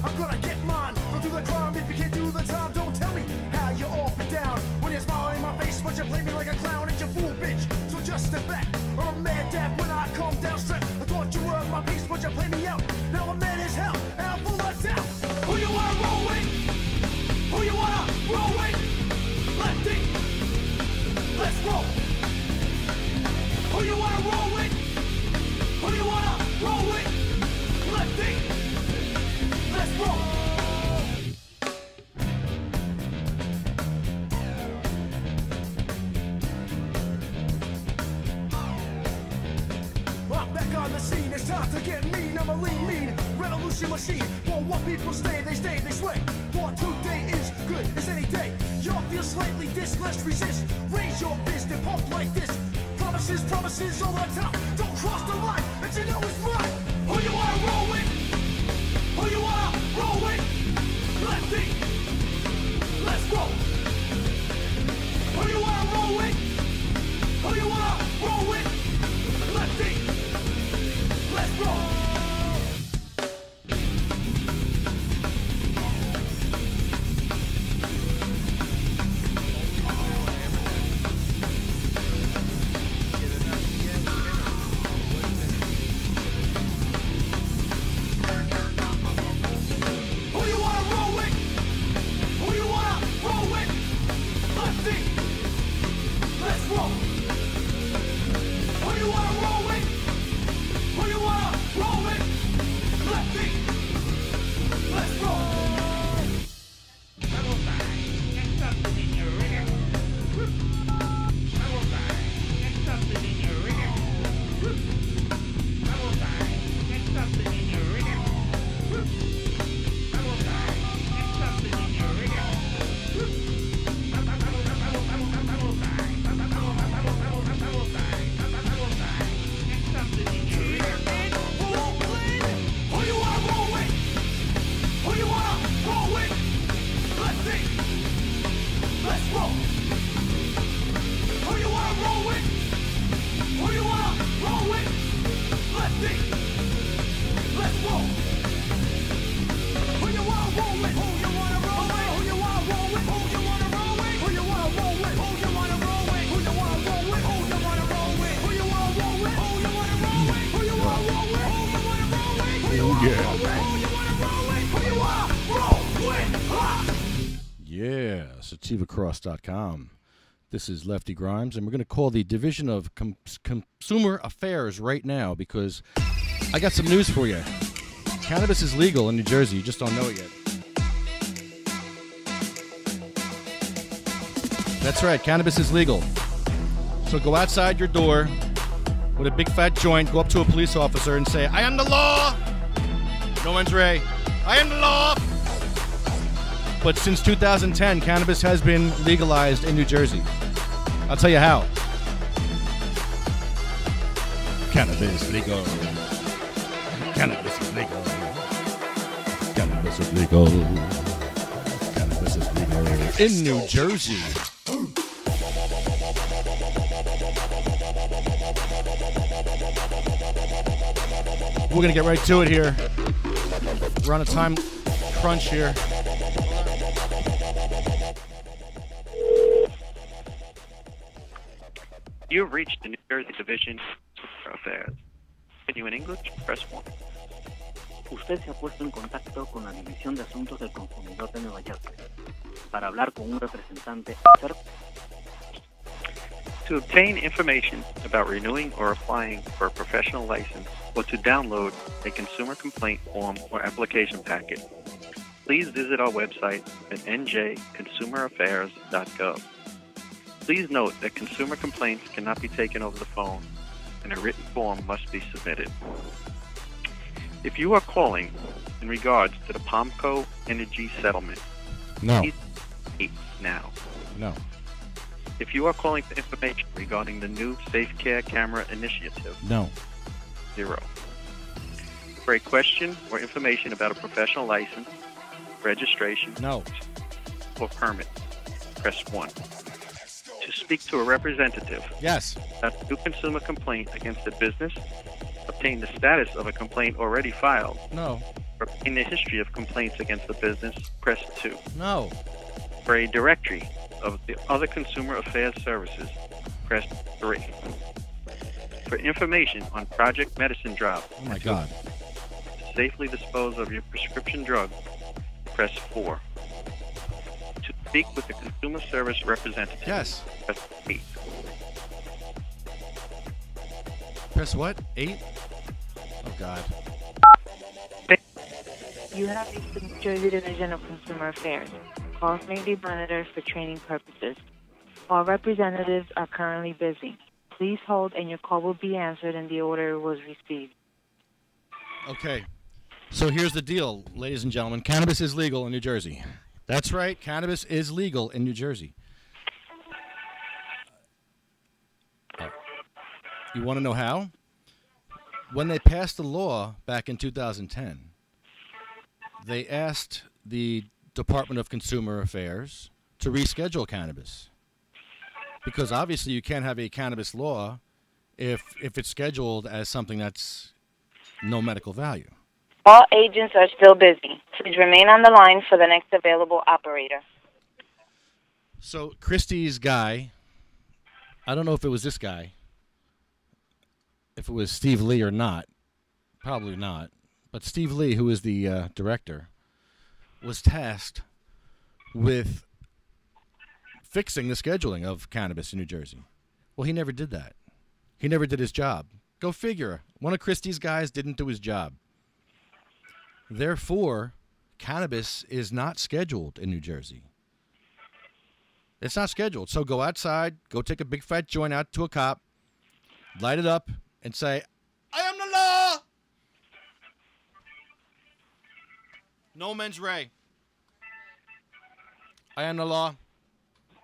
I'm gonna get mine. Don't do the crime if you can't do the time. Don't tell me how you're off and down. When you're smiling in my face, but you play me like a clown. It's your fool, bitch. So just step back. Or I'm mad dad when I come down straight. I thought you were my piece, but you play me out. Now I'm mad as hell, and I'm full of doubt. Who you wanna roll with? Who you wanna roll with? Lefty, let's roll. Who you wanna roll with? Who you wanna roll with? Lefty, let's roll. I'm back on the scene, it's time to get mean. I'm a lean revolution machine. For what people stay, they sway. For today is good as any day. Y'all feel slightly this, let's resist. Raise your fist and pump like this. Promises all the time. Don't cross the line, but you know it's right. Who you wanna roll with? Who you wanna roll with? Lefty, let's roll. Who you wanna roll with? Who you wanna roll with? Lefty, let's roll. SativaCross.com. This is Lefty Grimes, and we're going to call the Division of Consumer Affairs right now because I got some news for you. Cannabis is legal in New Jersey. You just don't know it yet. That's right. Cannabis is legal. So go outside your door with a big fat joint, go up to a police officer and say, I am the law. No one's Ray. I am the law. But since 2010, cannabis has been legalized in New Jersey. I'll tell you how. Cannabis legal. Cannabis is legal. Cannabis is legal. Cannabis is legal in New Jersey. We're going to get right to it here. We're on a time crunch here. You've reached the New Jersey Division of Affairs. Continue in English, press 1. Usted se ha puesto en contacto con la División de Asuntos del Consumidor de Nueva Jersey para hablar con un representante. To obtain information about renewing or applying for a professional license or to download a consumer complaint form or application packet, please visit our website at njconsumeraffairs.gov. Please note that consumer complaints cannot be taken over the phone and a written form must be submitted. If you are calling in regards to the Palmco Energy settlement, please wait now. No. If you are calling for information regarding the new Safe Care Camera Initiative, no. 0. For a question or information about a professional license, registration, no. or permit, press 1. To speak to a representative, yes. About a new consumer complaint against a business, obtain the status of a complaint already filed, no. For obtaining a history of complaints against the business, press 2. No. For a directory of the other consumer affairs services, press 3. For information on Project Medicine Drop, Oh, my God. to safely dispose of your prescription drug, press 4. To speak with the consumer service representative, Yes. press 8. Press what? 8? Oh, God. You have reached the New Jersey Division of Consumer Affairs. Calls may be monitored for training purposes. All representatives are currently busy. Please hold and your call will be answered in the order it was received. Okay. So here's the deal, ladies and gentlemen. Cannabis is legal in New Jersey. That's right. Cannabis is legal in New Jersey. You want to know how? When they passed the law back in 2010, they asked the Department of Consumer Affairs to reschedule cannabis. Because obviously you can't have a cannabis law if it's scheduled as something that's no medical value. All agents are still busy. Please remain on the line for the next available operator. So Christie's guy, I don't know if it was this guy, if it was Steve Lee or not, probably not. But Steve Lee, who is the director, was tasked with fixing the scheduling of cannabis in New Jersey. Well, he never did that. He never did his job. Go figure. One of Christie's guys didn't do his job. Therefore, cannabis is not scheduled in New Jersey. It's not scheduled. So go outside, go take a big fat joint out to a cop, light it up, and say, I am the law! No mens rea. I am the law.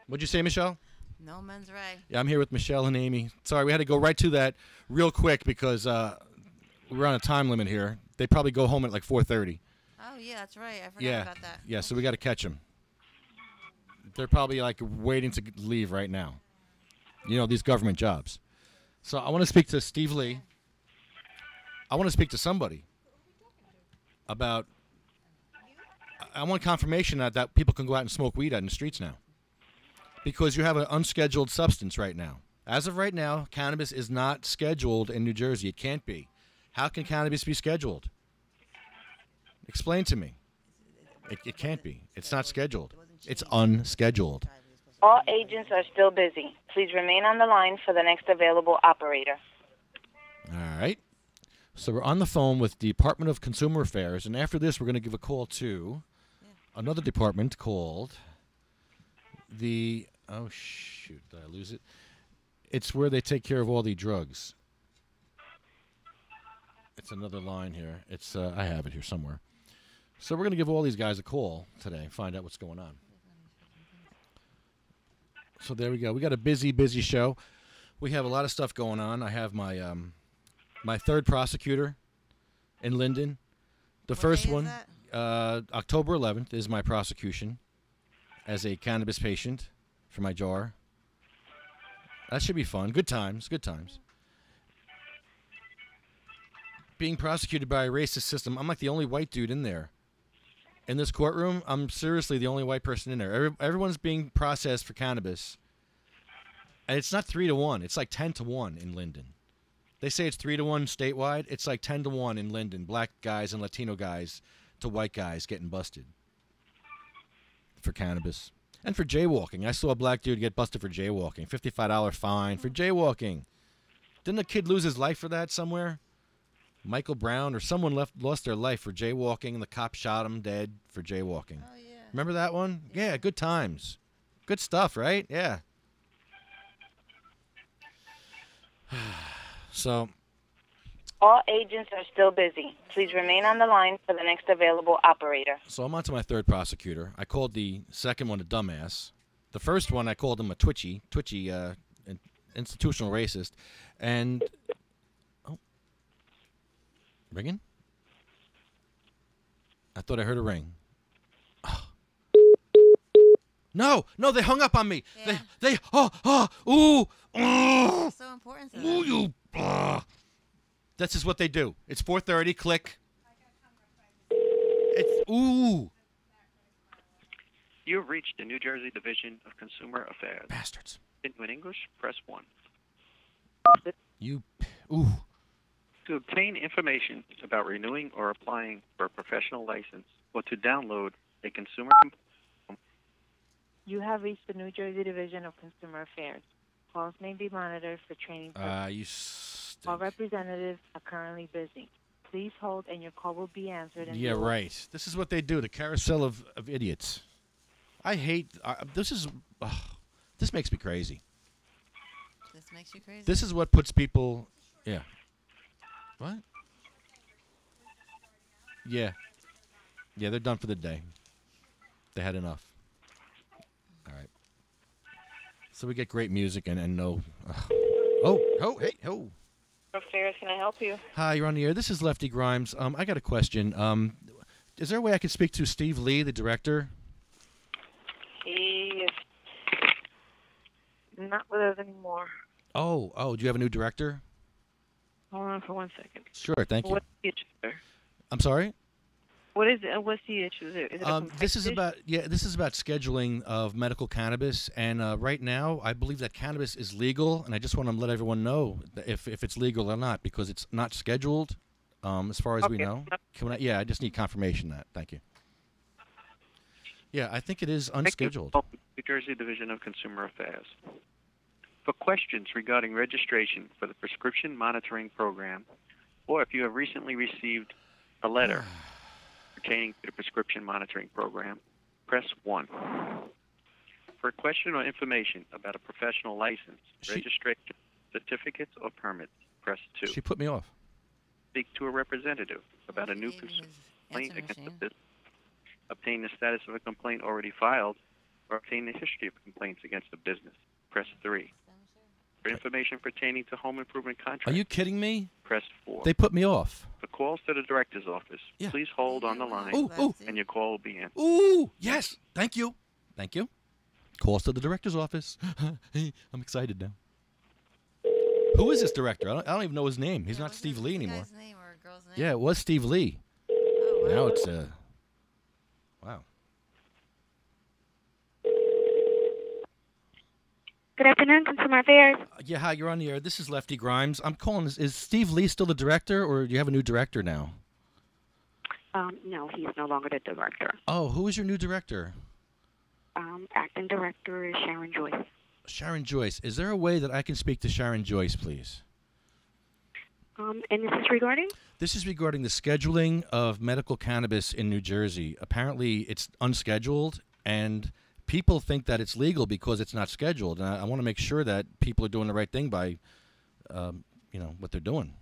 What'd you say, Michelle? No mens rea. Yeah, I'm here with Michelle and Amy. Sorry, we had to go right to that real quick because we're on a time limit here. They probably go home at like 4:30. Oh, yeah, that's right. I forgot about that. Yeah, so we got to catch them. They're probably like waiting to leave right now. You know, these government jobs. So I want to speak to Steve Lee. I want to speak to somebody about... I want confirmation that people can go out and smoke weed out in the streets now. Because you have an unscheduled substance right now. As of right now, cannabis is not scheduled in New Jersey. It can't be. How can cannabis be scheduled? Explain to me. It can't be. It's not scheduled. It's unscheduled. All agents are still busy. Please remain on the line for the next available operator. All right. So we're on the phone with the Department of Consumer Affairs, and after this we're going to give a call to another department called the... Oh, shoot. Did I lose it? It's where they take care of all the drugs. It's another line here. It's I have it here somewhere. So we're going to give all these guys a call today and find out what's going on. So there we go. We got a busy, busy show. We have a lot of stuff going on. I have my my third prosecutor in Linden. The first one, October 11th, is my prosecution as a cannabis patient for my jar. That should be fun. Good times. Good times. Being prosecuted by a racist system, I'm like the only white dude in there. In this courtroom, I'm seriously the only white person in there. Everyone's being processed for cannabis. And it's not 3-1. It's like 10-1 in Linden. They say it's 3-1 statewide. It's like 10-1 in Linden. Black guys and Latino guys to white guys getting busted for cannabis. And for jaywalking. I saw a black dude get busted for jaywalking. $55 fine for jaywalking. Didn't a kid lose his life for that somewhere? Michael Brown or someone lost their life for jaywalking, and the cop shot him dead for jaywalking. Oh, yeah. Remember that one? Yeah, good times. Good stuff, right? Yeah. So... All agents are still busy. Please remain on the line for the next available operator. So I'm on to my third prosecutor. I called the second one a dumbass. The first one, I called him a twitchy institutional racist. And... Oh. Ringing? I thought I heard a ring. Oh. No, they hung up on me. Yeah. Ooh. So important to Ooh, them. This is what they do. It's 4:30. Click. Ooh. You have reached the New Jersey Division of Consumer Affairs. Bastards. In English, press 1. You. Ooh. To obtain information about renewing or applying for a professional license or to download a consumer complaint. You have reached the New Jersey Division of Consumer Affairs. Calls may be monitored for training purposes. You All stink. representatives are currently busy. Please hold, and your call will be answered. Yeah, right. This is what they do, the carousel of idiots. I hate... this is... this makes me crazy. This makes you crazy. This is what puts people... Yeah. What? Yeah. Yeah, they're done for the day. They had enough. All right. So we get great music and no... hey, Affairs, can I help you? Hi, you're on the air. This is Lefty Grimes. I got a question. Is there a way I can speak to Steve Lee, the director? He is not with us anymore. Oh, do you have a new director? Hold on for 1 second. Sure, thank you. What's the issue, sir? I'm sorry? What is it? What's the issue? Is it a This is complaint about this is about scheduling of medical cannabis, and right now I believe that cannabis is legal, and I just want to let everyone know if it's legal or not because it's not scheduled, as far as we know. I just need confirmation that. Thank you. Yeah, I think it is unscheduled. New Jersey Division of Consumer Affairs. For questions regarding registration for the prescription monitoring program, or if you have recently received a letter pertaining to the prescription monitoring program, press 1. For a question or information about a professional license, registration, certificates, or permits, press 2. She put me off. Speak to a representative about a new complaint against the business. Obtain the status of a complaint already filed, or obtain the history of complaints against the business, press 3. For information pertaining to home improvement contracts, Are you kidding me? press 4. They put me off. For calls to the director's office, please hold on the line, and your call will be answered. Ooh, yes. Thank you. Thank you. Calls to the director's office. I'm excited now. Who is this director? I don't even know his name. He's not Steve Lee anymore. Guy's name or a girl's name? Yeah, it was Steve Lee. Oh, wow. Now it's wow. Good afternoon, Consumer Affairs. Yeah, hi, you're on the air. This is Lefty Grimes. I'm calling. Is Steve Lee still the director, or do you have a new director now? No, he's no longer the director. Oh, who is your new director? Acting director is Sharon Joyce. Sharon Joyce. Is there a way that I can speak to Sharon Joyce, please? And is this regarding? This is regarding the scheduling of medical cannabis in New Jersey. Apparently, it's unscheduled, and people think that it's legal because it's not scheduled. And I want to make sure that people are doing the right thing by, what they're doing.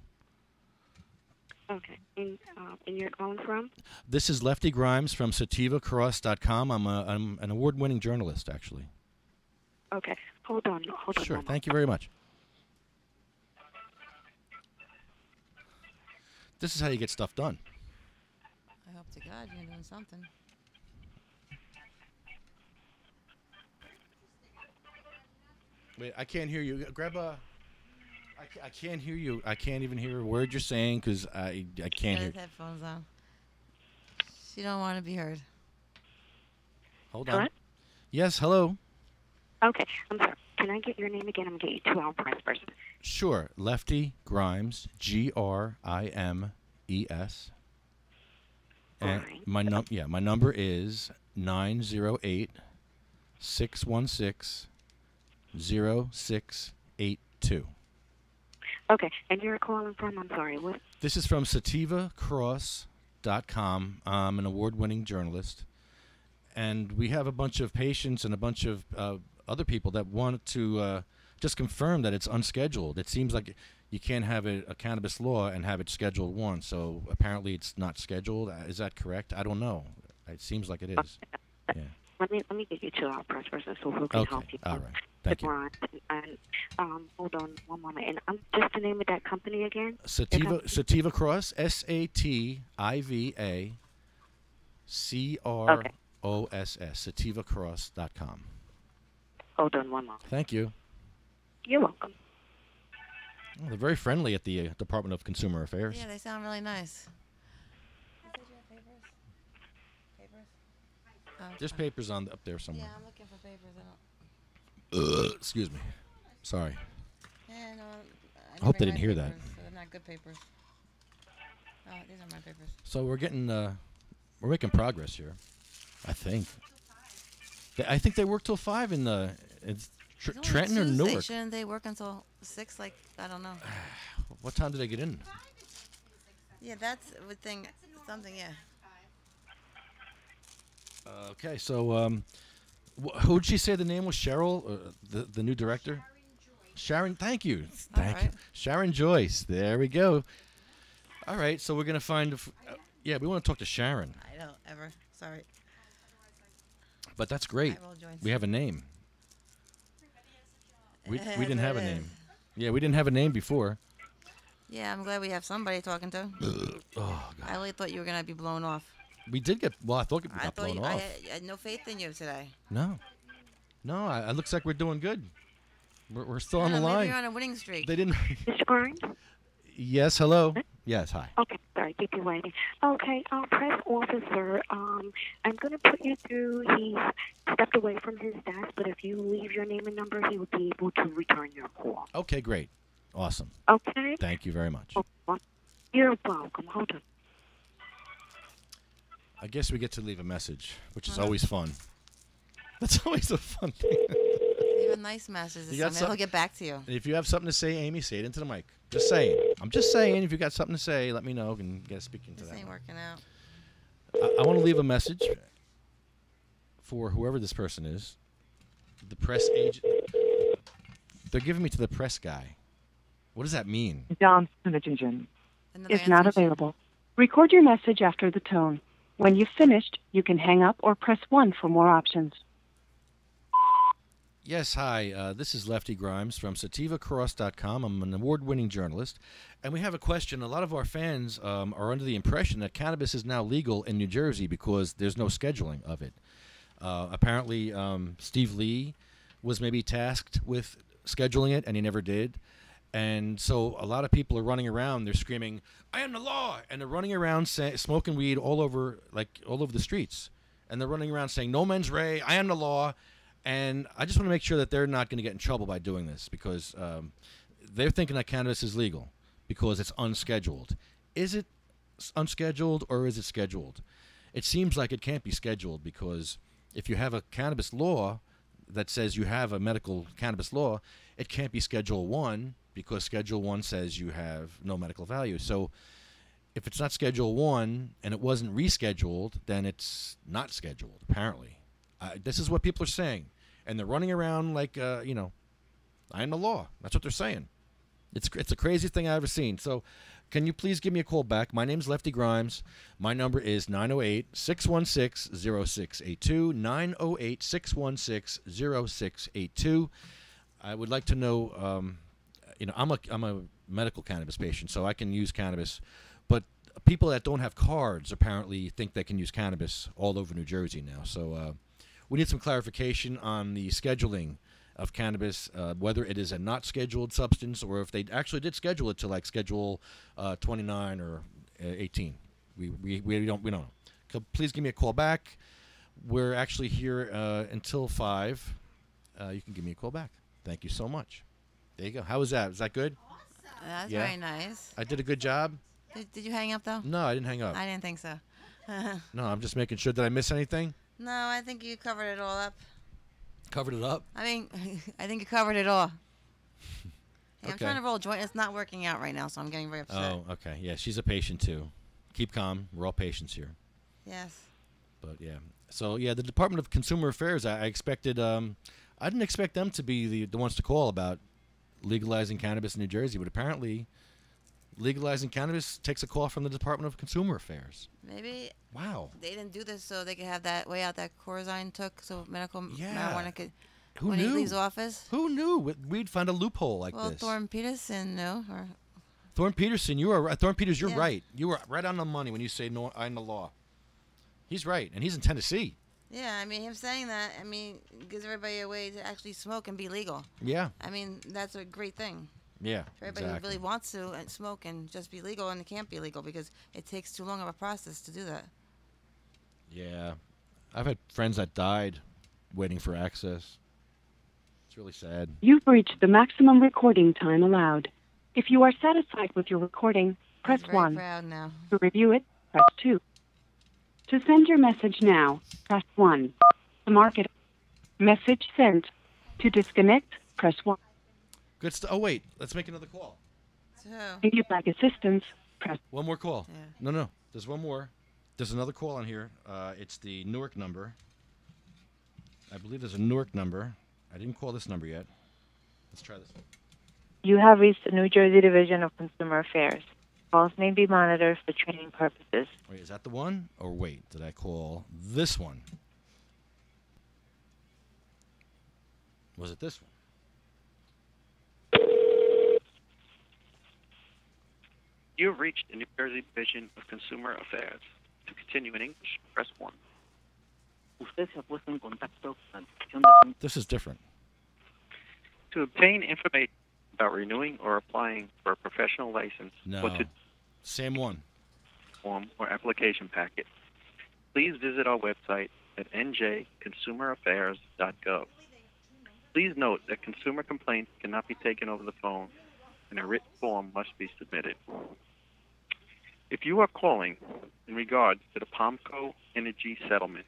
Okay. And you're calling from? This is Lefty Grimes from sativacross.com. I'm an award-winning journalist, actually. Okay. Hold on. Sure. Thank you very much. This is how you get stuff done. I hope to God you're doing something. Wait, I can't hear you. Grab a... I can't hear you. I can't even hear a word you're saying because I can't hear. Got his headphones on. She don't want to be heard. Hold on. Hello? Yes, hello. Okay. I'm sorry. Can I get your name again? I'm going to get you 2 hour price person. Sure. Lefty Grimes, Grimes. And my number is 908-616-0682. Okay. And you're calling from, I'm sorry, what? This is from sativacross.com. I'm an award-winning journalist. And we have a bunch of patients and a bunch of other people that want to just confirm that it's unscheduled. It seems like you can't have a cannabis law and have it scheduled once. So apparently it's not scheduled. Is that correct? I don't know. It seems like it is. Yeah. Let me get you 2 hour price person so who can help you. All right. Thank you. And hold on one moment. And just the name of that company again? Sativa Cross, SATIVA CROSS, sativacross.com. Hold on one moment. Thank you. You're welcome. Well, they're very friendly at the Department of Consumer Affairs. Yeah, they sound really nice. There's papers up there somewhere. Yeah, I'm looking for papers. I don't. Excuse me. Sorry. Yeah, no. I hope they didn't hear that. So they're not good papers. Oh, these are my papers. So we're making progress here. I think. I think they work till 5 in Trenton or Newark. Shouldn't they work until 6? Like, I don't know. What time do they get in? Yeah, that's a good thing. Something, yeah. Okay, so who did she say the name was? Cheryl, the new director? Sharon, thank you. Thank you. Sharon Joyce. There we go. All right, so we're going to find... yeah, we want to talk to Sharon. I don't ever. Sorry. But that's great. We have a name. We didn't have a name. Yeah, we didn't have a name before. Yeah, I'm glad we have somebody talking to. Oh, God. I really thought you were going to be blown off. We did get... Well, I thought we got blown off. I had no faith in you today. No. No, it looks like we're doing good. We're still on the line. Maybe you're on a winning streak. They didn't... Mr. Grimes? Yes, hello. Yes, hi. Okay, sorry, keep you waiting. Okay, press officer, I'm going to put you through. He's stepped away from his desk, but if you leave your name and number, he will be able to return your call. Okay, great. Awesome. Okay? Thank you very much. You're welcome. Hold on. I guess we get to leave a message, which is always fun. That's always a fun thing. Leave a nice message. I'll get back to you. If you have something to say, Amy, say it into the mic. Just saying. I'm just saying. If you got something to say, let me know and get speaking to that. This ain't working out. I want to leave a message for whoever this person is. The press agent. They're giving me to the press guy. What does that mean? John's engine is not available. Record your message after the tone. When you've finished, you can hang up or press 1 for more options. Yes, hi. This is Lefty Grimes from SativaCross.com. I'm an award-winning journalist, and we have a question. A lot of our fans are under the impression that cannabis is now legal in New Jersey because there's no scheduling of it. Apparently, Steve Lee was maybe tasked with scheduling it, and he never did. And so a lot of people are running around. They're screaming, "I am the law!" And they're running around smoking weed all over the streets. And they're running around saying, "No mens rea, I am the law." And I just want to make sure that they're not going to get in trouble by doing this because they're thinking that cannabis is legal because it's unscheduled. Is it unscheduled or is it scheduled? It seems like it can't be scheduled because if you have a cannabis law that says you have a medical cannabis law, it can't be Schedule 1 because Schedule 1 says you have no medical value. So if it's not Schedule 1 and it wasn't rescheduled, then it's not scheduled, apparently. This is what people are saying. And they're running around like, I am the law. That's what they're saying. It's the craziest thing I've ever seen. So can you please give me a call back? My name's Lefty Grimes. My number is 908-616-0682, 908-616-0682. I would like to know, I'm a medical cannabis patient, so I can use cannabis. But people that don't have cards apparently think they can use cannabis all over New Jersey now. So we need some clarification on the scheduling of cannabis, whether it is a not scheduled substance or if they actually did schedule it to like Schedule 29 or 18. We don't know. So please give me a call back. We're actually here until 5. You can give me a call back. Thank you so much. There you go. How was that? Was that good? Awesome. That's very nice. I did a good job. Did you hang up though? No, I didn't hang up. I didn't think so. No, I'm just making sure. Did I miss anything? No, I think you covered it all up. Covered it up? I mean, I think you covered it all. Hey, Okay. I'm trying to roll a joint. It's not working out right now, so I'm getting very upset. Oh, okay. Yeah, she's a patient too. Keep calm. We're all patients here. Yes. But yeah. So yeah, the Department of Consumer Affairs. I expected. I didn't expect them to be the ones to call about legalizing cannabis in New Jersey, but apparently, legalizing cannabis takes a call from the Department of Consumer Affairs. Maybe. Wow. They didn't do this so they could have that way out that Corzine took, so medical marijuana could. Who when knew? he leaves office. Who knew? We'd find a loophole like well, this. Thorne Peterson knew. Or Thorne Peterson, you are Thorne Peters. You're Yeah. right. You were right on the money when you say no. I'm the law. He's right, and he's in Tennessee. yeah, I mean, him saying that, I mean, gives everybody a way to actually smoke and be legal. Yeah. I mean, that's a great thing. Yeah. For everybody who really wants to smoke and just be legal, and it can't be legal because it takes too long of a process to do that. Yeah. I've had friends that died waiting for access. It's really sad. You've reached the maximum recording time allowed. If you are satisfied with your recording, press 1. Proud now. To review it, press 2. To send your message now, press 1. To mark it, message sent. To disconnect, press 1. Good stuff. Oh, wait. Let's make another call. So. If you'd like assistance, press... One more call. Yeah. No. There's one more. There's another call on here. It's the Newark number. I believe there's a Newark number. I didn't call this number yet. Let's try this one. You have reached the New Jersey Division of Consumer Affairs. Calls may be monitored for training purposes. Wait, is that the one? Or wait, did I call this one? Was it this one? You have reached the New Jersey Division of Consumer Affairs. To continue in English, press 1. Usted se ha puesto en contacto con la Dirección de Asuntos. This is different. To obtain information about renewing or applying for a professional license or to same one form or application packet, please visit our website at njconsumeraffairs.gov. Please note that consumer complaints cannot be taken over the phone and a written form must be submitted. If you are calling in regards to the POMCO Energy Settlement,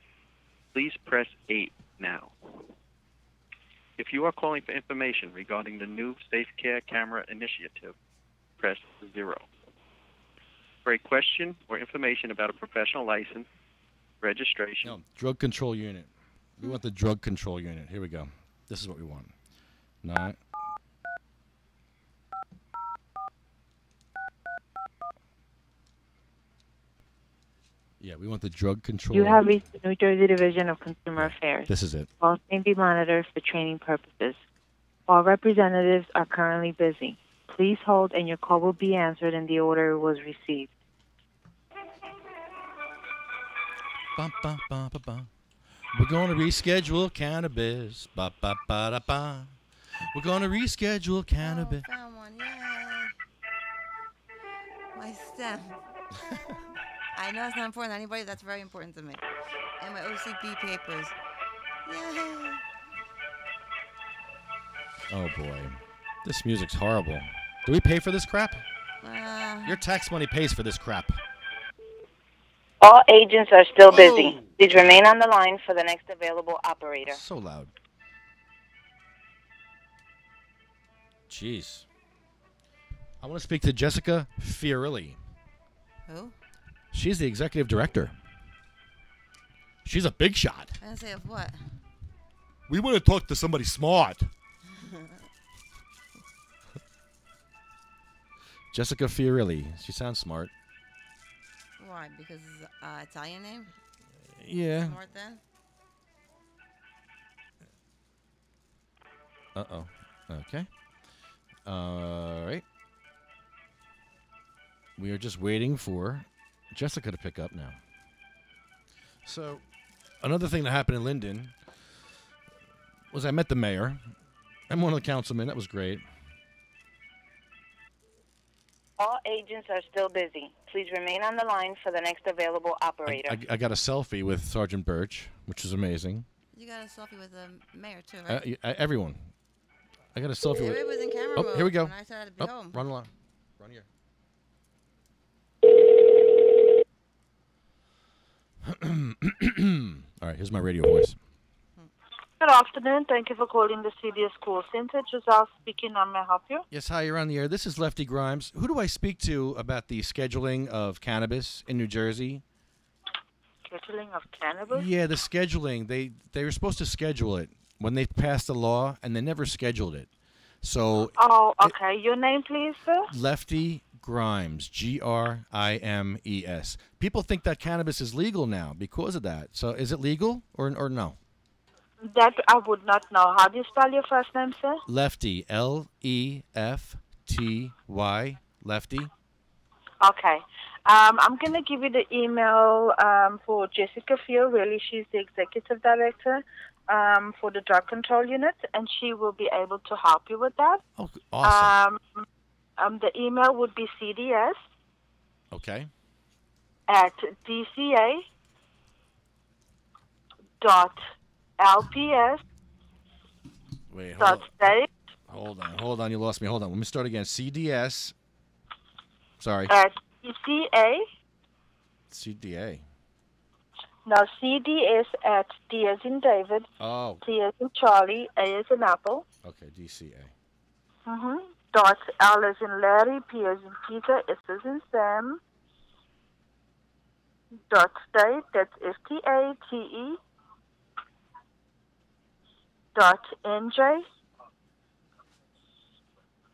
please press 8 now. If you are calling for information regarding the new Safe Care Camera Initiative, press 0. For a question or information about a professional license, registration... No, drug control unit. We want the drug control unit. Here we go. This is what we want. Not... Yeah, we want the drug control. You have reached the New Jersey Division of Consumer Affairs. This is it. Calls may be monitored for training purposes. All representatives are currently busy. Please hold and your call will be answered in the order it was received. Bum, bum, bum, bum, bum. We're going to reschedule cannabis. Ba, ba, ba, da, ba. We're going to reschedule cannabis. Oh, found one. Yay. My stem. I know it's not important to anybody. That's very important to me. And my OCP papers. Yay. Oh, boy. This music's horrible. Do we pay for this crap? Your tax money pays for this crap. All agents are still busy. Please remain on the line for the next available operator. So loud. Jeez. I want to speak to Jessica Fiorilli. Who? She's the executive director. She's a big shot. I didn't say of what? We want to talk to somebody smart. Jessica Fiorilli. She sounds smart. Why? Because it's an Italian name? Yeah. Smart then? Uh-oh. Okay. All right. We are just waiting for Jessica to pick up now. So, another thing that happened in Linden was I met the mayor and one of the councilmen. That was great. All agents are still busy. Please remain on the line for the next available operator. I got a selfie with Sergeant Birch, which was amazing. You got a selfie with the mayor, too, right? Everyone. I got a selfie with... Everybody was in camera mode here we go. when I said I'd be home. Run along. Run here. All right, here's my radio voice. Good afternoon. Thank you for calling the CBS Call Center. Giselle speaking. How may I help you? Yes, hi, you're on the air. This is Lefty Grimes. Who do I speak to about the scheduling of cannabis in New Jersey? Scheduling of cannabis? Yeah, the scheduling. They were supposed to schedule it when they passed the law, and they never scheduled it. So. Oh, okay. Your name, please, sir? Lefty Grimes, Grimes. People think that cannabis is legal now because of that. So is it legal or no? That I would not know. How do you spell your first name, sir? Lefty, Lefty, Lefty. Okay. I'm going to give you the email for Jessica Fiorilli. She's the executive director for the drug control unit, and she will be able to help you with that. Oh, awesome. The email would be CDS. Okay. At DCA. dot LPS Wait, dot state hold on. You lost me. Hold on. Let me start again. CDS. Sorry. at ECA. CDA. Now CDS at D as in David, Oh. C as in Charlie, A as in Apple. Okay. DCA. Dot L as in Larry, P as in Peter, S as in Sam. Dot state, that's STATE. Dot NJ.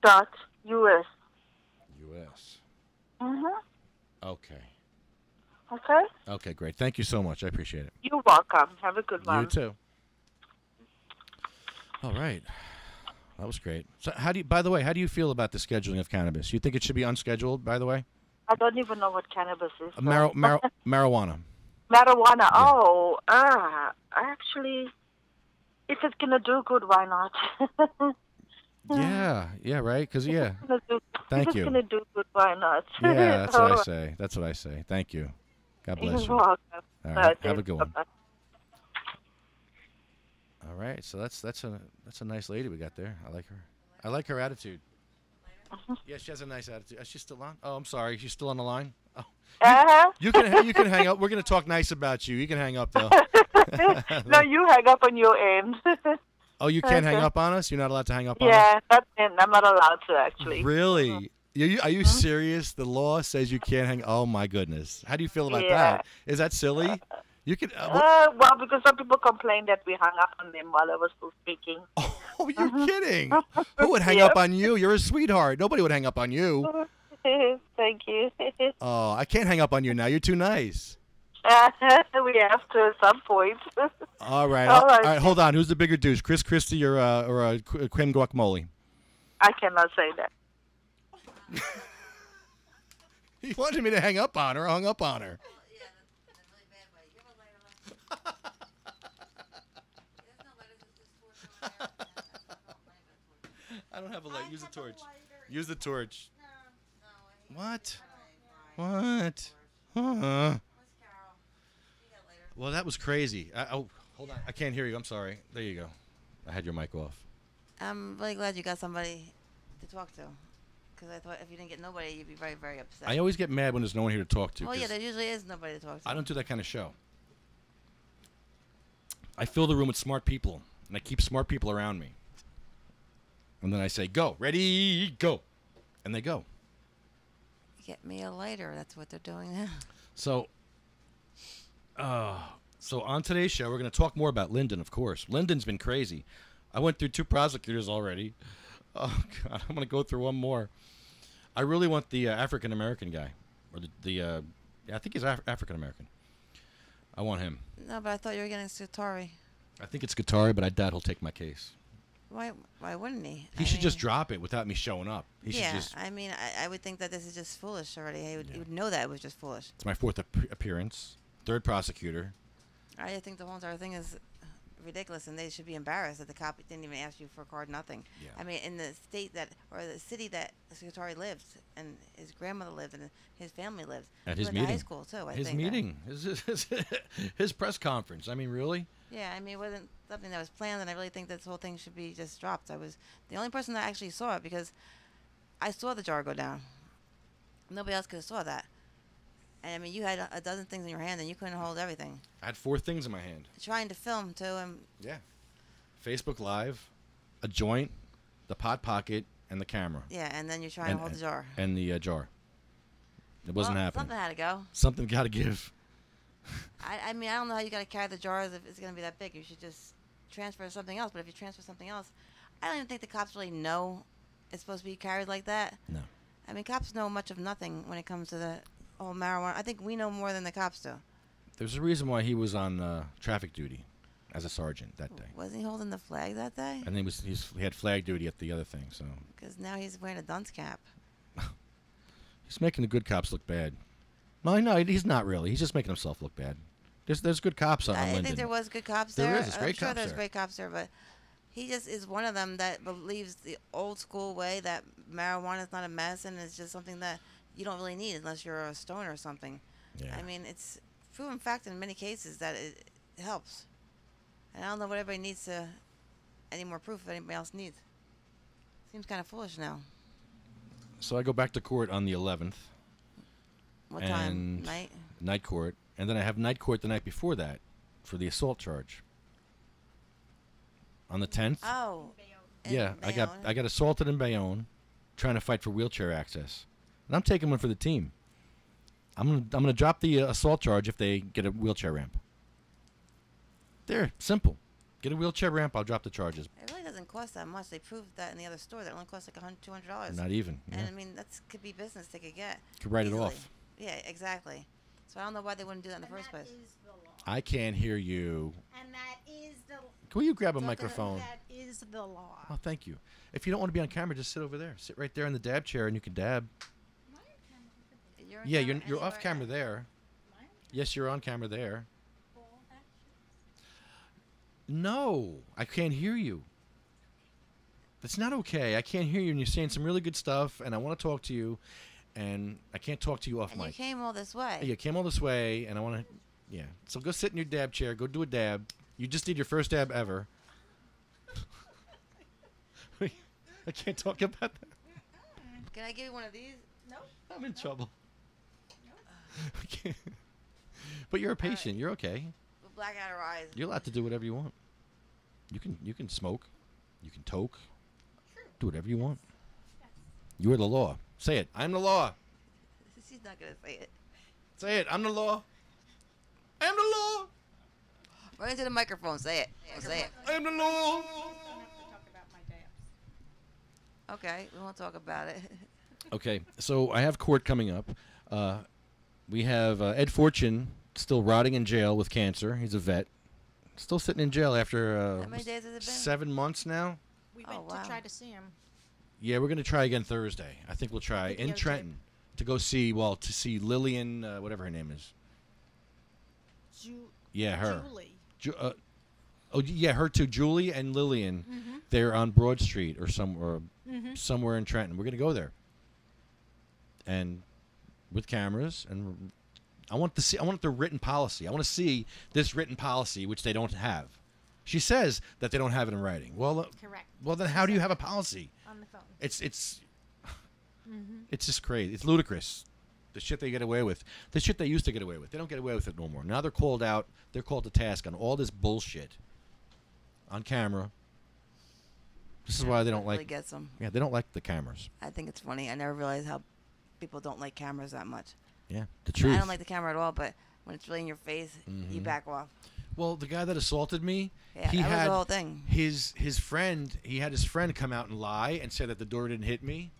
Dot US. US. Okay. Okay. Okay. Great. Thank you so much. I appreciate it. You're welcome. Have a good one. You too. All right. That was great. So, by the way, how do you feel about the scheduling of cannabis? You think it should be unscheduled, by the way? I don't even know what cannabis is. Marijuana. Marijuana. Yeah. Oh, actually, if it's gonna do good, why not? Yeah, right? Because, yeah. Thank you. If it's gonna do good, why not? Yeah, that's what I say. That's what I say. Thank you. God bless you. You're welcome. All right. Have a good one. Bye-bye. All right. So that's a nice lady we got there. I like her. I like her attitude. Yeah, she has a nice attitude. Is she still on? Oh, I'm sorry. She's still on the line? Oh. You can hang up. We're going to talk nice about you. You can hang up, though. No, you hang up on your end. Oh, you can't hang up on us? You're not allowed to hang up on us? Yeah, that's it. I'm not allowed to, actually. Really? Are you serious? The law says you can't hang. Oh, my goodness. How do you feel about that? Is that silly? You can. Well, because some people complained that we hung up on them while I was still speaking. Oh, you're kidding. Who would hang up on you? You're a sweetheart. Nobody would hang up on you. Thank you. Oh, I can't hang up on you now. You're too nice. We have to at some point. All right. All right. Hold on. Who's the bigger douche, Christie or Quim Guacamole? I cannot say that. He wanted me to hang up on her. I hung up on her. I don't have a light. Use the torch. Use the torch. What? What? Well, that was crazy. Oh, hold on. I can't hear you. I'm sorry. There you go. I had your mic off. I'm really glad you got somebody to talk to. Because I thought if you didn't get nobody, you'd be very, very upset. I always get mad when there's no one here to talk to. Well, yeah, there usually is nobody to talk to. I don't do that kind of show. I fill the room with smart people, and I keep smart people around me. And then I say, go. Ready, go. And they go. Get me a lighter. That's what they're doing now. So on today's show, we're going to talk more about Lyndon, of course. Lyndon's been crazy. I went through 2 prosecutors already. Oh, God, I'm going to go through one more. I really want the African-American guy. Or I think he's African-American. I want him. No, but I thought you were getting Sutari. I think it's Qatari, but I doubt he'll take my case. Why wouldn't he? He should just drop it without me showing up. I mean, I would think that this is just foolish already. He would know that it was just foolish. It's my 4th appearance, 3rd prosecutor. I think the whole entire thing is ridiculous, and they should be embarrassed that the cop didn't even ask you for a card, nothing. Yeah. I mean, in the state or the city that Sutari lives, and his grandmother lived, and his family lived. At he his went meeting. to high school, too, I think. His meeting. His press conference. I mean, really? Yeah, I mean, it wasn't something that was planned, and I really think this whole thing should be just dropped. I was the only person that actually saw it, because I saw the jar go down. Nobody else could have saw that. And, I mean, you had a dozen things in your hand, and you couldn't hold everything. I had 4 things in my hand. Trying to film, too. And yeah. Facebook Live, a joint, the pot pocket, and the camera. Yeah, and then you're trying to hold the jar. And the jar. It wasn't happening. Something had to go. Something got to give. I mean, I don't know how you got to carry the jars if it's going to be that big. You should just transfer to something else. But if you transfer something else, I don't even think the cops really know it's supposed to be carried like that. No. I mean, cops know much of nothing when it comes to the whole marijuana. I think we know more than the cops do. There's a reason why he was on traffic duty as a sergeant that day. Wasn't he holding the flag that day? And he had flag duty at the other thing. So. Because now he's wearing a dunce cap. He's making the good cops look bad. No, he's not really. He's just making himself look bad. There's good cops on Lyndon. I think there was good cops there. There is. I'm sure there's great cops there, but he just is one of them that believes the old school way that marijuana is not a medicine. It's just something that you don't really need unless you're a stoner or something. Yeah. I mean, it's proven fact in many cases that it helps. And I don't know what everybody needs to, any more proof if anybody else needs. Seems kind of foolish now. So I go back to court on the 11th. What time? Night? Night court. And then I have night court the night before that for the assault charge. On the 10th. Oh. Yeah, I got assaulted in Bayonne, trying to fight for wheelchair access. And I'm taking one for the team. I'm gonna drop the assault charge if they get a wheelchair ramp. There, simple. Get a wheelchair ramp, I'll drop the charges. It really doesn't cost that much. They proved that in the other store. That only costs like $200. Not even. Yeah. And I mean, that could be business they could get. Could write easily. it off. Yeah, exactly. So I don't know why they wouldn't do that in the first place. I can't hear you. And that is the. Will you grab a microphone? That is the law. Oh, thank you. If you don't want to be on camera, just sit over there. Sit right there in the dab chair, and you can dab. Yeah, you're off camera there. Yes, you're on camera there. No, I can't hear you. That's not okay. I can't hear you, and you're saying some really good stuff, and I want to talk to you, and I can't talk to you off mic. You came all this way. You came all this way, and I want to, yeah. So go sit in your dab chair. Go do a dab. You just did your first dab ever. I can't talk about that. Can I give you one of these? No. I'm in trouble. No. But you're a patient. Right. You're okay. We'll black out our eyes. You're allowed to do whatever you want. You can smoke. You can toke. True. Do whatever you want. Yes. You are the law. Say it. I'm the law. She's not gonna say it. Say it. I'm the law. I am the law. Right into the microphone. Say it. Say it. I am the law. Okay, we won't talk about it. Okay, so I have court coming up. We have Ed Fortune still rotting in jail with cancer. He's a vet. Still sitting in jail after how many days has it been? 7 months now. We went to try to see him. Yeah, we're going to try again Thursday. I think we'll try in Trenton to go see, to see Lillian, whatever her name is. Yeah, her. Julie. Oh, yeah, her too. Julie and Lillian. Mm-hmm. They're on Broad Street or somewhere in Trenton. We're going to go there. And with cameras, and I want the written policy. I want to see this written policy, which they don't have. She says that they don't have it in writing. Well, correct. Well, then how do you have a policy? On the phone. It's just crazy. It's ludicrous. The shit they get away with. The shit they used to get away with. They don't get away with it no more. Now they're called out. They're called to task on all this bullshit. On camera. This is why they don't like. Gets them. Yeah, they don't like the cameras. I think it's funny. I never realized how people don't like cameras that much. Yeah, the truth. I don't like the camera at all, but when it's really in your face, you back off. Well, the guy that assaulted me, yeah, he that had was the whole thing. His friend. He had his friend come out and lie and say that the door didn't hit me,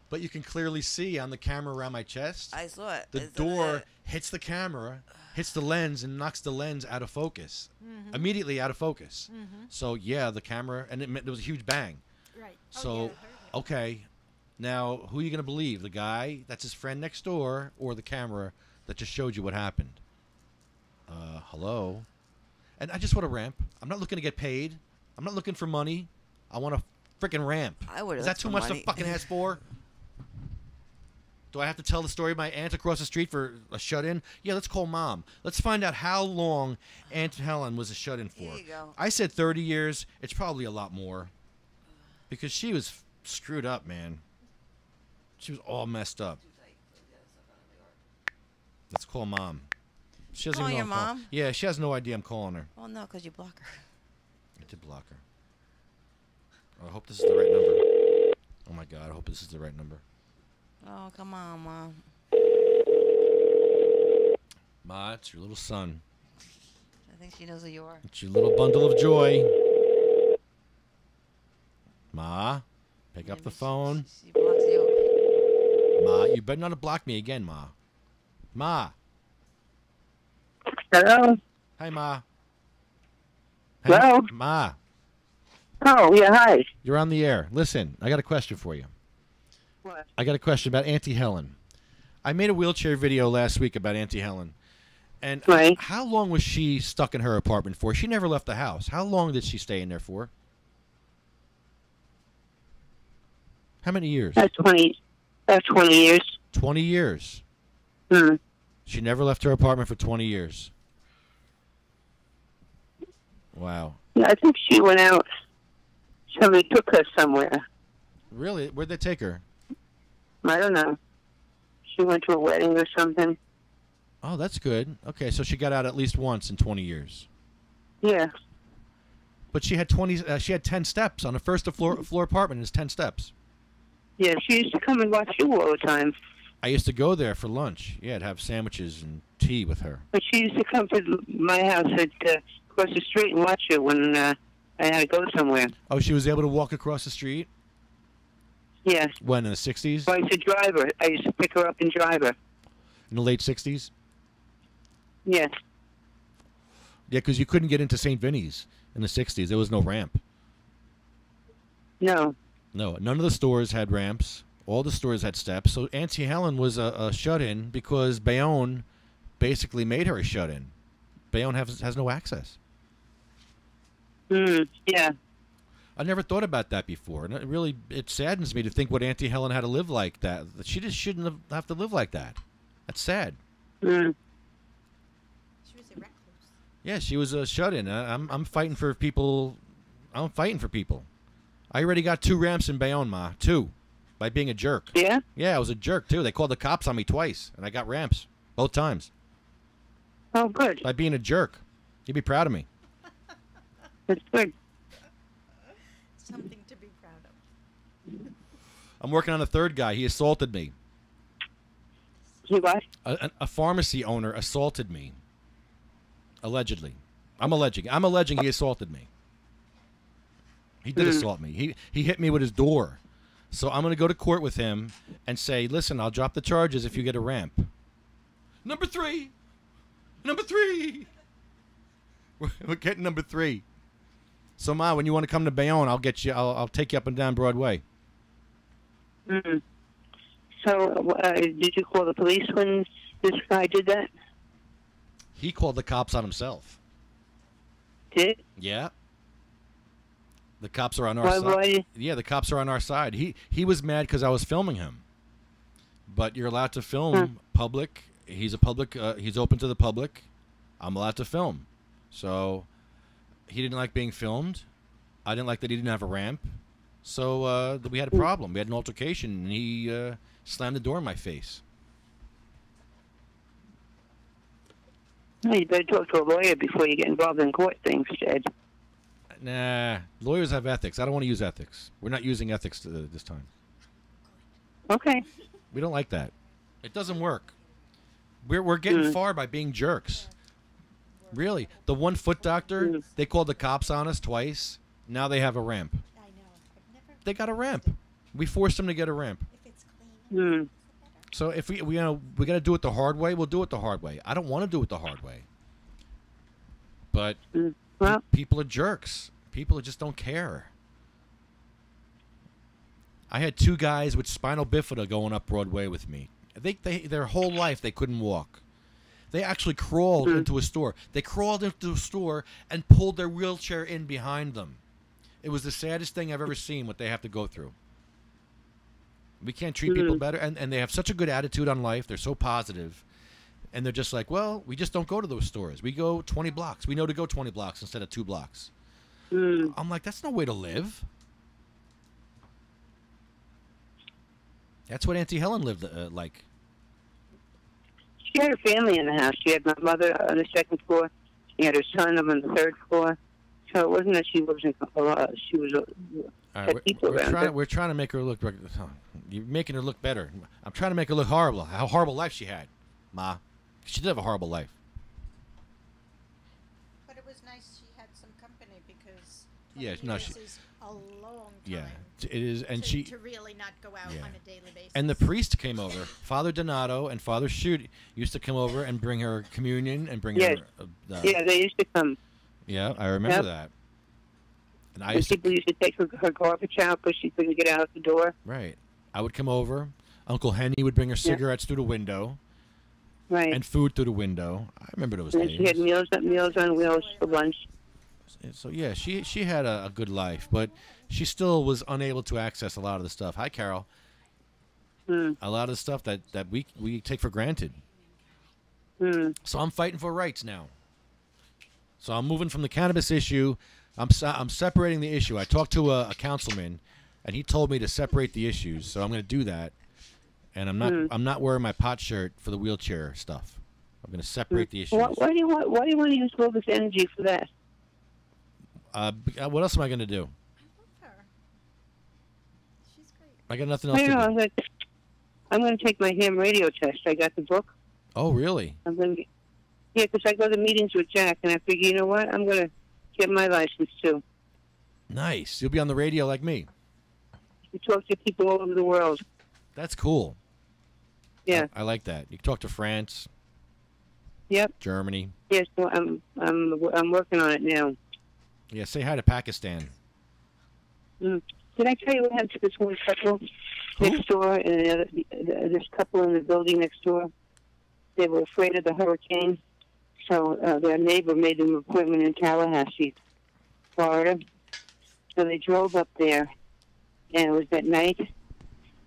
but you can clearly see on the camera around my chest. I saw it. The door hits the camera, hits the lens, and knocks the lens out of focus. Immediately out of focus. So yeah, the camera, and there was a huge bang. Right. So okay, now who are you gonna believe? The guy that's his friend next door, or the camera that just showed you what happened? Hello. And I just want a ramp. I'm not looking to get paid. I'm not looking for money. I want a freaking ramp. Is that too much to fucking ask for? Do I have to tell the story of my aunt across the street for a shut-in? Yeah, let's call Mom. Let's find out how long Aunt Helen was a shut-in for. Here you go. I said 30 years. It's probably a lot more. Because she was screwed up, man. She was all messed up. Let's call Mom. She doesn't even know your mom? Yeah, she has no idea I'm calling her. Oh, no, because you block her. I did block her. Oh, I hope this is the right number. Oh, my God. I hope this is the right number. Oh, come on, Mom. Ma, it's your little son. I think she knows who you are. It's your little bundle of joy. Ma, pick up the phone. She blocks you. Ma, you better not have blocked me again, Ma. Ma. Hello? Hi, Ma. Hello? Ma. Oh, yeah, hi. You're on the air. Listen, I got a question for you. What? I got a question about Auntie Helen. I made a wheelchair video last week about Auntie Helen. And how long was she stuck in her apartment for? She never left the house. How long did she stay in there for? How many years? 20 years. 20 years. She never left her apartment for 20 years. Wow. Yeah, I think she went out. Somebody took her somewhere. Really? Where'd they take her? I don't know. She went to a wedding or something. Oh, that's good. Okay, so she got out at least once in 20 years. Yeah. But she had 10 steps on the first floor apartment. It's 10 steps. Yeah, she used to come and watch you all the time. I used to go there for lunch. Yeah, I'd have sandwiches and tea with her. But she used to come to my house across the street and watch you when I had to go somewhere. Oh, she was able to walk across the street? Yeah. When, in the 60s? Well, I used to drive her. I used to pick her up and drive her. In the late 60s? Yes. Yeah, because you couldn't get into St. Vinny's in the 60s. There was no ramp. No. No, none of the stores had ramps. All the stores had steps. So Auntie Helen was a shut-in because Bayonne basically made her a shut-in. Bayonne has no access. Yeah. I never thought about that before. And it saddens me to think what Auntie Helen had to live like that. She just shouldn't have to live like that. That's sad. She was a recluse. Yeah, she was a shut-in. I'm fighting for people. I'm fighting for people. I already got 2 ramps in Bayonne, Ma. 2. By being a jerk. Yeah? Yeah, I was a jerk, too. They called the cops on me twice, and I got ramps. Both times. Oh, good. By being a jerk. You'd be proud of me. That's good. Something to be proud of. I'm working on a third guy. He assaulted me. He what? A pharmacy owner assaulted me. Allegedly. I'm alleging he assaulted me. He did assault me. He hit me with his door. So I'm going to go to court with him and say, listen, I'll drop the charges if you get a ramp. Number 3. Number 3. We're getting number 3. So, Ma, when you want to come to Bayonne, I'll get you. I'll take you up and down Broadway. So, did you call the police when this guy did that? He called the cops on himself. Did? Yeah. The cops are on our side. Yeah, the cops are on our side. He was mad because I was filming him. But you're allowed to film public. He's a public. He's open to the public. I'm allowed to film. So he didn't like being filmed. I didn't like that he didn't have a ramp. So we had a problem. We had an altercation, and he slammed the door in my face. Well, you better talk to a lawyer before you get involved in court things, Jed. Nah, lawyers have ethics. I don't want to use ethics. We're not using ethics this time. Okay. We don't like that. It doesn't work. We're getting far by being jerks. Really, the 1 foot doctor, they called the cops on us twice. Now they have a ramp. I know. They got a ramp. We forced them to get a ramp. If it's clean. So if we got to do it the hard way, we'll do it the hard way. I don't want to do it the hard way. But people are jerks. People just don't care. I had 2 guys with spinal bifida going up Broadway with me. Their whole life they couldn't walk. They actually crawled into a store. They crawled into a store and pulled their wheelchair in behind them. It was the saddest thing I've ever seen, what they have to go through. We can't treat people better. And they have such a good attitude on life. They're so positive. And they're just like, well, we just don't go to those stores. We go 20 blocks. We know to go 20 blocks instead of 2 blocks. I'm like, that's no way to live. That's what Auntie Helen lived like. She had her family in the house. She had my mother on the 2nd floor. She had her son on the 3rd floor. So it wasn't that she wasn't a lot. She was had people around her. We're trying to make her look. You're making her look better. I'm trying to make her look horrible. How horrible life she had, Ma. She did have a horrible life. But it was nice she had some company because is a long time. Yeah, it is, and to really not go out on a daily basis. And the priest came over. Father Donato and Father Shoot used to come over and bring her communion and bring her. Yeah, they used to come. Yeah, I remember that. And people used to take her garbage out, but she couldn't get out the door. Right. I would come over. Uncle Haney would bring her cigarettes through the window. Right. And food through the window. I remember those days. She had meals on wheels for lunch. So yeah, she had a good life, but she still was unable to access a lot of the stuff. Hi, Carol. A lot of the stuff that we take for granted. So I'm fighting for rights now. So I'm moving from the cannabis issue. I'm separating the issue. I talked to a councilman, and he told me to separate the issues. So I'm going to do that. And I'm not wearing my pot shirt for the wheelchair stuff. I'm going to separate the issues. Why do you want to use all this energy for that? What else am I going to do? I love her. She's great. I got nothing else to do. I'm going to take my ham radio test. I got the book. Oh, really? Because I go to meetings with Jack, and I figure, you know what? I'm going to get my license, too. Nice. You'll be on the radio like me. You talk to people all over the world. That's cool. Yeah. I like that. You can talk to France. Yep. Germany. Yes, well, I'm working on it now. Yeah, say hi to Pakistan. Did I tell you what happened to this one couple next door, and this couple in the building next door? They were afraid of the hurricane, so their neighbor made them an appointment in Tallahassee, Florida. So they drove up there, and it was at night,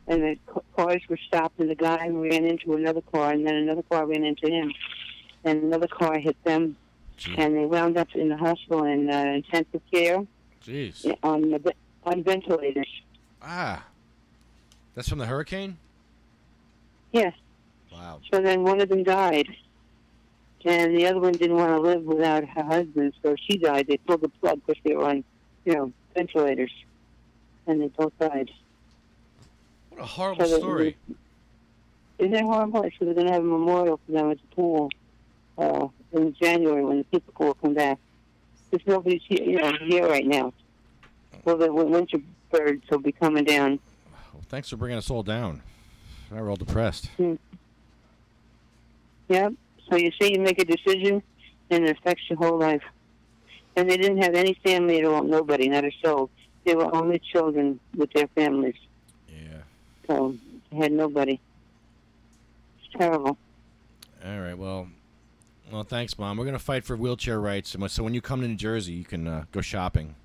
and the cars were stopped, and the guy ran into another car, and then another car ran into him, and another car hit them, and they wound up in the hospital in intensive care. Jeez. On ventilators. Ah. That's from the hurricane? Yes. Wow. So then one of them died, and the other one didn't want to live without her husband, so she died. They pulled the plug because they were on, ventilators, and they both died. What a horrible story. Isn't that horrible? So they're going to have a memorial for them at the pool in January when the people will come back. Because nobody's here right now. Well, the winter birds will be coming down. Well, thanks for bringing us all down. Now we're all depressed. Yeah. So you say you make a decision, and it affects your whole life. And they didn't have any family at all, nobody, not a soul. They were only children with their families. Yeah. So they had nobody. It's terrible. All right, well, thanks, Mom. We're going to fight for wheelchair rights. So when you come to New Jersey, you can go shopping.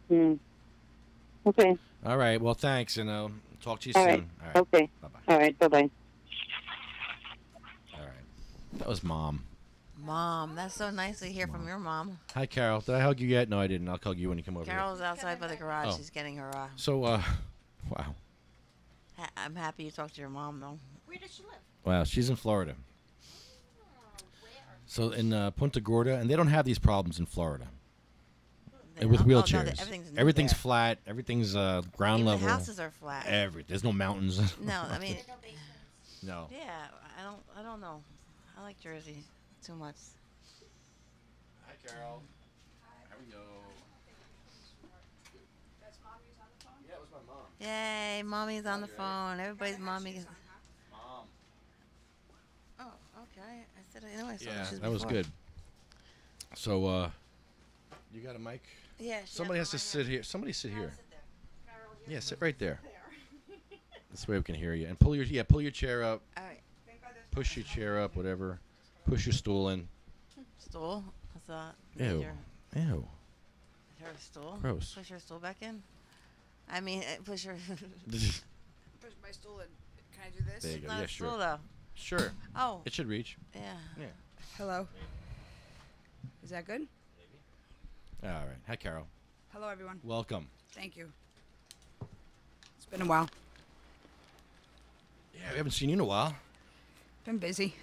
Okay. All right, well, thanks, and talk to you All soon. right. All right. Okay. Bye-bye. All right, bye-bye. All right. That was Mom. Mom, that's so nice to hear from your mom. Hi, Carol. Did I hug you yet? No, I didn't. I'll hug you when you come over Carol's outside by the garage. Oh. She's getting her. So, wow. I'm happy you talked to your mom, though. Where does she live? Wow, she's in Florida. So in Punta Gorda, and they don't have these problems in Florida. With wheelchairs. Everything's flat. Everything's ground Even level. the houses are flat. There's no mountains. No, I mean. No. Yeah, I don't know. I like Jersey too much. Hi, Carol. How we go? That's mommy's on the phone? Yeah, it was my mom. Yay, mommy's on the phone. Everybody's mommy. Mom. Oh, okay. I said I know I saw Yeah, issues that was before. good. So, you got a mic? Yeah. Somebody has to sit here. Somebody sit here. Yeah, sit right there. This way we can hear you. And pull your chair up. All right. Push your chair up, whatever. Push your stool in. Stool? What's that? Ew. Ew. Her stool? Gross. Push her stool back in? I mean, push her. Push my stool in. Can I do this? There you go. Not Yeah, a sure. stool, though. Sure. Oh. It should reach. Yeah. Yeah. Hello. Is that good? All right. Hi, Carol. Hello, everyone. Welcome. Thank you. It's been a while. Yeah, we haven't seen you in a while. Been busy.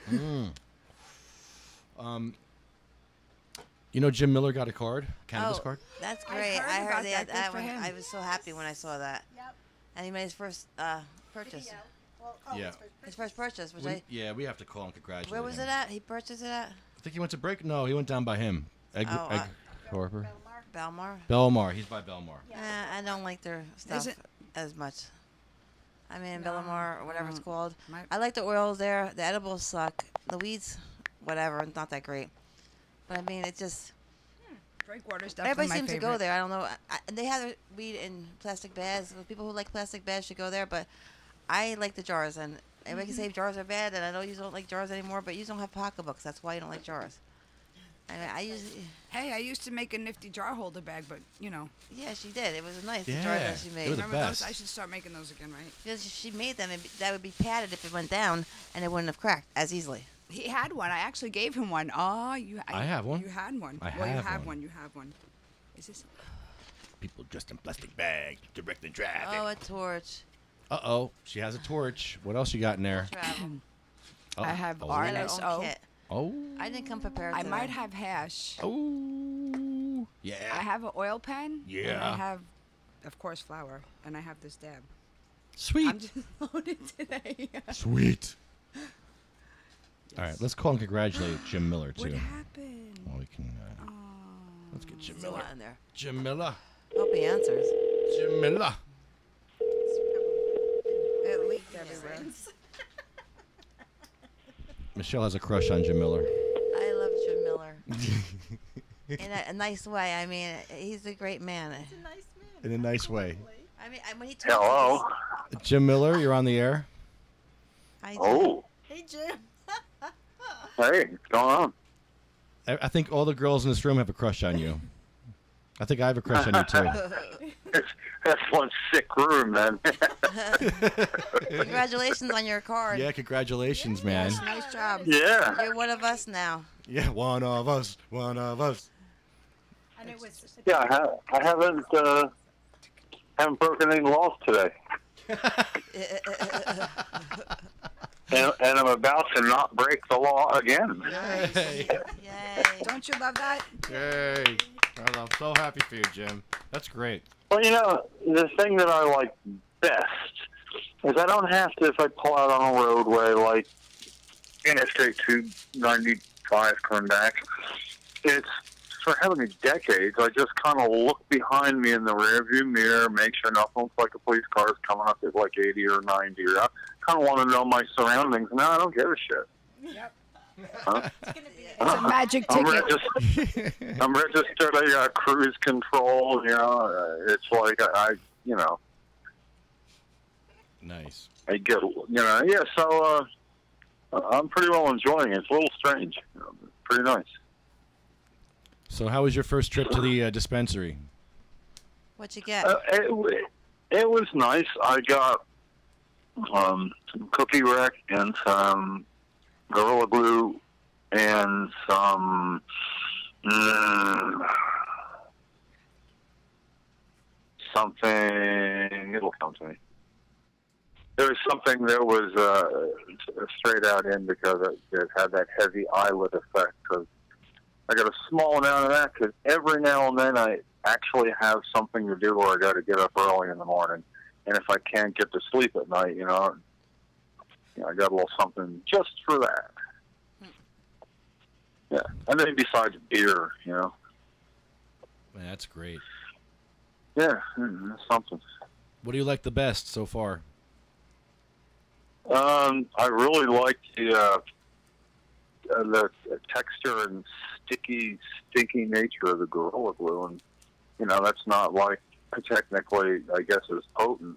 You know Jim Miller got a card, cannabis card? That's great. I heard that. I was so happy when I saw that. Yep. And he made his first purchase. Yeah. His first purchase, which we have to call and congratulate Where was him. it at? He purchased it at? I think he went to break. No, he went down by him. Egg Harbor. Belmar. Belmar. He's by Belmar. I don't like their stuff as much. I mean, Belmar or whatever it's called. I like the oils there. The edibles suck. The weeds, whatever, it's not that great. But I mean, it just. Breakwater's definitely Everybody my seems favorite. to go there. I don't know. They have their weed in plastic bags. The people who like plastic bags should go there. But I like the jars. And everybody can say jars are bad. And I know you don't like jars anymore. But you don't have pocketbooks. That's why you don't like jars. I mean, I used to make a nifty jar holder bag, but you know. Yeah, she did. It was nice. Yeah, The jars that she made. they were the Remember best. those? I should start making those again, right? Because she made them, that would be padded if it went down, and it wouldn't have cracked as easily. He had one. I actually gave him one. Oh, I have one. You had one. I well, have you have one. one. You have one. Is this? People dressed in plastic bags directing traffic. Oh, a torch. Uh-oh. She has a torch. What else you got in there? Travel. I have Got our own RSO. kit. Oh. I didn't come prepared. I today. might have hash. Oh. Yeah. I have an oil pen. And Yeah. I have, of course, flour. And I have this dab. Sweet. I'm just loaded today. Sweet. All right, let's call and congratulate Jim Miller, too. What happened? Well, we can, let's get Jim There's a Miller. lot in there. Jim Miller. Hope he answers. Jim Miller. It leaked everywhere. Michelle has a crush on Jim Miller. I love Jim Miller. In a nice way. I mean, he's a great man. He's a nice man. In a nice way. I mean, when he talks. Hello. Jim Miller, you're on the air. Hi, Oh. Hey, Jim. Hey, what's going on? I think all the girls in this room have a crush on you. I think I have a crush on you, too. That's one sick room, man. Congratulations on your card. Yeah, congratulations, man. Nice job. Yeah. You're one of us now. Yeah, one of us. One of us. And it was. Yeah, I haven't broken any laws today. And I'm about to not break the law again. Yay. Yay. Don't you love that? Yay. Well, I'm so happy for you, Jim. That's great. Well, you know, the thing that I like best is I don't have to, if I pull out on a roadway like Interstate 295 coming back, it's for how many decades, I just kind of look behind me in the rearview mirror, make sure nothing looks like a police car is coming up at like 80 or 90. Or I kind of want to know my surroundings. No, I don't give a shit. Yep. Huh? It's a magic ticket. I'm registered. I got cruise control. You know, it's like you know. Nice. I get, you know, yeah. So I'm pretty well enjoying it. It's a little strange. You know, pretty nice. So how was your first trip to the dispensary? What you get? It was nice. I got some cookie wreck and some Gorilla Glue and some something. It'll come to me. There was something that was straight out indica that had that heavy eyelid effect. Cause I got a small amount of that because every now and then I actually have something to do where I got to get up early in the morning. And if I can't get to sleep at night, you know, I got a little something just for that. Yeah. And then besides beer, you know. Man, that's great. Yeah, something. What do you like the best so far? I really like the texture and stinky nature of the Gorilla Glue, and you know that's not like technically, I guess, as potent,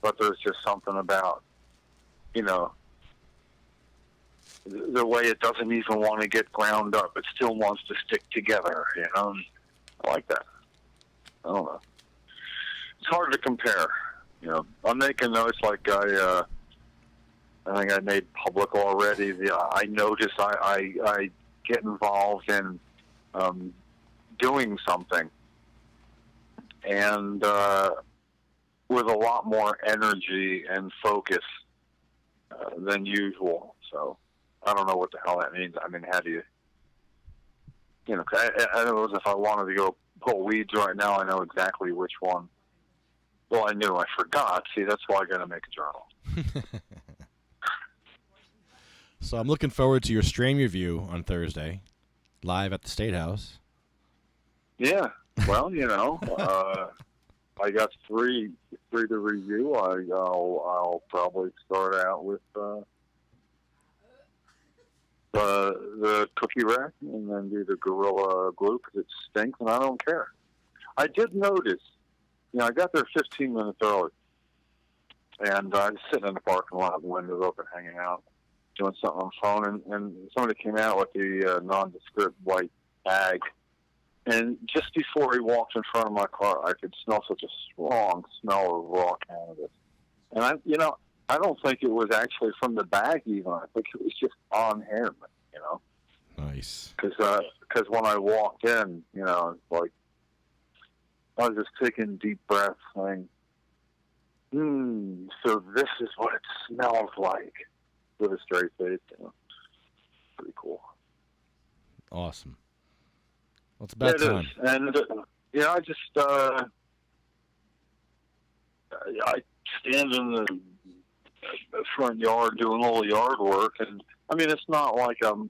but there's just something about, you know, the way it doesn't even want to get ground up; it still wants to stick together. You know, and I like that. I don't know. It's hard to compare. You know, I'm making notes like I think I made public already. I notice I get involved in doing something, and with a lot more energy and focus than usual. So I don't know what the hell that means. I mean, how do you know? I know if I wanted to go pull weeds right now, I know exactly which one. Well, I knew. I forgot. See, that's why I got to make a journal. So I'm looking forward to your strain review on Thursday, live at the State House. Yeah, well, you know, I got three to review. I'll probably start out with the cookie rack, and then do the Gorilla Glue because it stinks, and I don't care. I did notice, you know, I got there 15 minutes early, and I was sitting in the parking lot, the windows open, hanging out, doing something on the phone, and somebody came out with the nondescript white bag. And just before he walked in front of my car, I could smell such a strong smell of raw cannabis. And I don't think it was actually from the bag even. I think it was just on him, you know. Nice. Because when I walked in, you know, it's like I was just taking deep breaths, saying, so this is what it smells like, with a straight face, you know. Pretty cool. Awesome. Well, it's about time. And, I just, I stand in the front yard doing a little yard work, and, I mean, it's not like I'm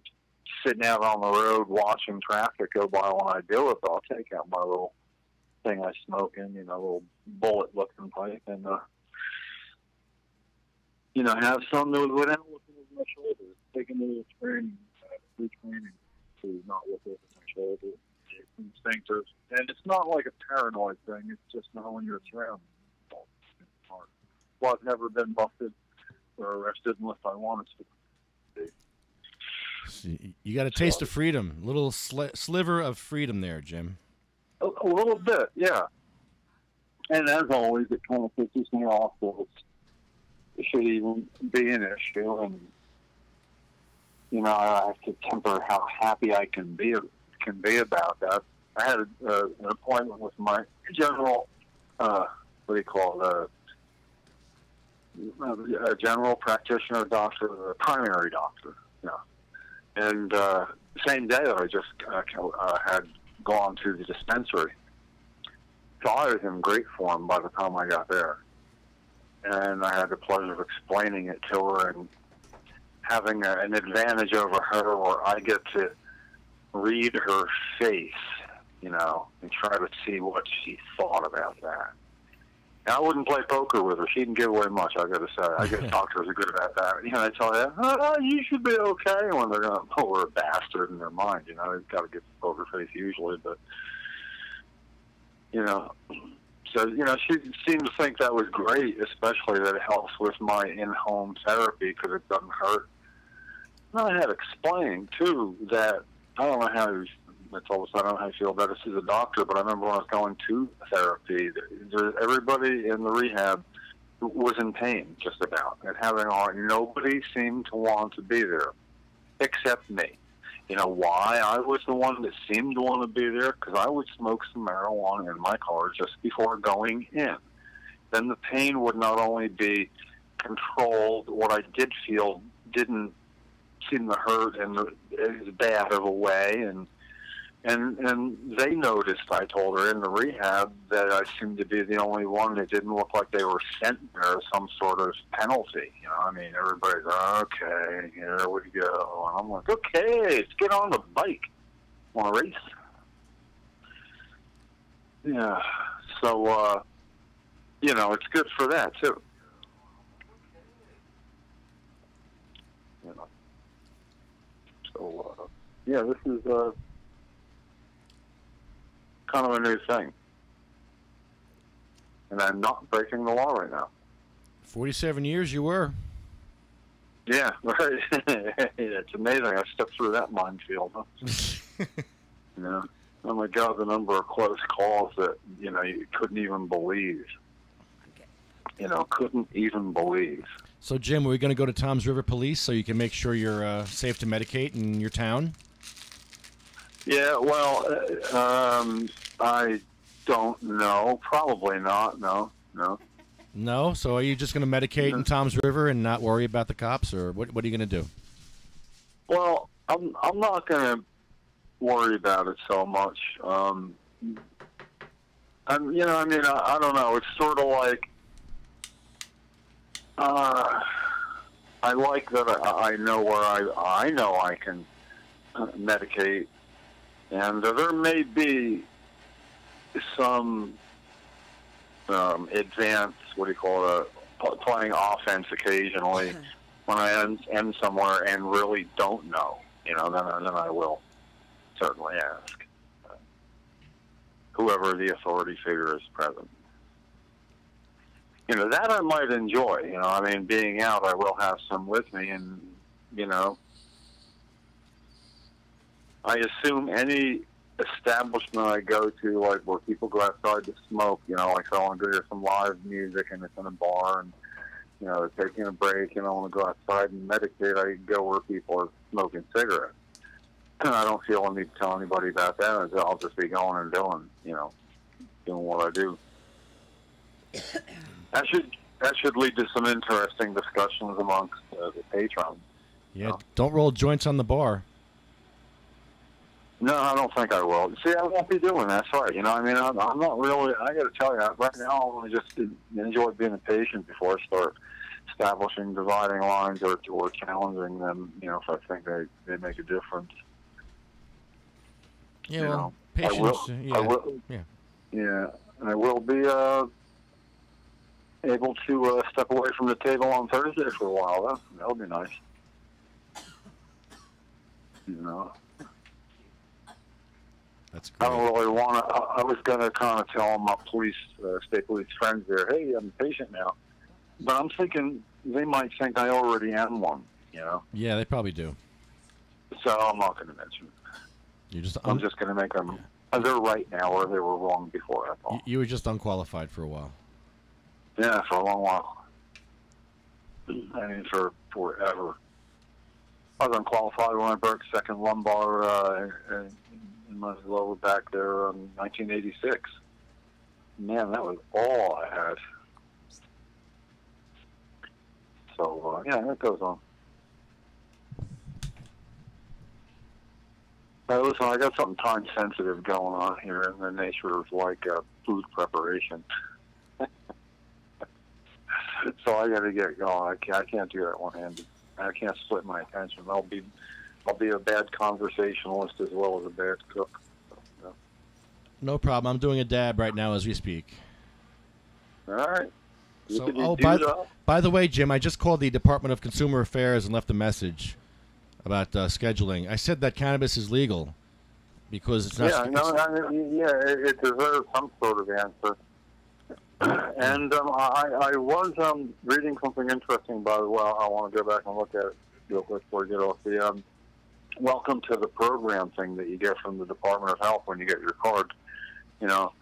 sitting out on the road watching traffic go by when I do it, but I'll take out my little thing I smoke in, you know, little bullet-looking pipe, and, have something without looking over my shoulder. Taking a little training, retraining to not look over my shoulder. It's instinctive. And it's not like a paranoid thing. It's just knowing you're surrounded. Well, I've never been busted or arrested unless I wanted to. See, you got a taste of freedom. A little sliver of freedom there, Jim. A little bit, yeah. And as always, it kind of pisses me off that it should even be an issue. And, I have to temper how happy I can be about that. I had an appointment with my general, a general practitioner doctor, a primary doctor. Yeah. And the same day that I just had gone to the dispensary. So I was in great form by the time I got there. And I had the pleasure of explaining it to her and having an advantage over her where I get to read her face, and try to see what she thought about that. Now, I wouldn't play poker with her. She didn't give away much, I got to say. I guess doctors are good about that. They tell you, you should be okay when they're going to pull a bastard in their mind. They've got to get the poker face usually, but, So, she seemed to think that was great, especially that it helps with my in-home therapy because it doesn't hurt. And I had explained, too, that I don't know how I told us I don't know how I feel about this as a doctor, but I remember when I was going to therapy, everybody in the rehab was in pain, just about. And nobody seemed to want to be there, except me. You know why I was the one that seemed to want to be there? Because I would smoke some marijuana in my car just before going in. Then the pain would not only be controlled, what I did feel didn't seem to hurt in as bad of a way, and they noticed, I told her, in the rehab that I seemed to be the only one that didn't look like they were sent there as some sort of penalty. Everybody's, okay, here we go. And I'm like, okay, let's get on the bike. Want to race? Yeah. So, it's good for that, too. So, this is kind of a new thing. And I'm not breaking the law right now. 47 years you were. Yeah, right. It's amazing. I stepped through that minefield. Huh? Oh my God, the number of close calls that, you couldn't even believe. Couldn't even believe. So, Jim, are we going to go to Tom's River Police so you can make sure you're safe to medicate in your town? Yeah, well, I don't know. Probably not. No. No? So are you just going to medicate in Tom's River and not worry about the cops, or what are you going to do? Well, I'm not going to worry about it so much. I don't know. It's sort of like I like that I know where I know I can medicate, and there may be some advanced, playing offense occasionally when I end somewhere and really don't know. Then I will certainly ask whoever the authority figure is present. That I might enjoy. Being out, I will have some with me, and I assume any establishment I go to, like where people go outside to smoke, like I want to hear some live music and it's in a bar, and you know, they're taking a break and I want to go outside and meditate, I go where people are smoking cigarettes. And I don't feel I need to tell anybody about that. I'll just be going and doing, you know, doing what I do. That should lead to some interesting discussions amongst the patrons. Yeah, don't roll joints on the bar. No, I don't think I will. See, I won't be doing that. Sorry, you know. I mean, I'm not really. I got to tell you, right now, I want to just enjoy being a patient before I start establishing dividing lines or challenging them. You know, if I think they make a difference. Yeah, you well, know, patients. I will be able to step away from the table on Thursday for a while. That'll be nice. You know. That's great. I don't really want to. I was going to kind of tell my state police friends there, hey, I'm a patient now. But I'm thinking they might think I already am one, you know? Yeah, they probably do. So I'm not going to mention it. I'm just going to make them. They're right now or they were wrong before, that's all. You were just unqualified for a while. Yeah, for a long while. I mean, for forever. I was unqualified when I broke second lumbar in my lower back there in 1986. Man, that was all I had. So, yeah, that goes on. Listen, I got something time-sensitive going on here in the nature of, like, food preparation. So I got to get going. I can't do that one-handed. I can't split my attention. I'll be a bad conversationalist as well as a bad cook. So. No problem. I'm doing a dab right now as we speak. All right. So, by the way, Jim, I just called the Department of Consumer Affairs and left a message about scheduling. I said that cannabis is legal because it's not. It deserves some sort of answer. And I was reading something interesting, by the way. I want to go back and look at it real quick before we get off the welcome to the program thing that you get from the Department of Health when you get your card. You know,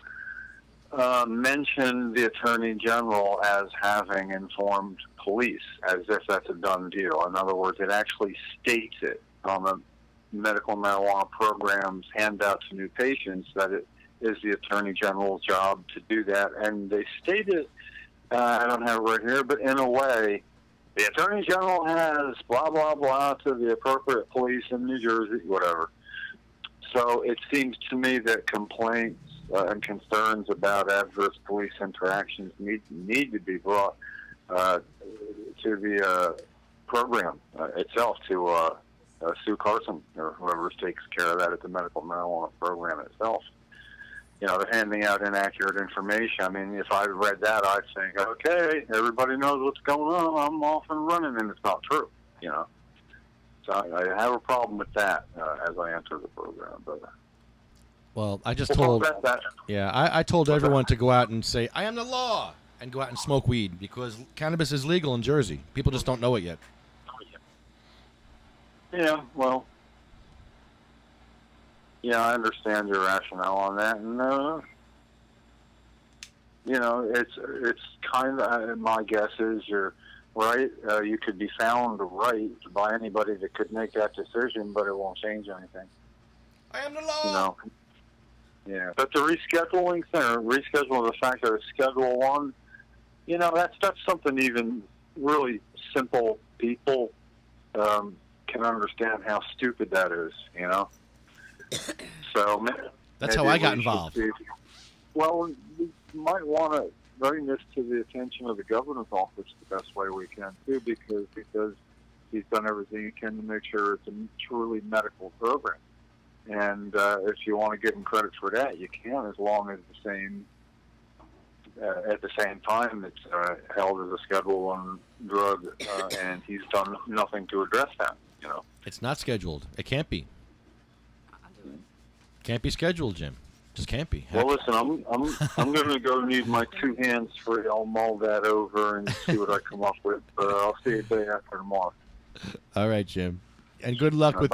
mention the Attorney General as having informed police, as if that's a done deal. In other words, it actually states it on the medical marijuana programs handout to new patients that it is the Attorney General's job to do that. And they stated, I don't have it right here, but in a way, the Attorney General has blah, blah, blah to the appropriate police in New Jersey, whatever. So it seems to me that complaints and concerns about adverse police interactions need to be brought to the program itself, to Sue Carson or whoever takes care of that at the medical marijuana program itself. You know, they're handing out inaccurate information. I mean, if I read that, I'd think, okay, everybody knows what's going on. I'm off and running, and it's not true, you know. So I have a problem with that as I enter the program. But well, I just told, I told everyone to go out and say, I am the law, and go out and smoke weed, because cannabis is legal in Jersey. People just don't know it yet. Yeah, well, yeah, I understand your rationale on that, and you know, it's kind of, my guess is you're right. You could be found right by anybody that could make that decision, but it won't change anything. I am the law. You know, yeah. But the rescheduling thing, rescheduling the fact that it's Schedule 1, you know, that's something even really simple people can understand how stupid that is. You know. So that's how I got involved. Well, we might want to bring this to the attention of the governor's office the best way we can too, because he's done everything he can to make sure it's a truly medical program. And if you want to give him credit for that, you can, as long as at the same time it's held as a Schedule 1 drug, and he's done nothing to address that. You know, it's not scheduled. It can't be. Can't be scheduled, Jim. Just can't be. Well, listen, I'm going to go need my 2 hands free. I'll mull that over and see what I come up with. But I'll see you the day after tomorrow. All right, Jim, and good luck with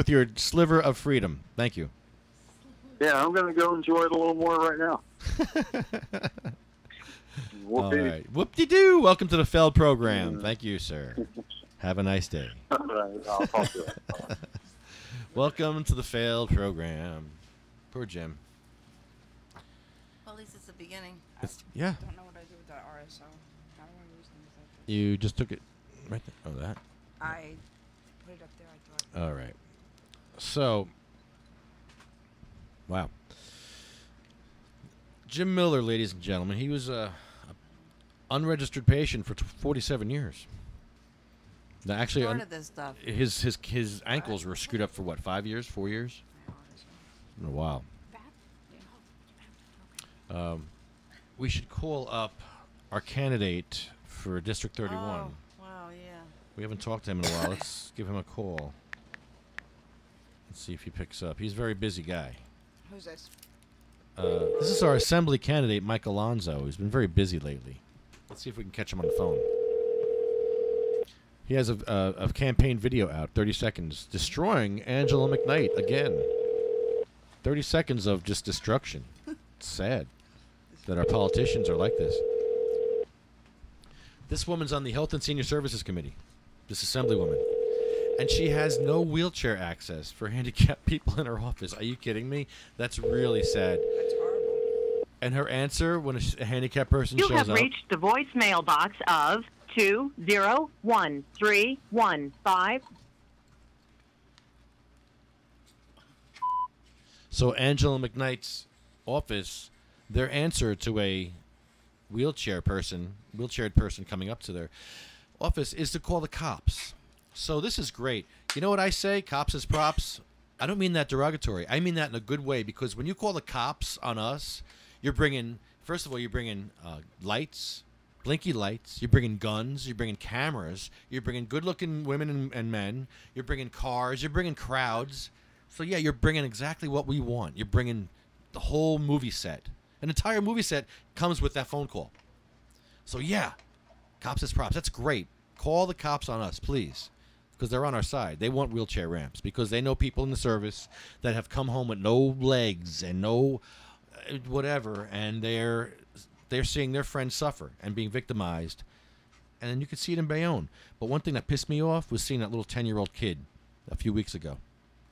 your sliver of freedom. Thank you. Yeah, I'm going to go enjoy it a little more right now. All right. Whoop-de-doo. Welcome to the failed program. Thank you, sir. Have a nice day. All right, I'll talk to you. Welcome to the failed program. Poor Jim. Well, at least it's the beginning. Yeah. I don't know what I do with that RSO. How do I use them? You just took it right there. Oh, that. I put it up there. I thought. All right. So, wow. Jim Miller, ladies and gentlemen, he was a unregistered patient for 47 years. Now, actually, Started this stuff. his ankles were screwed up for what, 5 years, 4 years? In a while. We should call up our candidate for District 31. Oh, wow, yeah. We haven't talked to him in a while. Let's give him a call. Let's see if he picks up. He's a very busy guy. Who's this? This is our assembly candidate, Mike Alonzo. He's been very busy lately. Let's see if we can catch him on the phone. He has a campaign video out, 30 seconds, destroying Angela McKnight again. 30 seconds of just destruction. It's sad that our politicians are like this. This woman's on the Health and Senior Services Committee, this assemblywoman, and she has no wheelchair access for handicapped people in her office. Are you kidding me? That's really sad. That's horrible. And her answer when a handicapped person shows up... You have reached the voicemail box of 201315. So Angela McKnight's office, their answer to a wheelchaired person coming up to their office is to call the cops. So this is great. You know what I say? Cops as props. I don't mean that derogatory. I mean that in a good way, because when you call the cops on us, you're bringing, first of all, you're bringing lights, blinky lights. You're bringing guns. You're bringing cameras. You're bringing good-looking women and men. You're bringing cars. You're bringing crowds. So, yeah, you're bringing exactly what we want. You're bringing the whole movie set. An entire movie set comes with that phone call. So, yeah, cops as props. That's great. Call the cops on us, please, because they're on our side. They want wheelchair ramps because they know people in the service that have come home with no legs and no whatever, and they're seeing their friends suffer and being victimized. And then you could see it in Bayonne. But one thing that pissed me off was seeing that little 10-year-old kid a few weeks ago.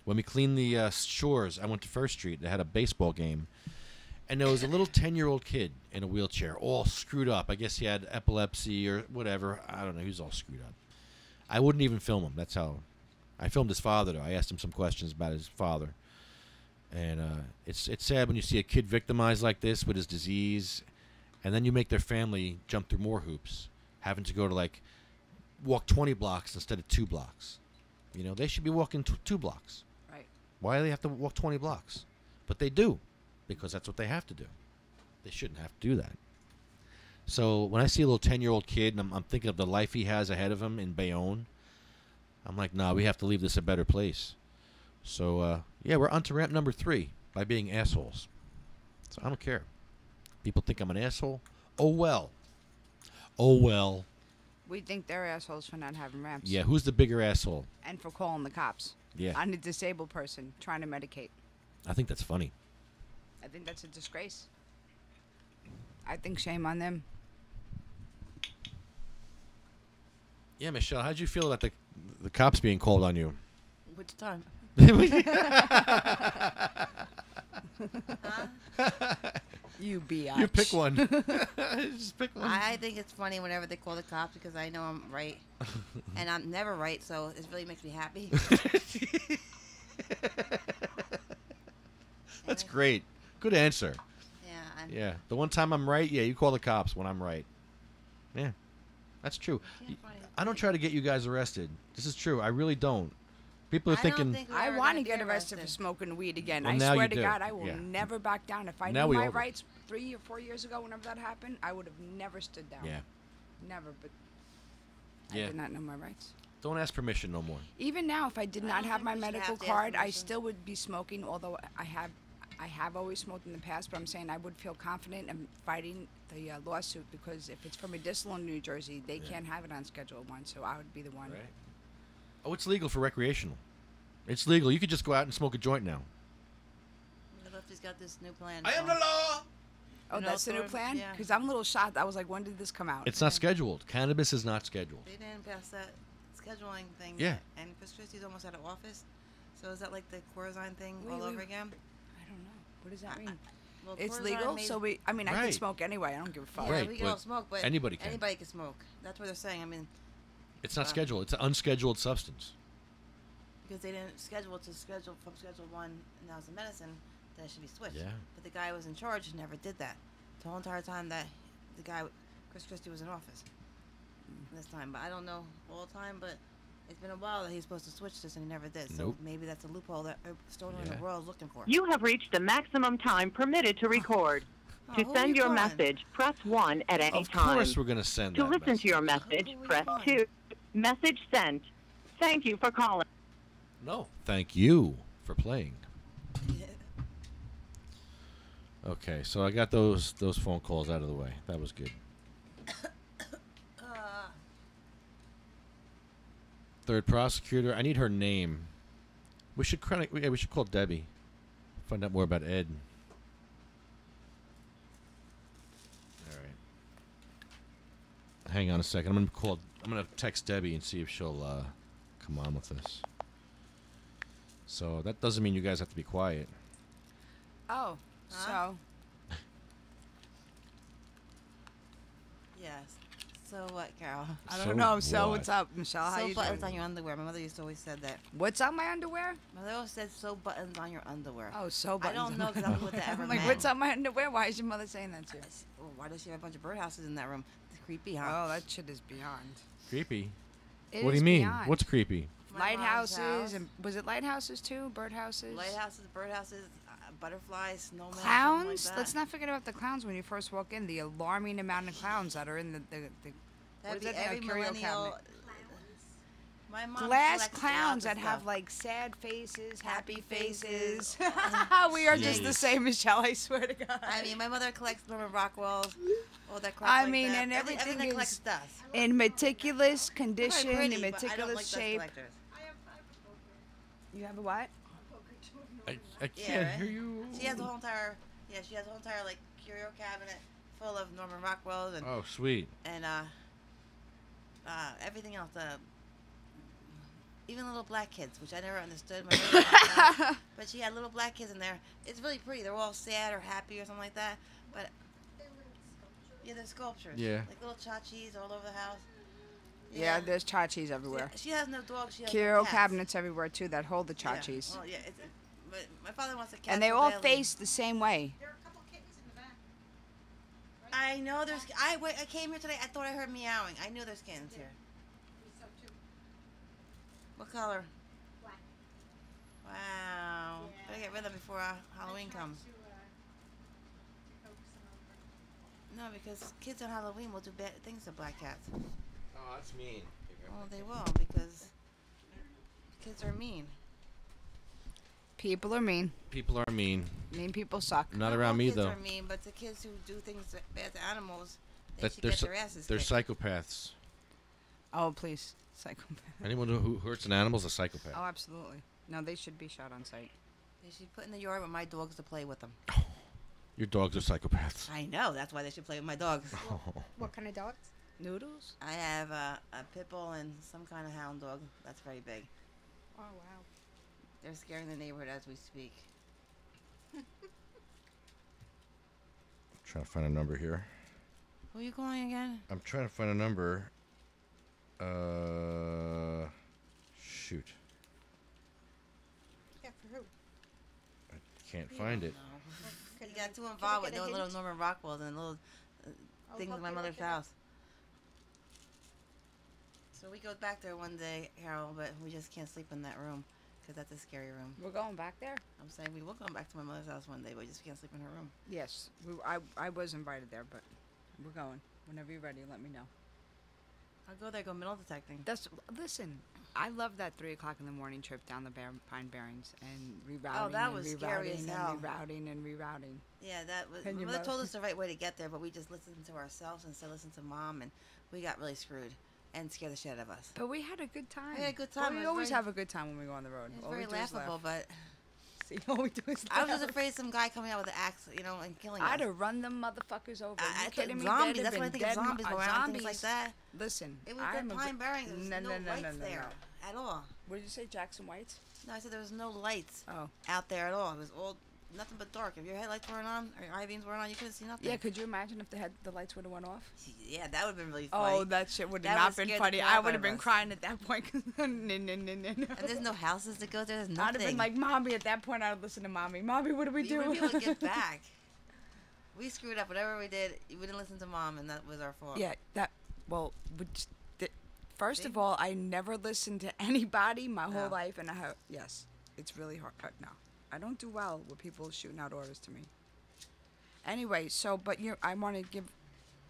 When we cleaned the shores, I went to First Street. They had a baseball game. And there was a little 10-year-old kid in a wheelchair, all screwed up. I guess he had epilepsy or whatever. I don't know. He was all screwed up. I wouldn't even film him. That's how. I filmed his father, though. I asked him some questions about his father. And it's sad when you see a kid victimized like this with his disease, and then you make their family jump through more hoops, having to go to, like, walk 20 blocks instead of 2 blocks. You know, they should be walking 2 blocks. Right. Why do they have to walk 20 blocks? But they do, because that's what they have to do. They shouldn't have to do that. So when I see a little 10-year-old kid, and I'm thinking of the life he has ahead of him in Bayonne, I'm like, nah, we have to leave this a better place. So, yeah, we're on to ramp number 3 by being assholes. So I don't care. People think I'm an asshole. Oh, well. Oh, well. We think they're assholes for not having ramps. Yeah, who's the bigger asshole? And for calling the cops. Yeah. On a disabled person trying to medicate. I think that's funny. I think that's a disgrace. I think shame on them. Yeah, Michelle, how'd you feel about the cops being called on you? Which time? You biatch. You pick one. Just pick one. I think it's funny whenever they call the cops because I know I'm right. And I'm never right, so it really makes me happy. That's great. Good answer. Yeah. Yeah. The one time I'm right, yeah, you call the cops when I'm right. Yeah. That's true. I don't try to get you guys arrested. This is true. I really don't. People are thinking... I want to get arrested for smoking weed again. Well, I now swear you to do. God, I will Yeah. never back down. If I Now knew we my all do. rights 3 or 4 years ago, whenever that happened, I would have never stood down. Yeah. Never, but Yeah. I did not know my rights. Don't ask permission no more. Even now, if I did not have my medical have to ask card, I permission. still would be smoking, although I have always smoked in the past, but I'm saying I would feel confident in fighting the lawsuit because if it's for medicinal in New Jersey, they can't have it on Schedule 1, so I would be the one. Right. Oh, it's legal for recreational. It's legal. You could just go out and smoke a joint now. Lefty's got this new plan. I am the law. Oh, And that's the new also, plan? yeah. Because I'm a little shocked. I was like, when did this come out? It's not scheduled. Cannabis is not scheduled. They didn't pass that scheduling thing. Yeah. Yet, and Chris Christie's almost out of office. So is that like the Corazine thing all Wait. over again? I don't know. What does that mean? Well, It's Corazine legal, made- so I mean, I Right. can smoke anyway. I don't give a fuck. Yeah, Right, we can all but smoke, but anybody can. Anybody can smoke. That's what they're saying. I mean, It's not scheduled. It's an unscheduled substance. because they didn't schedule it to schedule from Schedule 1, and now it's a medicine, then it should be switched. Yeah. But the guy who was in charge never did that. The whole entire time that the guy, Chris Christie, was in office. This time. But I don't know all the time, but it's been a while that he's supposed to switch this, and he never did. So Nope. maybe that's a loophole that Stoner in Yeah. the world is looking for. You have reached the maximum time permitted to record. To who are send you your calling? message, press 1 at any Of time. course we're going to send To that listen message. to your message, press 2. Message sent. Thank you for calling. No. Thank you for playing. Okay, so I got those phone calls out of the way. That was good. Third prosecutor. I need her name. We should we should call Debbie. Find out more about Ed. All right. Hang on a second. I'm gonna text Debbie and see if she'll come on with this. So that doesn't mean you guys have to be quiet. Oh, so Yes. So what, Carol? I don't know. So what's up, Michelle? How Sew you buttons doing? on your underwear. My mother used to always said that. What's on my underwear? My mother always said sew buttons on your underwear. Oh, sew I buttons. don't know exactly what that ever I'm like, meant. what's on my underwear? Why is your mother saying that to you? Well, why does she have a bunch of birdhouses in that room? It's creepy, huh? Oh, that shit is beyond. Creepy. It What do is you mean? beyond. What's creepy? My mom's house. Lighthouses and was it lighthouses too? Birdhouses. Lighthouses, birdhouses, butterflies, snowmen. Clowns. Like Let's not forget about the clowns when you first walk in. The alarming amount of clowns that are in the what That'd is be that thing, a every curio millennial. cabinet? My mom Glass collects clowns lots that of have stuff. like sad faces, happy faces. faces. We are just the Jeez. same, Michelle. I swear to God. I mean, my mother collects Norman Rockwell's, all that crap. I like mean, that. and everything that is collects dust. in meticulous They're condition, pretty, in but I don't meticulous like dust shape. collectors. You have a what? I can't Yeah, right? hear you. She has a whole entire, she has a whole entire like curio cabinet full of Norman Rockwell's and Oh, sweet. and everything else. Even little black kids, which I never understood. My mother didn't know, but she had little black kids in there. It's really pretty. They're all sad or happy or something like that. But yeah, they're sculptures. Yeah. Like little chachis all over the house. Yeah, there's chachis everywhere. She has no dogs. She has Curio no cats. cabinets everywhere too that hold the Yeah, chachis. well, yeah. But my father wants a cat. And they so all badly. face the same way. I know there's. I came here today. I thought I heard meowing. I knew there's kittens here. What color? Black. Wow. Gotta get rid of it before Halloween comes. No, because kids on Halloween will do bad things to black cats. Oh, that's mean. Well, they will because kids are mean. People are mean. People are mean. Mean people suck. Not around me, Kids though. are mean, but the kids who do things bad to animals, they That should they're get psy- their asses they're kicked. psychopaths. Oh, please. Psychopath. Anyone who hurts an animal is a psychopath. Oh, absolutely. No, they should be shot on sight. They should put in the yard with my dogs to play with them. Your dogs are psychopaths. I know. That's why they should play with my dogs. What kind of dogs? Noodles? I have a pit bull and some kind of hound dog. That's very big. Oh, wow. They're scaring the neighborhood as we speak. Trying to find a number here. Who are you calling again? I'm trying to find a number. Shoot. Yeah, for who? I can't find it. You got too involved with those little Norman Rockwells and little things in my mother's house. So we go back there one day, Harold, but we just can't sleep in that room because that's a scary room. We're going back there? I'm saying we will come back to my mother's house one day, but we just can't sleep in her room. Yes. I was invited there, but we're going. Whenever you're ready, let me know. I'll go there, go metal detecting. Listen, I love that 3 o'clock in the morning trip down the Pine Barrens and rerouting. Oh, that and was rerouting scary as and hell. rerouting and rerouting. Yeah, that was. And My your mother mother- told us the right way to get there, but we just listened to ourselves instead of listening to Mom, and we got really screwed and scared the shit out of us. But we had a good time. We had a good But time. It we was always very- have a good time when we go on the road. It's All very we do is laugh. laughable, but See, all we do is I was just afraid of some guy coming out with an axe, you know, and killing us. I'd have run them motherfuckers over. I You kidding me? zombies. They'd have That's what I been think of dead zombies mo- around, things like that. Listen, It was I'm the a Pine vi- Barrens. There was no lights there at all. What did you say, Jackson White's? No, I said there was no lights out there at all. It was all nothing but dark. If your headlights weren't on or your I-beams weren't on, you couldn't see nothing. Yeah, could you imagine if the lights would have went off? Yeah, that would have been really funny. Oh, that shit would have That not would've been scared the funny. crap I out would have of been us. crying at that point. No. And there's no houses to go to. There's nothing. I'd have been like, Mommy, at that point, I would listen to Mommy. Mommy, what do we do? We wouldn't be able to get back. We screwed up. Whatever we did, we didn't listen to Mom, and that was our fault. Yeah, first of all, I never listened to anybody my whole life, and yes, it's really hard. No, I don't do well with people shooting out orders to me. Anyway, I want to give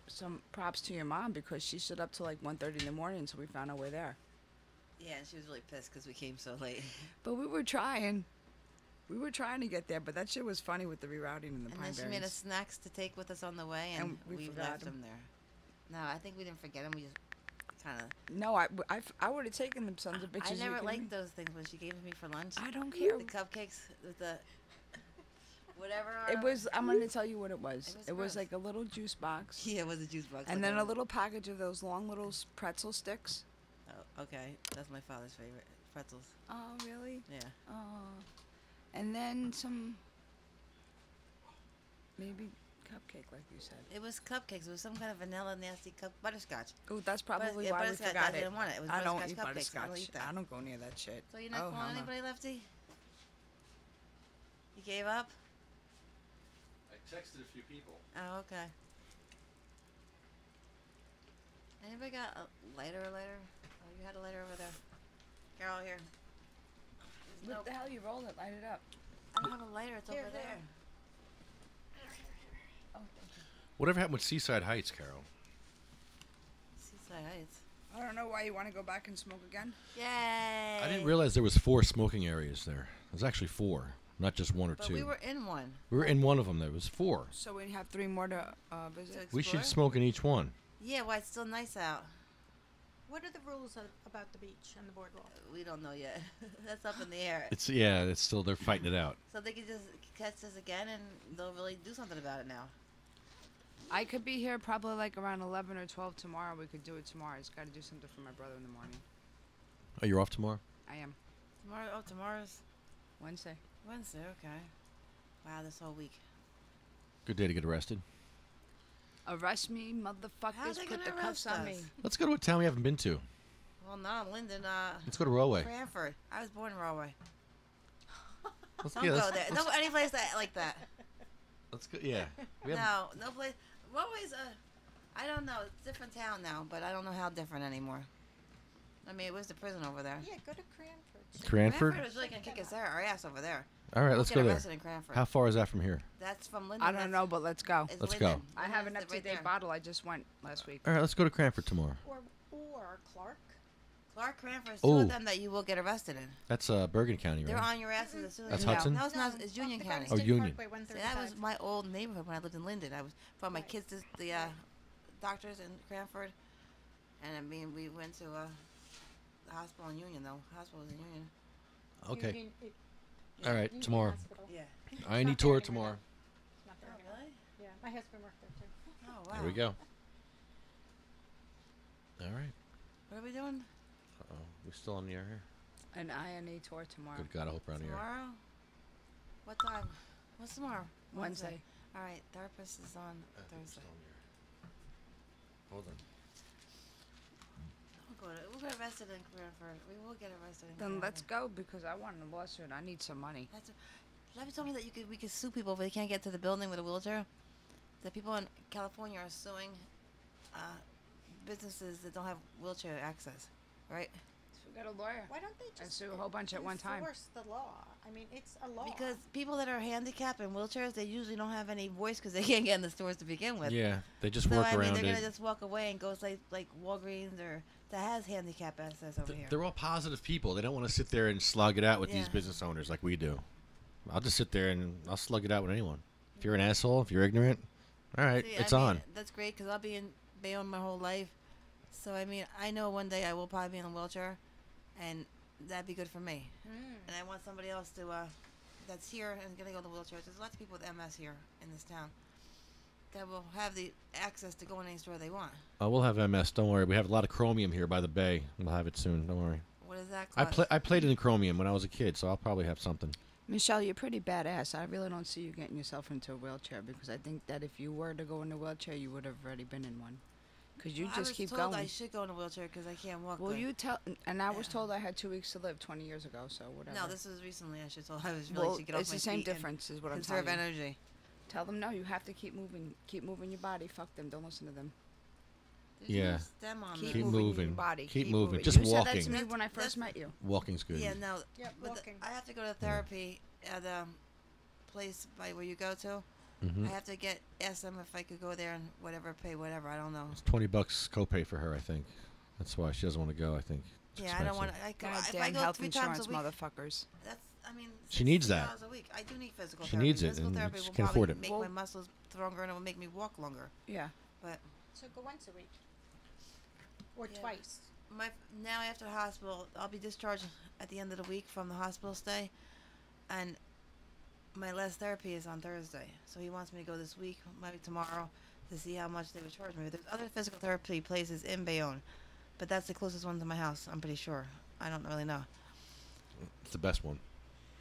some props to your mom because she stood up till like 1:30 in the morning, so we found our way there. Yeah, and she was really pissed because we came so late. But we were trying. We were trying to get there, but that shit was funny with the rerouting and the And Pine then she Barrens. made us snacks to take with us on the way, and we forgot left them there. No, I think we didn't forget them. We just kind of. No, I would have taken them sons of bitches. I you never kidding liked me? those things when she gave them to me for lunch. I don't care. The cupcakes with the whatever. It was. I'm going to tell you what it was. It gross. was like a little juice box. Yeah, it was a juice box. And like then that. a little package of those long little pretzel sticks. Oh, okay. That's my father's favorite pretzels. Oh, really? Yeah. Oh. And then some. Maybe cupcake, like you said. It was cupcakes. It was some kind of vanilla nasty butterscotch. Oh, that's probably yeah, why we butterscotch. forgot I it. didn't want it. It was I don't butterscotch eat cupcakes. butterscotch. I don't eat that. I don't go near that shit. So you're not calling hell no. anybody, Lefty? You gave up? I texted a few people. Oh, okay. Anybody got a lighter? Oh, you had a lighter over there. Carol, here. What the hell? You roll it. Light it up. I don't have a lighter. It's over there. Oh, Whatever happened with Seaside Heights, Carol? Seaside Heights. I don't know why you want to go back and smoke again. Yay! I didn't realize there was 4 smoking areas there. There's actually 4, not just 1 or But 2. we were in one. We were in one of them. There was 4. So we have 3 more to visit. We should smoke in each one. Yeah, why it's still nice out. What are the rules about the beach and the boardwalk? We don't know yet. That's up in the air. It's still they're fighting it out. So they could just catch us again, and they'll really do something about it now. I could be here probably like around 11 or 12 tomorrow. We could do it tomorrow. I just got to do something for my brother in the morning. Oh, you're off tomorrow? I am. Tomorrow's Wednesday. Wednesday. Okay. Wow, this whole week. Good day to get arrested. Arrest me, How's motherfuckers. they Put gonna the cuffs arrest on us? me. Let's go to a town we haven't been to. Well, no, Linden. Let's go to Rahway. Cranford. I was born in Rahway. Let's, Don't yeah, go let's- there. let's- No, any place like that. Let's go. Yeah. We No, haven't- no place. Rahway's I don't know. It's a different town now, but I don't know how different anymore. I mean, it was the prison over there. Yeah, go to Cranford. Cranford? was really gonna kick us our ass over there. All right, We'll let's get go there. arrested in Cranford. How far is that from here? That's from Linden. I don't know, but let's go. It's Let's Linden. go. I have an Linden's right up-to-date there. bottle. I just went last week. All right, let's go to Cranford tomorrow. Or Clark. Clark Cranford's two Oh. of them that you will get arrested in. That's Bergen County, They're right? on your asses as soon as That's you Hudson? No, it's not. It's Union County. Oh, Union. See, that was my old neighborhood when I lived in Linden. I was brought my kids to the doctors in Cranford, and I mean we went to the hospital in Union though. Hospital was in Union. Okay. All right, Union tomorrow. Hospital. Yeah. I need tour tomorrow. It's not there anymore. Really? Yeah, my husband worked there too. Oh wow. There we go. All right. What are we doing Uh-oh. We still on the air here? An INA tour tomorrow. Good God, I hope we're on the air. tomorrow? What time? What's tomorrow? Wednesday. All right. Therapist is on Thursday. Hold on. We'll get arrested in Cranford. We will get arrested in Then Cranford. let's go because I want a lawsuit. I need some money. Levy told me that we could sue people if they can't get to the building with a wheelchair. The people in California are suing businesses that don't have wheelchair access, right? We got a lawyer. Why don't they just And sue a whole bunch at one time. enforce the law? I mean, it's a law. Because people that are handicapped in wheelchairs, they usually don't have any voice because they can't get in the stores to begin with. Yeah, they just so, work I mean, around they're it. gonna just walk away and go like Walgreens or that has handicap access over here. They're all positive people. They don't want to sit there and slug it out with these Yeah. business owners like we do. I'll just sit there and I'll slug it out with anyone. If you're an asshole, if you're ignorant, all right, See, it's I mean, on. That's great because I'll be in Bayonne my whole life. So, I mean, I know one day I will probably be in a wheelchair, and that'd be good for me. And I want somebody else to that's here and gonna go in the wheelchairs. There's lots of people with MS here in this town that will have the access to go in any store they want. Oh, we'll have MS. Don't worry. We have a lot of chromium here by the bay. We'll have it soon. Don't worry. What does that cost? I played it in chromium when I was a kid, so I'll probably have something. Michelle, you're pretty badass. I really don't see you getting yourself into a wheelchair because I think that if you were to go in a wheelchair, you would have already been in one. Because you just keep going. I should go in a wheelchair because I can't walk. Well, you tell, and I was told I had 2 weeks to live 20 years ago, so whatever. No, this was recently. I should told I was really should get off my feet. It's the same difference, is what I'm telling you. Conserve energy. Tell them no. You have to keep moving. Keep moving your body. Fuck them. Don't listen to them. Yeah. Keep moving your body. Keep moving. Just you walking. Said that to me when I first met you. Walking's good. Yeah, no. Yep, walking. I have to go to therapy at a place by where you go to. Mm-hmm. I have to ask them if I could go there and pay whatever. I don't know. It's $20 copay for her, I think. That's why she doesn't want to go. I think. It's I don't want to. If I go health 3 insurance, times a week, motherfuckers. That's. She needs that. $60 a week. I do need physical she therapy. needs it, physical and therapy she will can afford it. make my muscles stronger and it will make me walk longer. Yeah. But. So go once a week. Or twice. Now after the hospital, I'll be discharged at the end of the week from the hospital stay, and my last therapy is on Thursday. So he wants me to go this week, maybe tomorrow, to see how much they would charge me. There's other physical therapy places in Bayonne, but that's the closest one to my house. I'm pretty sure. I don't really know. It's the best one.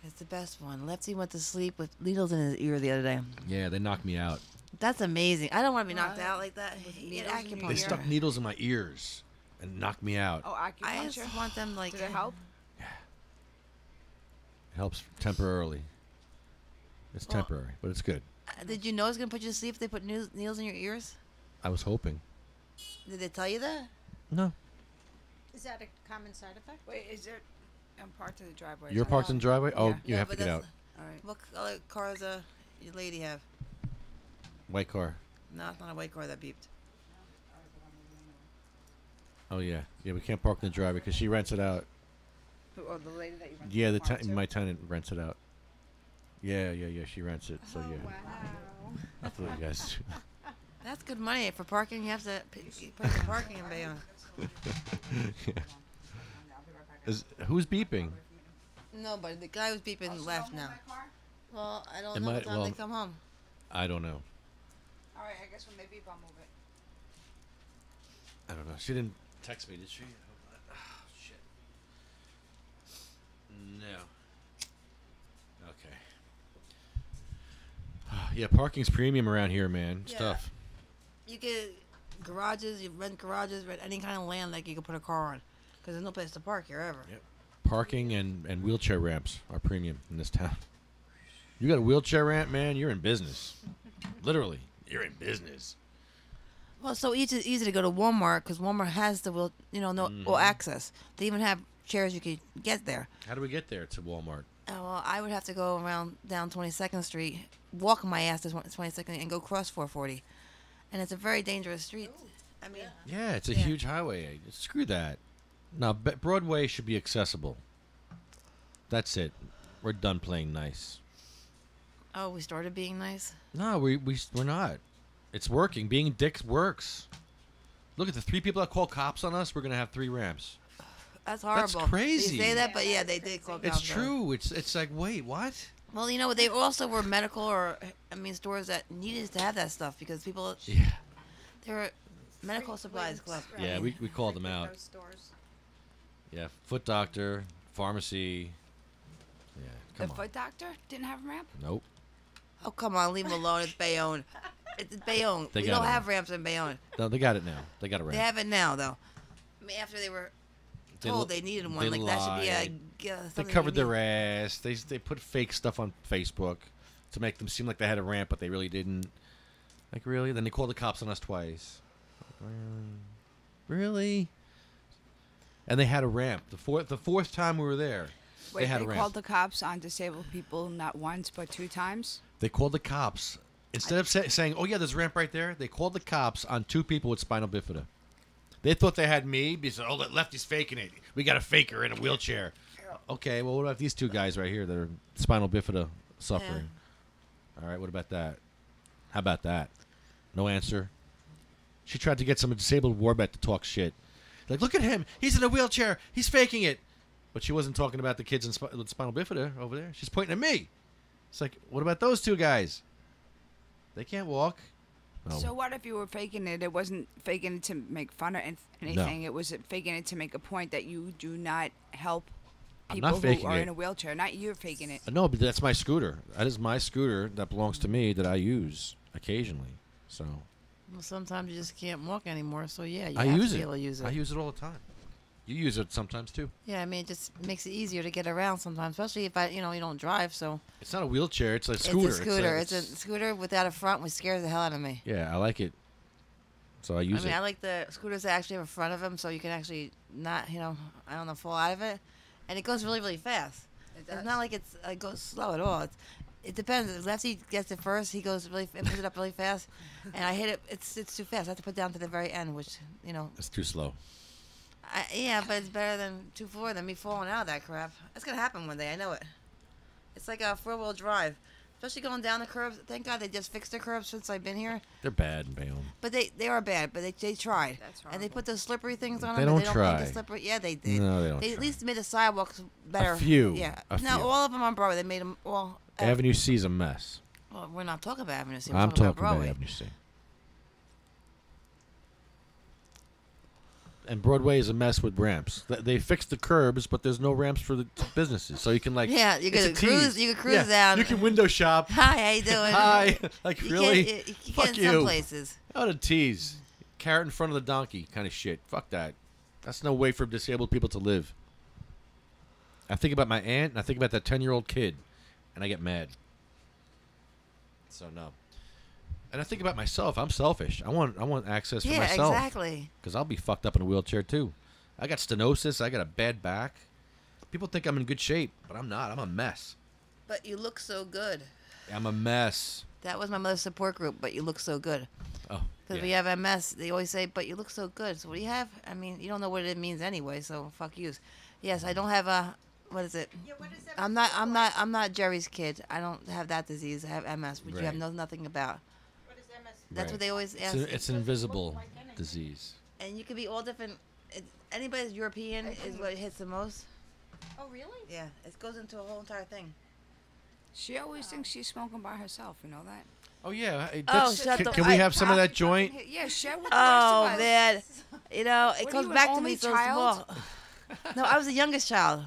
It's the best one. Lefty went to sleep with needles in his ear the other day. Yeah, they knocked me out. That's amazing. I don't want to be knocked out like that. They stuck needles in my ears and knocked me out. Oh, acupuncture. I just want them like. Did it help? Yeah. It helps temporarily. It's temporary, but it's good. Did you know it was going to put you to sleep if they put needles in your ears? I was hoping. Did they tell you that? No. Is that a common side effect? Wait, is there... I'm parked in the driveway. You're parked in the driveway? Oh, you have to get out. All right. What color car does your lady have? White car. No, it's not a white car that beeped. Oh, yeah. Yeah, we can't park in the driveway because she rents it out. Oh, the lady that you rent Yeah, my tenant rents it out. Yeah, she rents it, so yeah. Wow. That's what you guys do. That's good money. For parking, you have to pay for parking in Bayonne. Yeah. Who's beeping? Nobody. The guy who's beeping left now. Well, I don't It know might- what time they come home. I don't know. All right, I guess when they beep, I'll move it. I don't know. She didn't text me, did she? Oh, shit. No. Okay. Yeah, parking's premium around here, man. It's tough. You get garages, you rent garages, rent any kind of land like you can put a car on. Because there's no place to park here ever. Yep. Parking and wheelchair ramps are premium in this town. You got a wheelchair ramp, man, you're in business. Literally, you're in business. Well, it's so easy to go to Walmart because Walmart has the access. They even have chairs you could get there. How do we get there to Walmart? Well, I would have to go around down 22nd Street, walk my ass to 22nd, and go cross 440. And it's a very dangerous street. I mean, Yeah, it's a huge highway. Screw that. No, Broadway should be accessible. That's it. We're done playing nice. Oh, we started being nice? No, we're not. It's working. Being dicks works. Look at the 3 people that call cops on us. We're gonna have 3 ramps. That's horrible. That's crazy. They say that, but yeah, they did call cops. It's true. It's like, wait, what? Well, you know, they also were medical stores that needed to have that stuff because people. Yeah. They were medical supplies club. Yeah, we called them out. Those stores. Yeah, foot doctor, pharmacy. Yeah, come The on. foot doctor didn't have a ramp? Nope. Oh, come on, leave them alone. It's Bayonne. It's Bayonne. They We got don't it. have ramps in Bayonne. No, they got it now. They got a ramp. They have it now, though. I mean, after they were told they needed one, like that should be a. They something covered you their ass. They put fake stuff on Facebook to make them seem like they had a ramp, but they really didn't. Like, really? Then they called the cops on us twice. Really? And they had a ramp. The fourth time we were there, Wait, they had a ramp. called the cops on disabled people not once but 2 times? They called the cops. Instead of saying, oh, yeah, there's a ramp right there, they called the cops on 2 people with spinal bifida. They thought they had me because, oh, Lefty's faking it. We got a faker in a wheelchair. Okay, well, what about these 2 guys right here that are spinal bifida suffering? Yeah. All right, what about that? How about that? No answer. She tried to get some disabled warbet to talk shit. Like, look at him. He's in a wheelchair. He's faking it. But she wasn't talking about the kids with spinal bifida over there. She's pointing at me. It's like, what about those two guys? They can't walk. No. So what if you were faking it? It wasn't faking it to make fun or anything. It was faking it to make a point that you do not help people who are in a wheelchair. Not you faking it. No, but that's my scooter. That is my scooter that belongs to me that I use occasionally. So. Well, sometimes you just can't walk anymore. So yeah, you I have use to be it. able to use it. I use it all the time. You use it sometimes too. Yeah, I mean, it just makes it easier to get around sometimes, especially if you don't drive. So. It's not a wheelchair. It's a scooter. It's a scooter. It's a scooter without a front, which scares the hell out of me. Yeah, I like it. So I use it. I like the scooters that actually have a front of them, so you can actually not, fall out of it, and it goes really, really fast. It's not like it goes slow at all. It depends. If Lefty gets it first, he puts it up really fast, and I hit it. It's too fast. I have to put it down to the very end, which It's too slow. Yeah, but it's better than 2-4 than me falling out of that crap. That's gonna happen one day. I know it. It's like a 4-wheel drive, especially going down the curbs. Thank God they just fixed the curbs since I've been here. They're bad in Bayonne. But they are bad. But they tried. That's horrible. And they put those slippery things on They them. don't They don't try. make the slippery. Yeah, they did. No, they don't They try. at least made the sidewalks better. A few. Yeah. A No, few. all of them on Broadway. They made them all. Avenue C is a mess. Well, we're not talking about Avenue C. I'm talking talking about Broadway. Avenue C. And Broadway is a mess with ramps. They fixed the curbs, but there's no ramps for the businesses. So you can Yeah, you can cruise. You can cruise down. You can window shop. Hi, how you doing? Hi. Like you really? You Fuck get in you. some places. What a tease. Carrot in front of the donkey kind of shit. Fuck that. That's no way for disabled people to live. I think about my aunt, and I think about that 10-year-old kid, and I get mad. So no. And I think about myself. I'm selfish. I want access for myself. Yeah, exactly. Because I'll be fucked up in a wheelchair too. I got stenosis. I got a bad back. People think I'm in good shape, but I'm not. I'm a mess. But you look so good. I'm a mess. That was my mother's support group. But you look so good. Oh. Because we have MS, they always say, "But you look so good." So what do you have? I mean, you don't know what it means anyway. So fuck yous. Yes, I don't have a. What is it? Yeah, what is that? I'm not Jerry's kid. I don't have that disease. I have MS, which you have nothing about. That's what they always ask. It's an invisible disease. And you could be all different. Anybody that's European is what hits the most. Oh, really? Yeah, it goes into a whole entire thing. She always thinks she's smoking by herself. You know that? Oh yeah. Can we have some of that joint? Yeah, share with the rest of us. Man, it What, goes you back an to me only so child? small. No, I was the youngest child.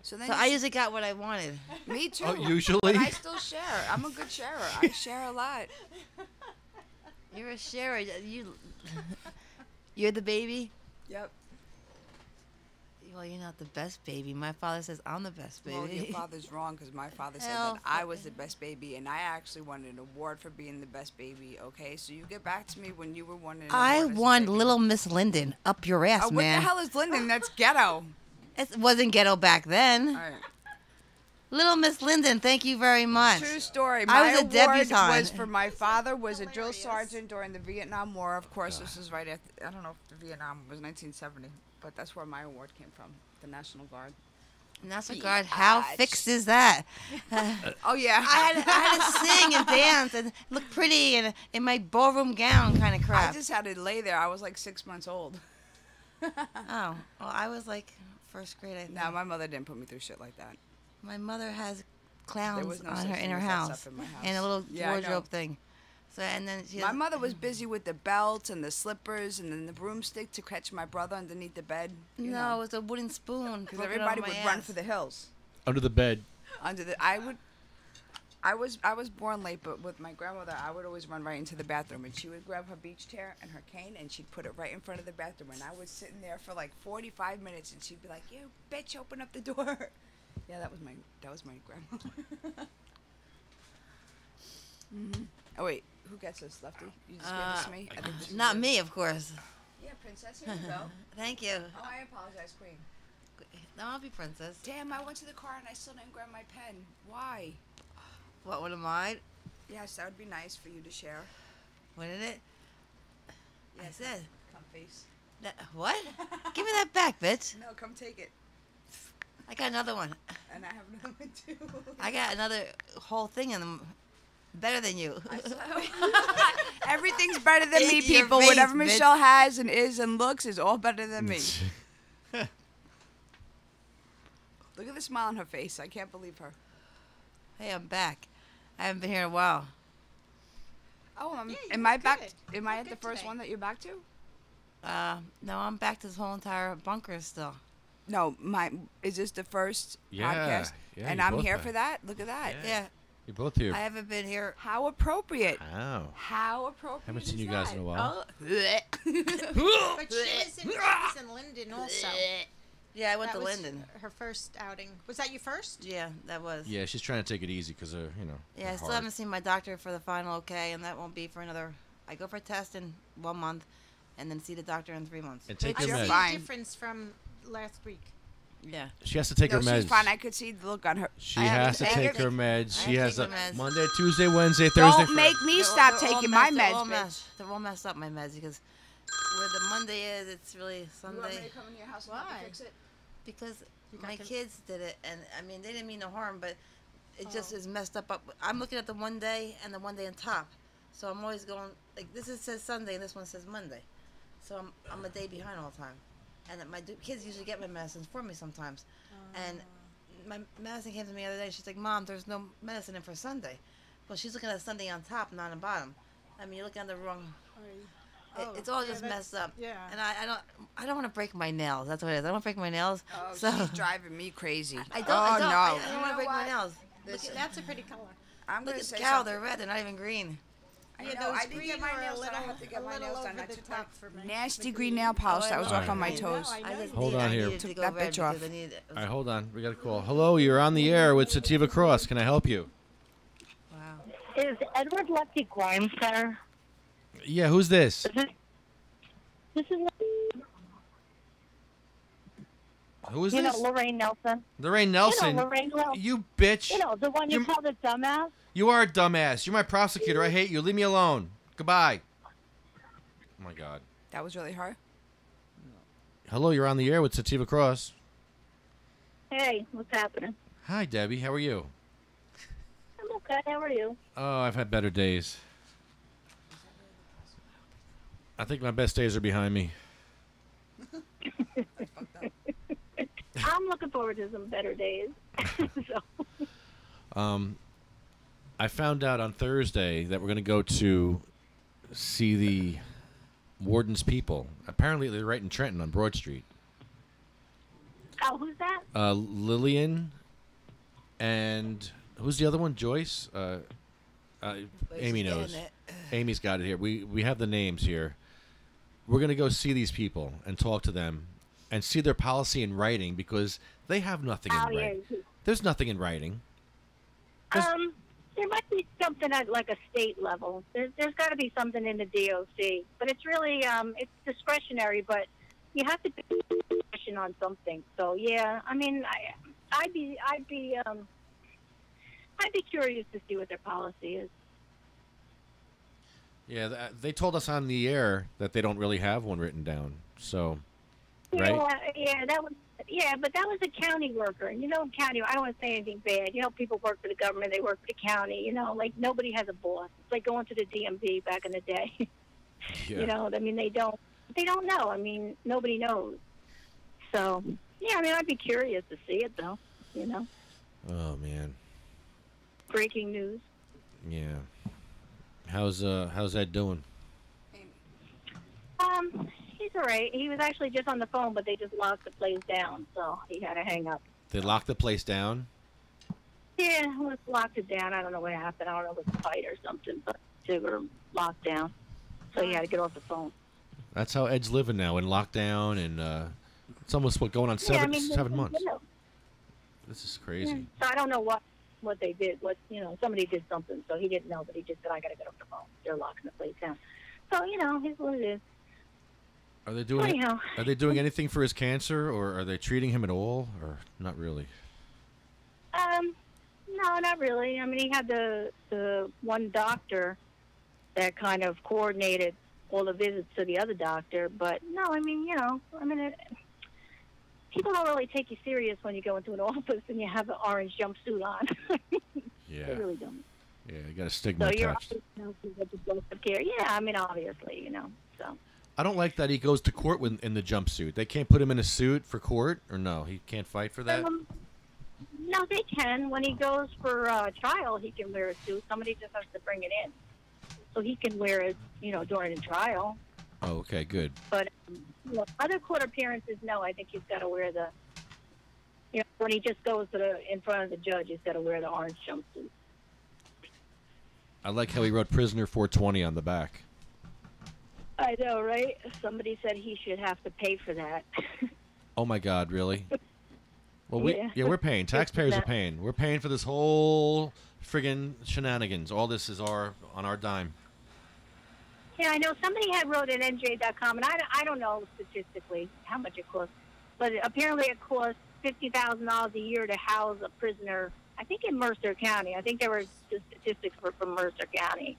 So I usually got what I wanted. Me too. Oh, usually? But I still share. I'm a good sharer. I share a lot. You're a sharer. You're the baby? Yep. Well, you're not the best baby. My father says I'm the best baby. Well, your father's wrong because my father said that I was the best baby, and I actually won an award for being the best baby. Okay, so you get back to me when you were winning. I won Little Miss Linden. Up your ass, What man. the hell is Linden? That's ghetto. It wasn't ghetto back then. All right. Little Miss Linden, thank you very much. True story. I was a award debutante. was for my father was a drill sergeant during the Vietnam War. Of course, this is right after, I don't know if the Vietnam was 1970, but that's where my award came from, the National Guard. National Guard, how fixed is that? Oh, yeah. I had to sing and dance and look pretty and in my ballroom gown kind of crap. I just had to lay there. I was like 6 months old. Oh, well, I was like first grade, I think. No, my mother didn't put me through shit like that. My mother has clowns was no on such her thing in her as that house stuff in my house. and a little Yeah, I know. wardrobe thing. So and then My mother was busy with the belts and the slippers and then the broomstick to catch my brother underneath the bed. You no, know. it was a wooden spoon. Because everybody would run for the hills. Under the bed. I was born late, but with my grandmother, I would always run right into the bathroom, and she would grab her beach chair and her cane, and she'd put it right in front of the bathroom, and I was sitting there for like 45 minutes, and she'd be like, "You bitch, open up the door." Yeah, that was my grandmother. Mm-hmm. Oh wait, who gets this, Lefty? You just gave this to me? I think this is Not yours. me, of course. Yeah, princess, here you go. Thank you. Oh, I apologize, queen. No, I'll be princess. Damn, I went to the car and I still didn't grab my pen. Why? What, one of mine? Yes, that would be nice for you to share. Wouldn't it? I said. Come face. What? Give me that back, bitch. No, come take it. I got another one. And I have another one too. I got another whole thing in them. Better than you. Everything's better than me, In your people. face, Whatever bitch. Michelle has and is and looks is all better than me. Look at the smile on her face. I can't believe her. Hey, I'm back. I haven't been here in a while. Oh, Yeah, am I back? Am I at the first one that you're back to? No, I'm back to this whole entire bunker still. No, is this the first Yeah, podcast? yeah, And you're I'm both here back. for that. Look at that. Yeah. You're both here. I haven't been here. How appropriate. Wow. How appropriate. Haven't seen is you guys that? in a while. But she was in Linden also. Yeah, I went That to was Linden. her first outing. Was that your first? Yeah, that was. Yeah, she's trying to take it easy because, Yeah, I still haven't seen my doctor for the final okay, and that won't be for another. I go for a test in 1 month, and then see the doctor in 3 months. And take I your see meds. a difference from last week. Yeah. She has to take her meds. She's fine. I could see the look on her. She has to take her meds. She has take a my meds. Monday, Tuesday, Wednesday, Thursday. Don't make me stop taking my meds, bitch. They're all messed up, my meds, because where the Monday is, it's really Sunday. You want me to come in your house and help you fix it? Because my kids did it, and I mean, they didn't mean no harm, but it just is messed up. I'm looking at the one day and the one day on top, so I'm always going like this. It says Sunday, and this one says Monday, so I'm a day behind all the time. And my kids usually get my medicines for me sometimes, and my medicine came to me the other day. She's like, "Mom, there's no medicine in for Sunday." Well, she's looking at Sunday on top, not on the bottom. I mean, you're looking at the wrong. It's all just messed up. Yeah. And I don't want to break my nails. That's what it is. I don't want to break my nails. Oh, so she's driving me crazy. I don't. Oh, I no. don't want to break my nails. That's a pretty color. I'm Look gonna at say the cow. something. They're red. They're not even green. I Yeah, know. those I didn't get green my are a nails done. I little- have to get a my little nails done. over I the took top that for me. nasty green nail polish that was off on my toes. Hold on here. Took that bitch off. All right, hold on. We got a call. Hello, you're on the air with Sativa Cross. Can I help you? Is Edward Lefty Grimes there? Yeah, who's this? This is Who is you this? know Lorraine Nelson. Lorraine Nelson. You know Lorraine Nelson. You bitch. You know the one you called a dumbass. You are a dumbass. You're my prosecutor. I hate you. Leave me alone. Goodbye. Oh my God. That was really hard. Hello, you're on the air with Sativa Cross. Hey, what's happening? Hi, Debbie. How are you? I'm okay. How are you? Oh, I've had better days. I think my best days are behind me. I'm looking forward to some better days. So. I found out on Thursday that we're going to go to see the Warden's People. Apparently, they're right in Trenton on Broad Street. Oh, who's that? Lillian and who's the other one? Joyce? Amy knows. Amy's got it here. We have the names here. We're going to go see these people and talk to them and see their policy in writing because they have nothing in writing. Yeah. There's nothing in writing. There might be something at like a state level. There's got to be something in the DOC, but it's really it's discretionary. But you have to be discretion on something. So yeah, I mean, I'd be curious to see what their policy is. Yeah, they told us on the air that they don't really have one written down. So, right? But that was a county worker. And you know, county, I don't want to say anything bad. You know, people work for the government, they work for the county. You know, like nobody has a boss. It's like going to the DMV back in the day. Yeah. You know, I mean, they don't know. I mean, nobody knows. So, yeah, I mean, I'd be curious to see it, though, you know. Oh, man. Breaking news. Yeah. How's Ed doing? He's all right. He was actually just on the phone, but they just locked the place down, so he had to hang up. They locked the place down? Yeah, let's locked it down. I don't know what happened. I don't know if it was a fight or something, but they were locked down, so he had to get off the phone. That's how Ed's living now, in lockdown, and it's almost going on 7 months. You know, This is crazy. yeah. So I don't know what they did. Somebody did something, so he didn't know, but he just said, I got to get off the phone. They're locking the place down. So, you know, here's what it is. Are they doing Are they doing anything for his cancer, or are they treating him at all, or not really? No, not really. I mean, he had the one doctor that kind of coordinated all the visits to the other doctor, but no, I mean, people don't really take you serious when you go into an office and you have an orange jumpsuit on. Yeah. They really don't. Yeah, you got a stigma So you're attached. yeah, I mean, obviously, you know, so. I don't like that he goes to court in the jumpsuit. They can't put him in a suit for court, or no? He can't fight for that? No, they can. When he goes for trial, he can wear a suit. Somebody just has to bring it in, so he can wear it, during the trial. Oh, okay, good. But other court appearances, no. I think he's got to wear the. When he just goes in front of the judge, he's got to wear the orange jumpsuit. I like how he wrote prisoner 420 on the back. I know, right? Somebody said he should have to pay for that. Oh my God, really? Well, we're paying. Taxpayers are paying. We're paying for this whole friggin' shenanigans. All this is on our dime. Yeah, I know somebody had wrote at NJ.com, and I don't know statistically how much it costs, but apparently it costs $50,000 a year to house a prisoner. I think in Mercer County. I think there were the statistics from Mercer County.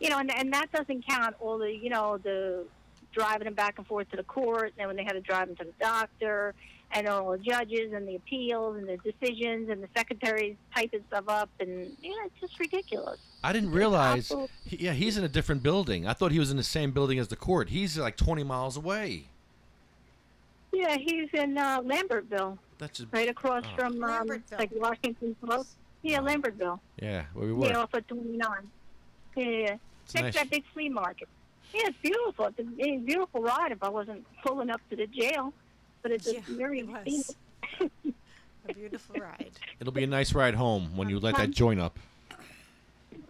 And that doesn't count all the the driving them back and forth to the court, and then when they had to drive them to the doctor, and all the judges and the appeals and the decisions and the secretaries typing stuff up, and it's just ridiculous. I didn't realize. He's in a different building. I thought he was in the same building as the court. He's like 20 miles away. Yeah, he's in Lambertville. That's right across from like Washington Post. Yeah, Lambertville. Yeah, where we were. Yeah, off of 29. Yeah. Check nice. that big flea market. Yeah, it's beautiful. It's a beautiful ride if I wasn't pulling up to the jail. But it's a very scenic. A beautiful ride. It'll be a nice ride home when you let that joint up.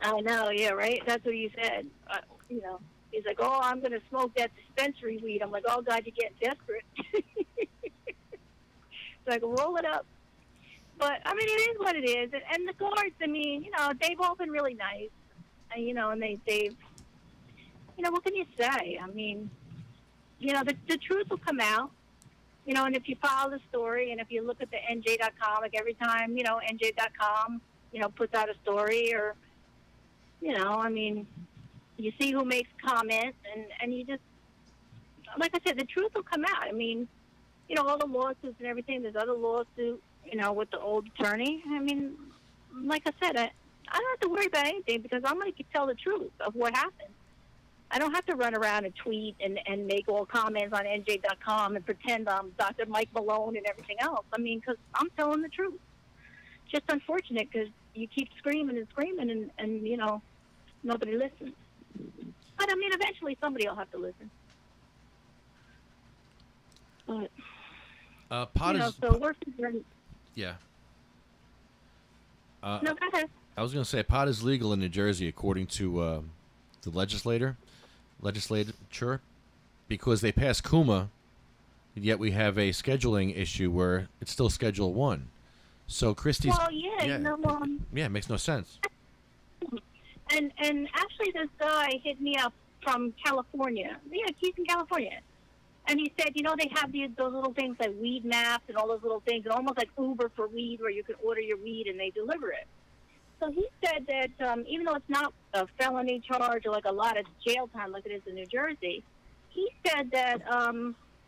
I know, yeah, right? That's what he said. He's like, oh, I'm going to smoke that dispensary weed. I'm like, oh, God, you're getting desperate. So I can roll it up. But, I mean, it is what it is. And the guards, I mean, they've all been really nice. And they've, what can you say? I mean, the truth will come out. And if you follow the story and if you look at the NJ.com, like every time, NJ.com, puts out a story or, I mean, you see who makes comments and you just, like I said, the truth will come out. I mean, all the lawsuits and everything, there's other lawsuits, with the old attorney. I mean, like I said, I don't have to worry about anything because I'm going to tell the truth of what happened. I don't have to run around and tweet and make all comments on NJ.com and pretend I'm Dr. Mike Malone and everything else. I mean, because I'm telling the truth. Just unfortunate because you keep screaming and screaming and nobody listens. But, I mean, eventually somebody will have to listen. But, pot is... so we're figuring... Yeah. No, go ahead. I was going to say, pot is legal in New Jersey according to the legislature, because they passed Kuma, yet we have a scheduling issue where it's still Schedule 1. So Christie's... Well, yeah. Yeah, it makes no sense. And actually this guy hit me up from California. Yeah, he's in California. And he said, they have those little things like weed maps and all those little things, and almost like Uber for weed where you can order your weed and they deliver it. So he said that even though it's not a felony charge or like a lot of jail time like it is in New Jersey, he said that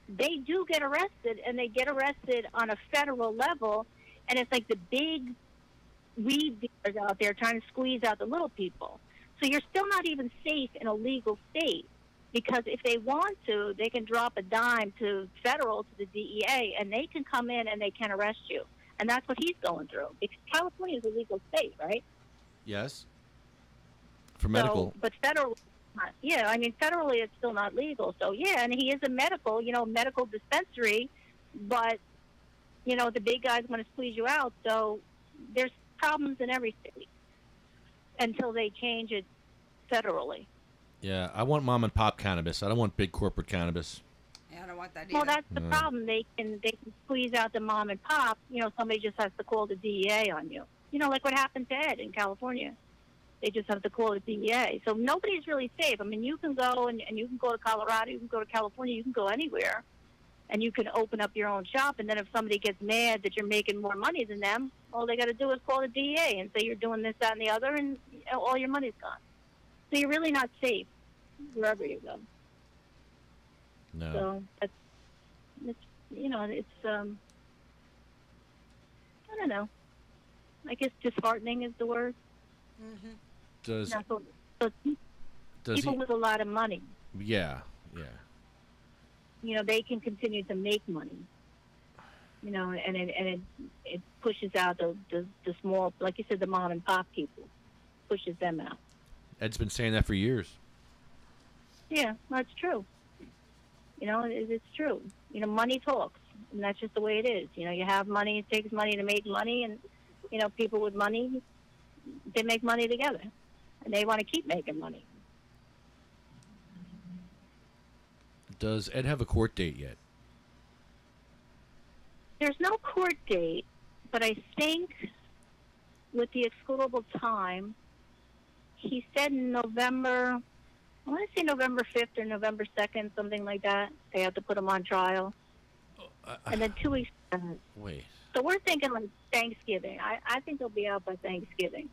they do get arrested, and they get arrested on a federal level, and it's like the big weed dealers out there trying to squeeze out the little people. So you're still not even safe in a legal state because if they want to, they can drop a dime to federal, to the DEA, and they can come in and they can arrest you. And that's what he's going through because California is a legal state, right? Yes. For medical. But federal, yeah, I mean, federally it's still not legal. So, yeah, and he is a medical dispensary, but, the big guys want to squeeze you out. So there's problems in every state until they change it federally. Yeah, I want mom and pop cannabis. I don't want big corporate cannabis. Yeah, I don't want that either. Well, that's the problem. They can squeeze out the mom and pop. Somebody just has to call the DEA on you. Like what happened to Ed in California. They just have to call the DEA. So nobody's really safe. I mean, you can go and you can go to Colorado, you can go to California, you can go anywhere, and you can open up your own shop. And then if somebody gets mad that you're making more money than them, all they got to do is call the DEA and say you're doing this, that, and the other, and all your money's gone. So you're really not safe wherever you go. No. So it's I don't know. I guess disheartening is the word. Mm-hmm. Does people with a lot of money, Yeah. they can continue to make money. and it pushes out the small, like you said, the mom and pop people, pushes them out. Ed's been saying that for years. Yeah, that's true. It's true. Money talks, and that's just the way it is. You have money, it takes money to make money, and, people with money, they make money together, and they want to keep making money. Does Ed have a court date yet? There's no court date, but I think with the excludable time, he said November, I want to say November 5th or November 2nd, something like that. They have to put him on trial. And then 2 weeks. Wait. So we're thinking like Thanksgiving. I think they'll be out by Thanksgiving.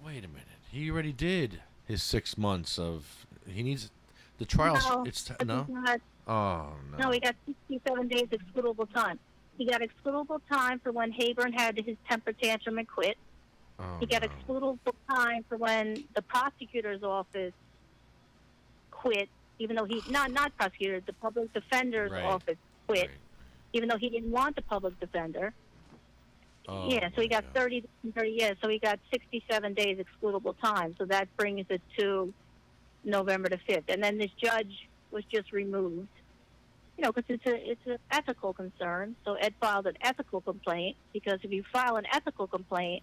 Wait a minute. He already did his 6 months of. He needs the trial. No, no. Oh no. No, he got 67 days excludable time. He got excludable time for when Hayburn had his temper tantrum and quit. Oh, he got excludable time for when the prosecutor's office quit, even though he not prosecutor, the public defender's office quit, even though he didn't want the public defender. Oh, yeah, so he got 30 years. So he got 67 days excludable time. So that brings it to November the 5th. And then this judge was just removed, because it's an ethical concern. So Ed filed an ethical complaint, because if you file an ethical complaint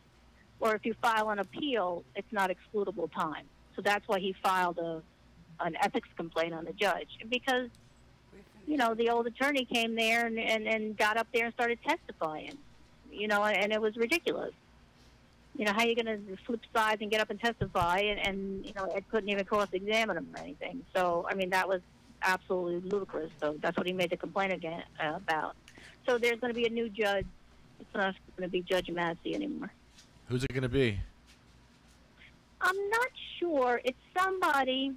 or if you file an appeal, it's not excludable time. So that's why he filed an ethics complaint on the judge, because, the old attorney came there and got up there and started testifying, and it was ridiculous. How are you going to flip sides and get up and testify? And Ed couldn't even cross-examine him or anything. So, that was absolutely ludicrous. So that's what he made the complaint again about. So there's going to be a new judge. It's not going to be Judge Massey anymore. Who's it going to be? I'm not sure. It's somebody.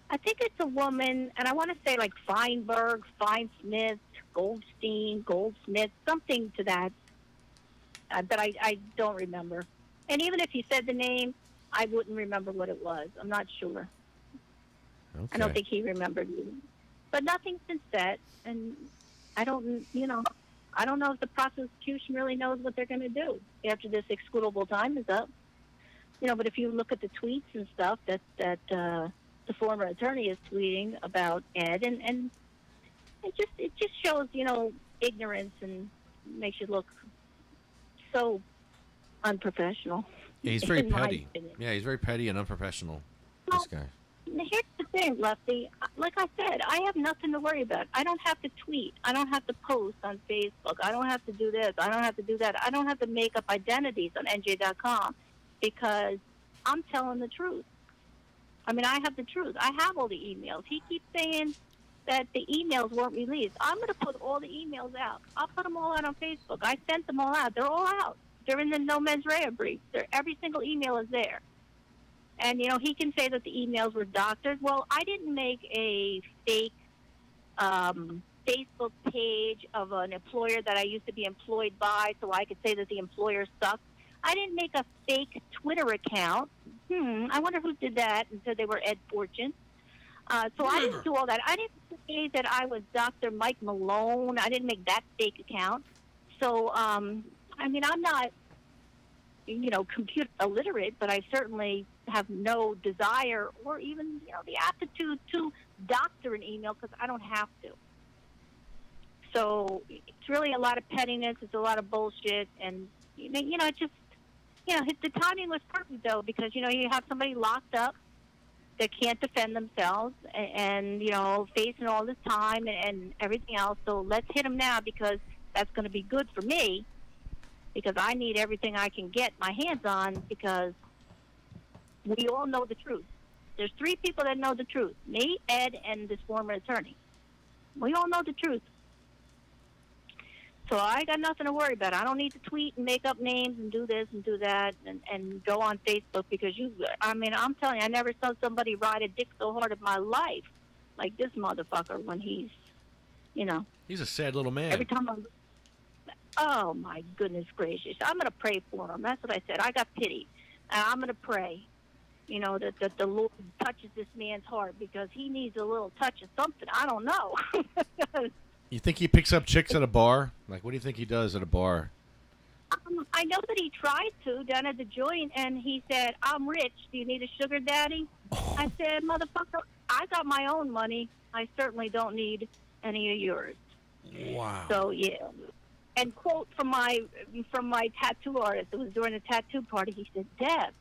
I think it's a woman, and I want to say like Feinberg, Feinsmith, Goldstein, Goldsmith, something to that. But I don't remember. And even if he said the name, I wouldn't remember what it was. I'm not sure. Okay. I don't think he remembered either. But nothing's been set, and I don't know if the prosecution really knows what they're going to do after this excludable time is up. But if you look at the tweets and stuff that the former attorney is tweeting about Ed, and it just shows, ignorance, and makes you look so unprofessional. Yeah, he's very petty. Yeah, he's very petty and unprofessional, this guy. Here's the thing, Lefty. Like I said, I have nothing to worry about. I don't have to tweet. I don't have to post on Facebook. I don't have to do this. I don't have to do that. I don't have to make up identities on NJ.com, because I'm telling the truth. I have the truth. I have all the emails. He keeps saying that the emails weren't released. I'm going to put all the emails out. I'll put them all out on Facebook. I sent them all out. They're all out. They're in the no mens rea brief. Every single email is there. And, he can say that the emails were doctored. Well, I didn't make a fake Facebook page of an employer that I used to be employed by so I could say that the employer sucked. I didn't make a fake Twitter account. I wonder who did that and said they were Ed Fortune. So I didn't do all that. I didn't say that I was Dr. Mike Malone. I didn't make that fake account. So, I'm not, computer illiterate, but I certainly have no desire or even, the aptitude to doctor an email, because I don't have to. So it's really a lot of pettiness. It's a lot of bullshit. And, it just, the timing was perfect, though, because, you have somebody locked up that can't defend themselves and facing all this time and everything else. So let's hit them now, because that's going to be good for me, because I need everything I can get my hands on, because we all know the truth. There's 3 people that know the truth: me, Ed, and this former attorney. We all know the truth. So I got nothing to worry about. I don't need to tweet and make up names and do this and do that and go on Facebook, because I'm telling you, I never saw somebody ride a dick so hard in my life like this motherfucker when he's, He's a sad little man. Every time oh my goodness gracious. I'm going to pray for him. That's what I said. I got pity. And I'm going to pray, that the Lord touches this man's heart, because he needs a little touch of something. I don't know. You think he picks up chicks at a bar? Like, what do you think he does at a bar? I know that he tried to down at the joint, and he said, "I'm rich. Do you need a sugar daddy?" I said, "Motherfucker, I got my own money. I certainly don't need any of yours." Wow. So yeah. And quote from my tattoo artist. It was during a tattoo party. He said, "Deb,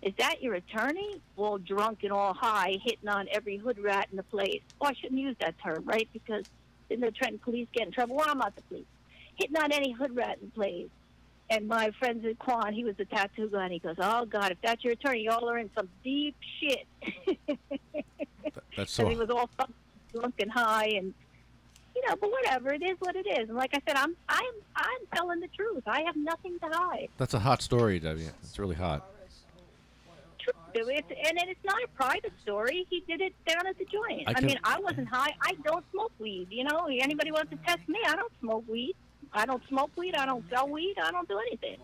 is that your attorney? All drunk and all high, hitting on every hood rat in the place." Oh, I shouldn't use that term, right? Because then the Trenton police get in trouble. Well, I'm not the police. Hitting on any hood rat in the place. And my friend Quan, he was the tattoo guy, and he goes, "Oh, God, if that's your attorney, y'all are in some deep shit." That's so... And he was all fucking drunk and high, and, you know, but whatever. It is what it is. And like I said, I'm telling the truth. I have nothing to hide. That's a hot story, Debbie. It's really hot. And it's not a private story. He did it down at the joint. I mean, I wasn't high. I don't smoke weed. You know, anybody wants to test me, I don't smoke weed. I don't smoke weed. I don't sell weed. I don't do anything.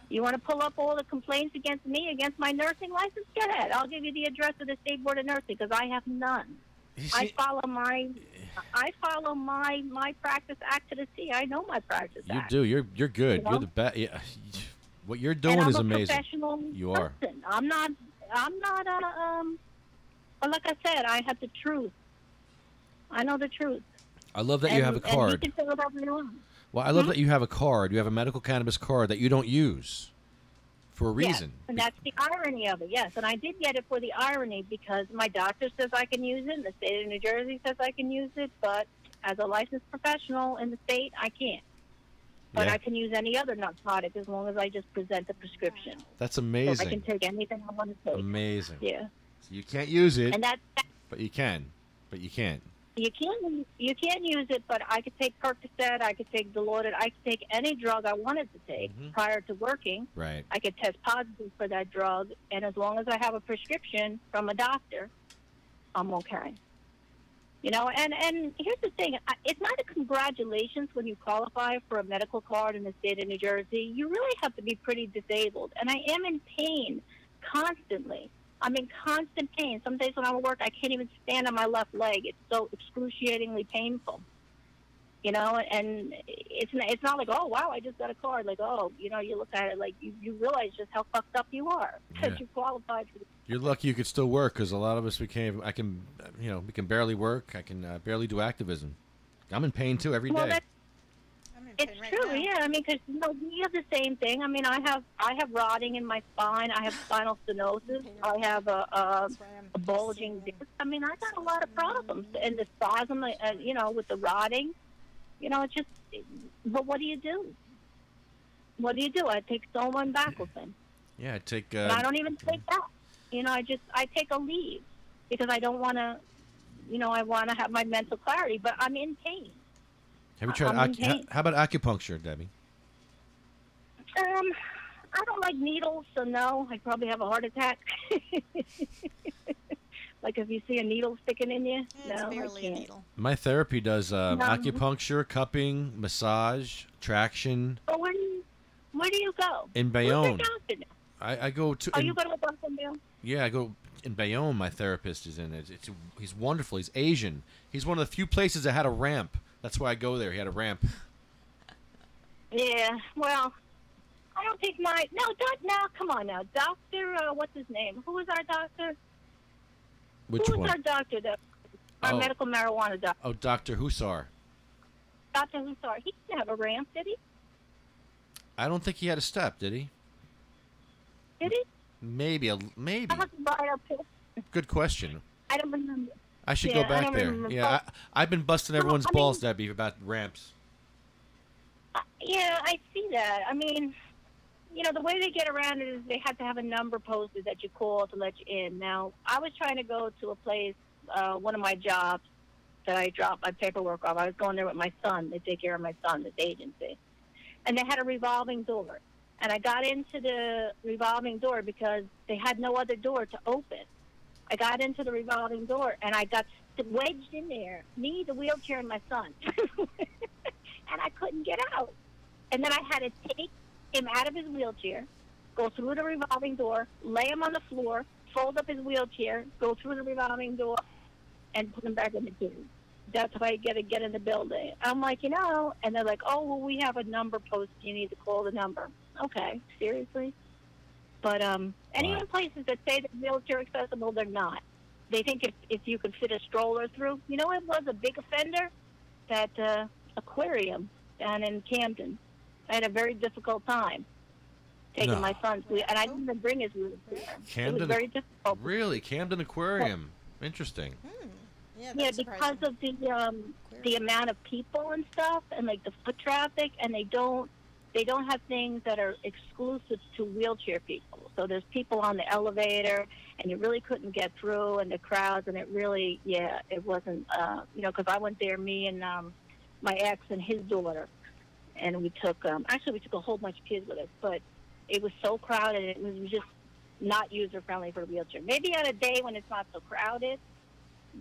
You want to pull up all the complaints against me, against my nursing license? Go ahead. I'll give you the address of the State Board of Nursing because I have none. I follow my practice act to the T. I know my practice act. You do. You're good. You know? You're the best. Yeah. What you're doing and is I'm a amazing. Professional You are. person. I'm not. But like I said, I have the truth. I know the truth. I love that you have a card. And you can say whatever you want. Well, I love that you have a card. You have a medical cannabis card that you don't use for a reason. Yes, and that's the irony of it, yes. And I did get it for the irony because my doctor says I can use it, and the state of New Jersey says I can use it, but as a licensed professional in the state, I can't. But I can use any other narcotic as long as I just present the prescription. That's amazing. So I can take anything I want to take. Amazing. Yeah. So you can't use it, And but you can. But you can't. You can't use it, but I could take Percocet, I could take Dilaudid, I could take any drug I wanted to take prior to working. Right. I could test positive for that drug, and as long as I have a prescription from a doctor, I'm okay. You know, and here's the thing. It's not a congratulations when you qualify for a medical card in the state of New Jersey. You really have to be pretty disabled, and I am in pain constantly. I'm in constant pain. Some days when I'm at work, I can't even stand on my left leg. It's so excruciatingly painful. You know, and it's not like, oh, wow, I just got a card. Like, oh, you know, you look at it like you realize just how fucked up you are because you qualified for the. You're lucky you could still work because a lot of us we can barely work. I can barely do activism. I'm in pain too every day. It's true, yeah. I mean, because you know, you have the same thing. I mean, I have rotting in my spine. I have spinal stenosis. I have a bulging disc. I mean, I got a lot of problems, and the spasm, you know, with the rotting. You know, it's just. But what do you do? What do you do? I take Soma and Baclofen. Yeah, I take. And I don't even take that. You know, I take a leave because I don't want to. You know, I want to have my mental clarity, but I'm in pain. Have you tried how about acupuncture, Debbie? I don't like needles, so no. I'd probably have a heart attack. Like if you see a needle sticking in you, it's no, barely I a can't. needle. My therapy does acupuncture, cupping, massage, traction. So where do you go? In Bayonne. I go to. Oh, you go to a doctor in Bayonne? Yeah, I go in Bayonne. My therapist is in it. He's wonderful. He's Asian. He's one of the few places that had a ramp. That's why I go there. He had a ramp. Yeah, well, I don't think my... No, come on now. Doctor, what's his name? Who was our doctor? Which Who one? was our doctor? Our medical marijuana doctor. Oh, Dr. Husar. Dr. Husar. He didn't have a ramp, did he? I don't think he had a step, did he? Did he? Maybe. I have to buy it up here. Good question. I don't remember. I should go back there. Yeah, I've been busting everyone's balls, Debbie, about ramps. Yeah, I see that. I mean, you know, the way they get around it is they have to have a number posted that you call to let you in. Now, I was trying to go to a place, one of my jobs that I dropped my paperwork off. I was going there with my son. They take care of my son, this agency. And they had a revolving door. And I got into the revolving door because they had no other door to open. I got into the revolving door, and I got wedged in there, me, the wheelchair, and my son. And I couldn't get out. And then I had to take him out of his wheelchair, go through the revolving door, lay him on the floor, fold up his wheelchair, go through the revolving door, and put him back in the tube. That's how I get in the building. I'm like, you know, and they're like, oh, well, we have a number posted. You need to call the number. Okay, seriously? But any of the places that say they're wheelchair accessible, they're not. They think if you could fit a stroller through. You know what was a big offender? That aquarium down in Camden. I had a very difficult time taking my son through, and I didn't even bring his wheelchair. Camden, it was very difficult. Really? Camden Aquarium. Interesting. Yeah, because of the amount of people and stuff, and like the foot traffic, and they don't have things that are exclusive to wheelchair people. So there's people on the elevator, and you really couldn't get through, and the crowds, and it really, it wasn't, you know, because I went there, me and my ex and his daughter, and we took, actually we took a whole bunch of kids with us, but it was so crowded, it was just not user-friendly for a wheelchair. Maybe on a day when it's not so crowded,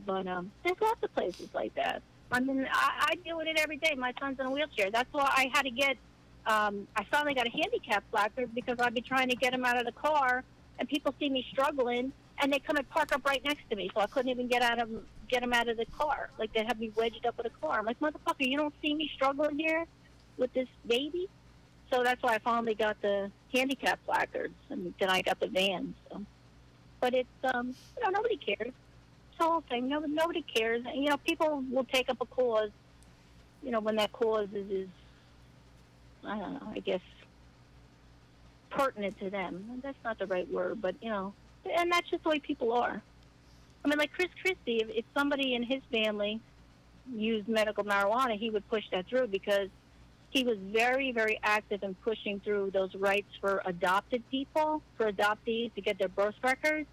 but there's lots of places like that. I mean, I deal with it every day. My son's in a wheelchair. That's why I had to get, I finally got a handicap placard because I'd be trying to get him out of the car, and people see me struggling, and they come and park up right next to me, so I couldn't even get him out of the car. Like, they have me wedged up with a car. I'm like, motherfucker, you don't see me struggling here with this baby? So that's why I finally got the handicap placards, and then I got the van. So, but it's you know, nobody cares. It's the whole thing. Nobody cares. And, you know, people will take up a cause, you know, when that cause is I don't know, I guess pertinent to them. That's not the right word, but you know, and that's just the way people are. I mean, like Christie, if somebody in his family used medical marijuana, he would push that through because he was very, very active in pushing through those rights for adopted people, for adoptees to get their birth records,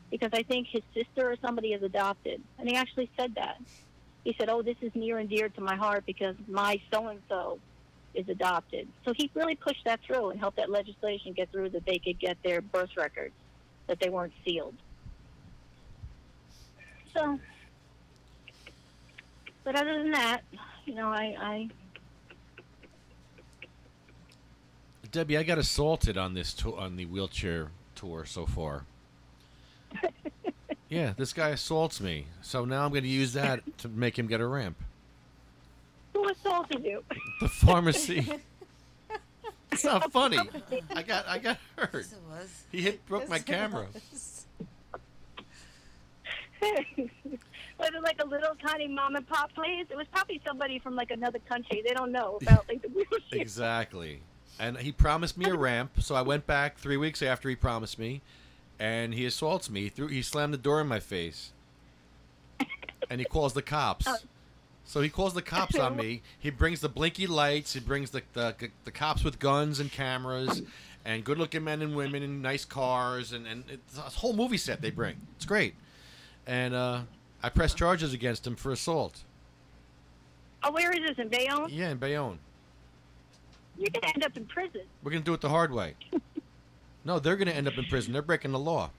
because I think his sister or somebody is adopted. And he actually said that. He said, oh, this is near and dear to my heart because my so-and-so is adopted. So he really pushed that through and helped that legislation get through that they could get their birth records, that they weren't sealed. So, but other than that, you know, I Debbie, I got assaulted on this on the wheelchair tour so far. Yeah, this guy assaults me, so now I'm going to use that to make him get a ramp. Who assaulted you? The pharmacy. It's not funny. I got hurt. Yes, it was. He broke my camera. Was it like a little tiny mom and pop place? It was probably somebody from like another country. They don't know about like the wheelchair. Exactly. And he promised me a ramp, so I went back 3 weeks after he promised me, and he assaults me. He slammed the door in my face, and he calls the cops. So he calls the cops on me. He brings the blinky lights. He brings the cops with guns and cameras, and good-looking men and women in nice cars, and it's a whole movie set they bring. It's great. And I pressed charges against him for assault. Oh, where is this, in Bayonne? Yeah, in Bayonne. You're going to end up in prison. We're going to do it the hard way. No, they're going to end up in prison. They're breaking the law.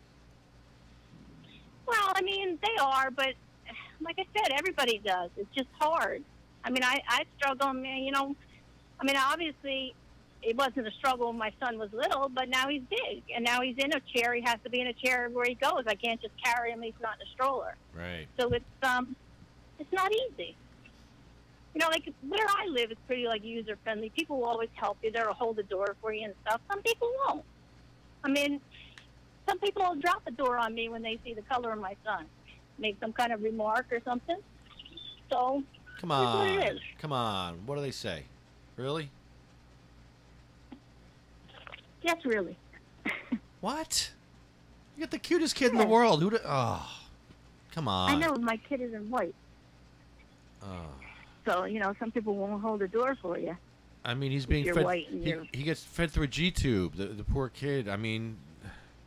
Well, I mean, they are, but like I said, everybody does. It's just hard. I mean, I struggle, you know. I mean, obviously, it wasn't a struggle when my son was little, but now he's big, and now he's in a chair. He has to be in a chair where he goes. I can't just carry him. He's not in a stroller. Right. So it's not easy. You know, like where I live is pretty like user friendly. People will always help you. They'll hold the door for you and stuff. Some people won't. I mean, some people will drop the door on me when they see the color of my son, make some kind of remark or something. So come that's on, what it is. Come on. What do they say? Really? Yes, really. What? You got the cutest kid in the world. Come on. I know my kid is in white. Oh. So, you know, some people won't hold the door for you. I mean, he's being you're fed. white and He gets fed through a G-tube. The poor kid. I mean.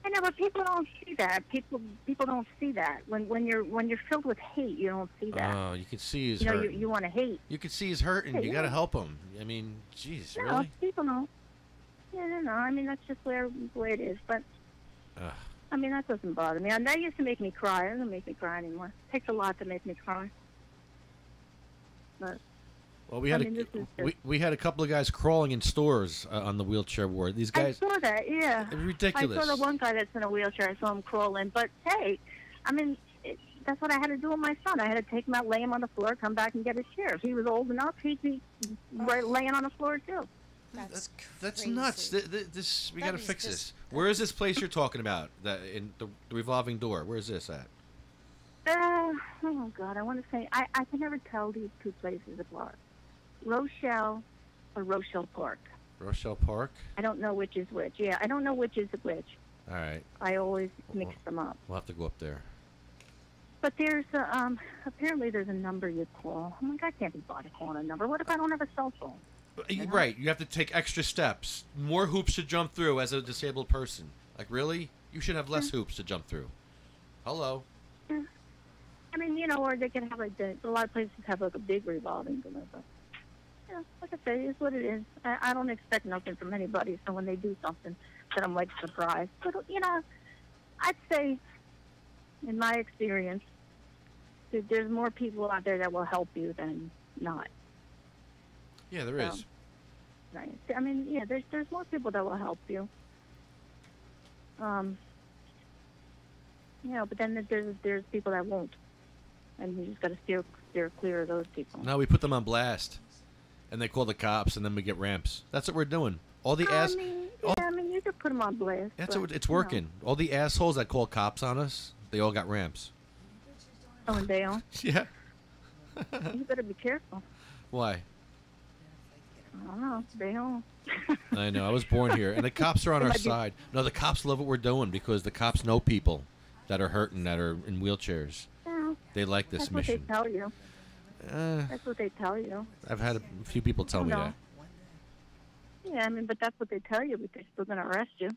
I know, but people don't see that. People don't see that. When you're filled with hate, you don't see that. Oh, you can see he's you know, hurt. You want to hate. You can see he's hurting. Yeah, You got to help him. I mean, jeez, No, really? people don't. Yeah, no. I mean, that's just the way it is. But I mean, that doesn't bother me. And that used to make me cry. It doesn't make me cry anymore. It takes a lot to make me cry. But well, we had we had a couple of guys crawling in stores on the wheelchair ward. These guys. I saw that. Yeah. Ridiculous. I saw the one guy that's in a wheelchair. I saw him crawling. But hey, I mean, that's what I had to do with my son. I had to take him out, lay him on the floor, come back and get his share. If he was old enough, he'd be laying on the floor too. That's nuts. This we got to fix this. Where is this place you're talking about? That in the revolving door. Where is this at? Oh God, I want to say I can never tell these two places apart. Rochelle or Rochelle Park. Rochelle Park. I don't know which is which. Yeah, I don't know which is which. All right. I always mix them up. We'll have to go up there. But there's apparently there's a number you call. I'm like, I can't be bothered calling a number. What if I don't have a cell phone? Right. You have to take extra steps. More hoops to jump through as a disabled person. Like, really? You should have less hoops to jump through. Hello. I mean, you know, or they can have like a lot of places have like a big revolving door. But, yeah, like I say, it's what it is. I don't expect nothing from anybody. So when they do something, that I'm like surprised. But you know, I'd say, in my experience, that there's more people out there that will help you than not. Yeah, there is. Right. I mean, yeah, there's more people that will help you. You know, but then there's people that won't, and you just got to steer clear of those people. No, we put them on blast, and they call the cops, and then we get ramps. That's what we're doing. All the I mean, you could put them on blast. That's but, what it's working. All the assholes that call cops on us, they all got ramps. Oh, and they all? Yeah. You better be careful. Why? I don't know. They all. I know. I was born here, and the cops are on our side. No, the cops love what we're doing because the cops know people that are hurting, that are in wheelchairs. Yeah, they like this that's mission. That's what they tell you. That's what they tell you. I've had a few people tell me that. Yeah, I mean, but that's what they tell you, but they're still going to arrest you.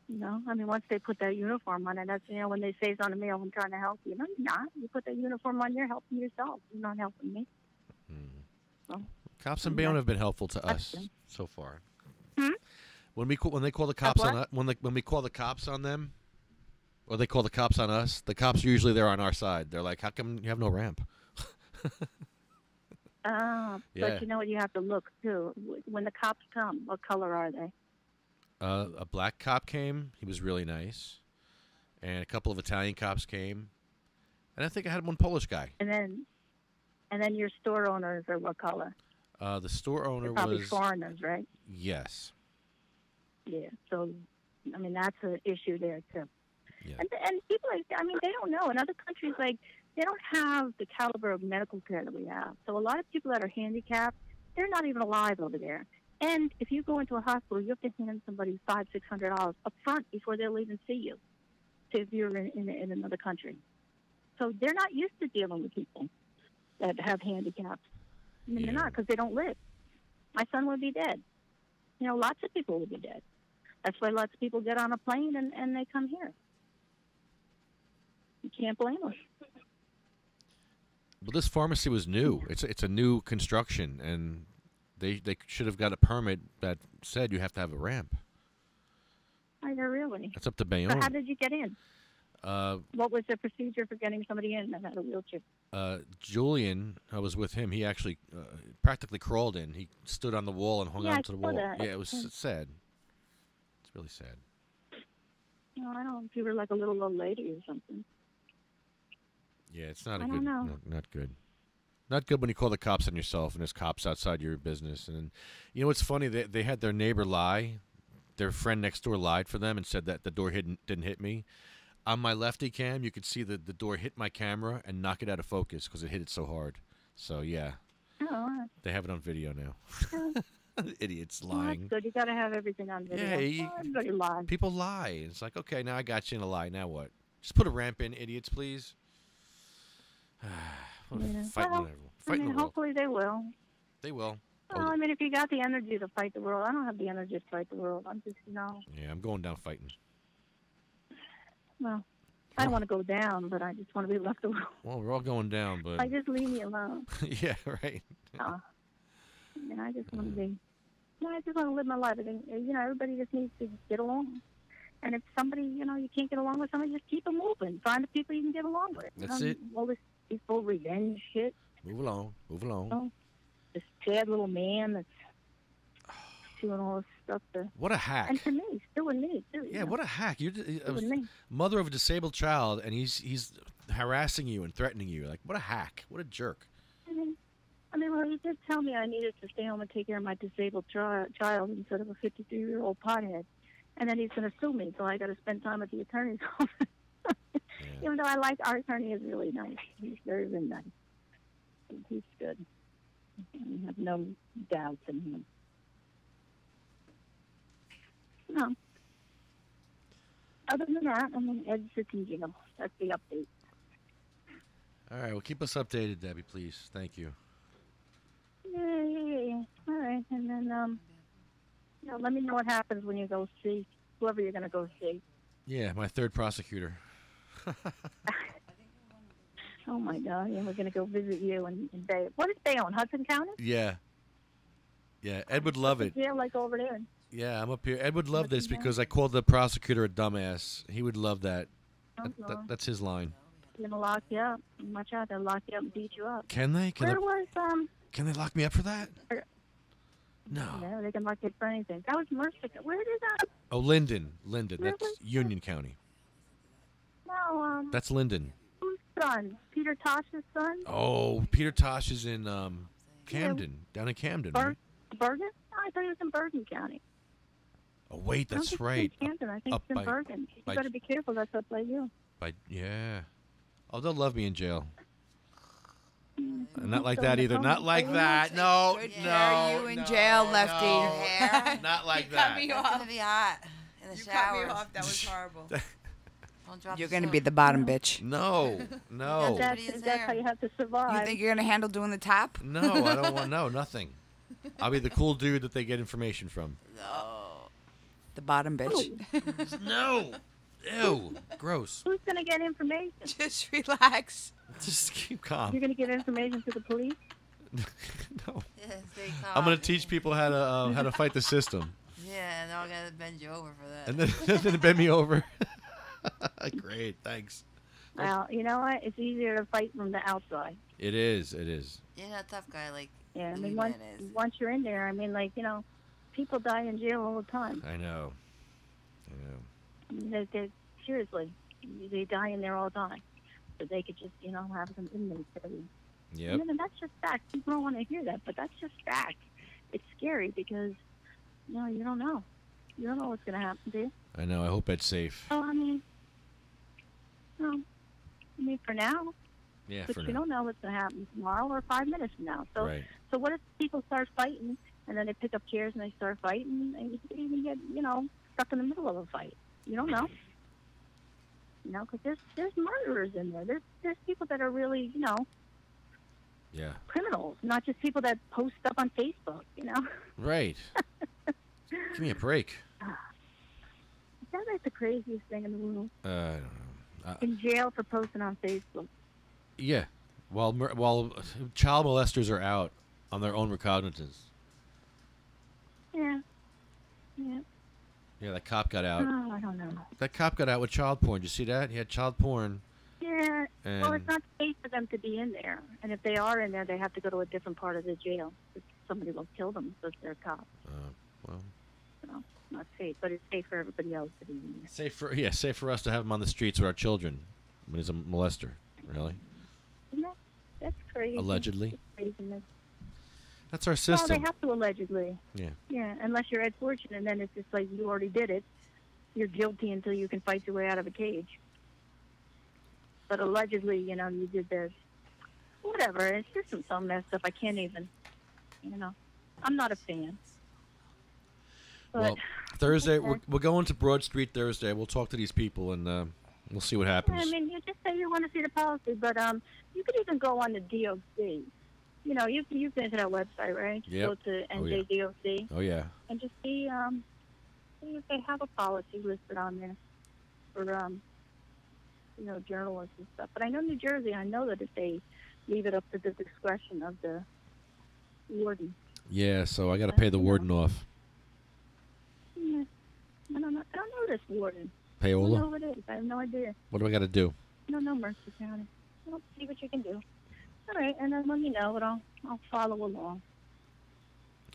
You know, I mean, once they put that uniform on, and that's, you know, when they say it's on the mail, I'm trying to help you. No, you're not. You put that uniform on, you're helping yourself. You're not helping me. So, cops in Bayonne have been helpful to us so far. When they call the cops on when we call the cops on them, or they call the cops on us, the cops are usually there on our side. They're like, "How come you have no ramp?" But you know what? You have to look too. When the cops come, what color are they? A black cop came. He was really nice, and a couple of Italian cops came, and I think I had one Polish guy. And then your store owners are what color? The store owner probably was foreigners, right? Yes. Yeah. So, I mean, that's an issue there too. Yeah. And people, I mean, they don't know. In other countries, like, they don't have the caliber of medical care that we have. So a lot of people that are handicapped, they're not even alive over there. And if you go into a hospital, you have to hand somebody $500-600 up front before they'll even see you, if you're in another country. So they're not used to dealing with people that have handicaps. I mean, they're not, because they don't live. My son would be dead. You know, lots of people would be dead. That's why lots of people get on a plane and they come here. You can't blame them. But this pharmacy was new. It's a new construction, and they should have got a permit that said you have to have a ramp. I know, really. That's up to Bayonne. So how did you get in? What was the procedure for getting somebody in that had a wheelchair? Julian, I was with him. He actually practically crawled in. He stood on the wall and hung onto the wall. That. Yeah, it was sad. It's really sad. No, I don't know if you were like a little old lady or something. Yeah, it's not not good. Not good when you call the cops on yourself and there's cops outside your business. And you know what's funny? They had their neighbor lie. Their friend next door lied for them and said that the door didn't hit me. On my Lefty cam, you could see the door hit my camera and knock it out of focus because it hit it so hard. So, yeah. Oh, they have it on video now. Idiots lying. That's good. You got to have everything on video. Yeah, everybody lies. People lie. It's like, okay, now I got you in a lie. Now what? Just put a ramp in, idiots, please. Hopefully they will. They will. Well, I mean, if you got the energy to fight the world, I don't have the energy to fight the world. I'm just, Yeah, I'm going down fighting. Well, I don't want to go down, but I just want to be left alone. Well, we're all going down, but... Just leave me alone. Yeah, right. And I just want to be... I just want to live my life. I think, everybody just needs to get along. And if somebody, you can't get along with somebody, just keep them moving. Find the people you can get along with. That's it. All this peaceful revenge shit. Move along. Move along. This sad little man that's... doing all this stuff to. What a hack. And to me, still with me too. Yeah, what a hack. You're with me. mother of a disabled child, and he's harassing you and threatening you. Like, what a hack. What a jerk. Well, he did tell me I needed to stay home and take care of my disabled child instead of a 53-year-old pothead. And then he's going to sue me, so I got to spend time at the attorney's office. Even though I like our attorney is really nice. He's very, very nice. He's good. I have no doubts in him. No. Other than that, Ed's sitting jail. That's the update. All right, well, keep us updated, Debbie, please. Thank you. Yeah. All right, and then let me know what happens when you go see whoever you're gonna go see. Yeah, my third prosecutor. Oh my God! Yeah, we're gonna go visit you in Bay. What is Bayonne? Hudson County? Yeah. Ed would love it. Yeah, like over there. Yeah, I'm up here. Ed would love this because I called the prosecutor a dumbass. He would love that. That's his line. They're gonna lock you up. Watch out! They'll lock you up and beat you up. Can they? Can they lock me up for that? No. Yeah, they can lock you up for anything. That was Mercer. Where did that? Oh, Linden. That's Union County. No. That's Linden. Whose son? Peter Tosh's son? Oh, Peter Tosh is in Camden, down in Camden, right? Bergen? No, I thought he was in Bergen County. Oh, wait, that's right. It's in Camden. I think it's in Bergen. You got to be careful. That's up by you. Yeah. Oh, they'll love me in jail. Not like that either. Not like that. No, you in jail, Lefty. No. Not like that. Cut me It's off. gonna be hot in the You shower. cut me off. That was horrible. Don't drop You're the going to soap. be the bottom bitch. No. That's how you have to survive. You think you're going to handle doing the top? No, I don't want nothing. I'll be the cool dude that they get information from. No. The bottom bitch. No. Ew. Gross. Who's going to get information? Just relax. Just keep calm. You're going to give information to the police? No. Yeah, stay calm. I'm gonna teach people how to fight the system. Yeah, and I'm gonna bend you over for that. And then bend me over. Great, thanks. Well, you know what? It's easier to fight from the outside. It is. You're not a tough guy like. Yeah, I mean, once you're in there, I mean, like, people die in jail all the time. I know. They seriously, they die in there all the time. So they could just, have some inmates there. Yep. And that's just fact. People don't want to hear that, but that's just fact. It's scary because, you don't know. You don't know what's going to happen to you. I know. I hope it's safe. So, for now. Yeah, but for you now. don't know what's going to happen tomorrow or 5 minutes from now. So, Right. So what if people start fighting and then they pick up chairs and they start fighting and you could even get, stuck in the middle of a fight? You don't know. Because there's murderers in there. There's people that are really, Yeah. criminals, not just people that post stuff on Facebook, Right. Give me a break. That's like the craziest thing in the world. I don't know. In jail for posting on Facebook. Yeah. While child molesters are out on their own recognizance. Yeah. Yeah, that cop got out. Oh, I don't know. That cop got out with child porn. Did you see that? He had child porn. Yeah. Well, it's And not safe for them to be in there. And if they are in there, they have to go to a different part of the jail. Somebody will kill them because they're a cop. well, Not safe, but it's safe for everybody else to be in there. safe for us to have him on the streets with our children when he's a molester. Really? That's crazy. Allegedly. That's craziness. That's our Well, system. they have to allegedly. Yeah. Yeah, unless you're Ed Fortune, and then it's just like you already did it. You're guilty until you can fight your way out of a cage. But allegedly, you did this. Whatever. It's just so messed up. I can't even. I'm not a fan. But, Well, Thursday we're going to Broad Street Thursday. We'll talk to these people and we'll see what happens. I mean, you just say you want to see the policy, but you could even go on the DOC. You've been to that website, right? Just Yep. Go to Oh, yeah. NJDOC. Oh yeah. And just see if they have a policy listed on there for journalists and stuff. But I know New Jersey. I know that if they leave it up to the discretion of the warden. Yeah, so I got to pay the warden off. Yeah. I don't know this warden. Payola? I don't know who it is. I have no idea. What do I got to do? I don't know Mercer County. Well, see what you can do. All right, and then let me know, but I'll follow along.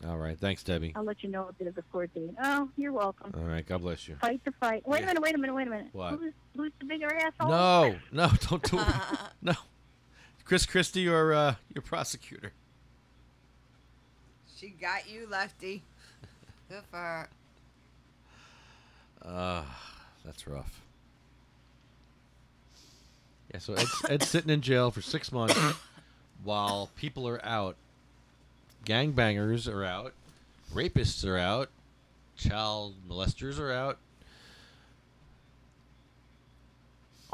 All right. Thanks, Debbie. I'll let you know if there's a court date. Oh, you're welcome. All right. God bless you. Fight the fight. Wait a minute. What? Who's the bigger asshole? No, don't do it. No. Christie or your prosecutor. She got you, Lefty. Good for her. That's rough. Yeah, so Ed's sitting in jail for 6 months while people are out. Gangbangers are out. Rapists are out. Child molesters are out.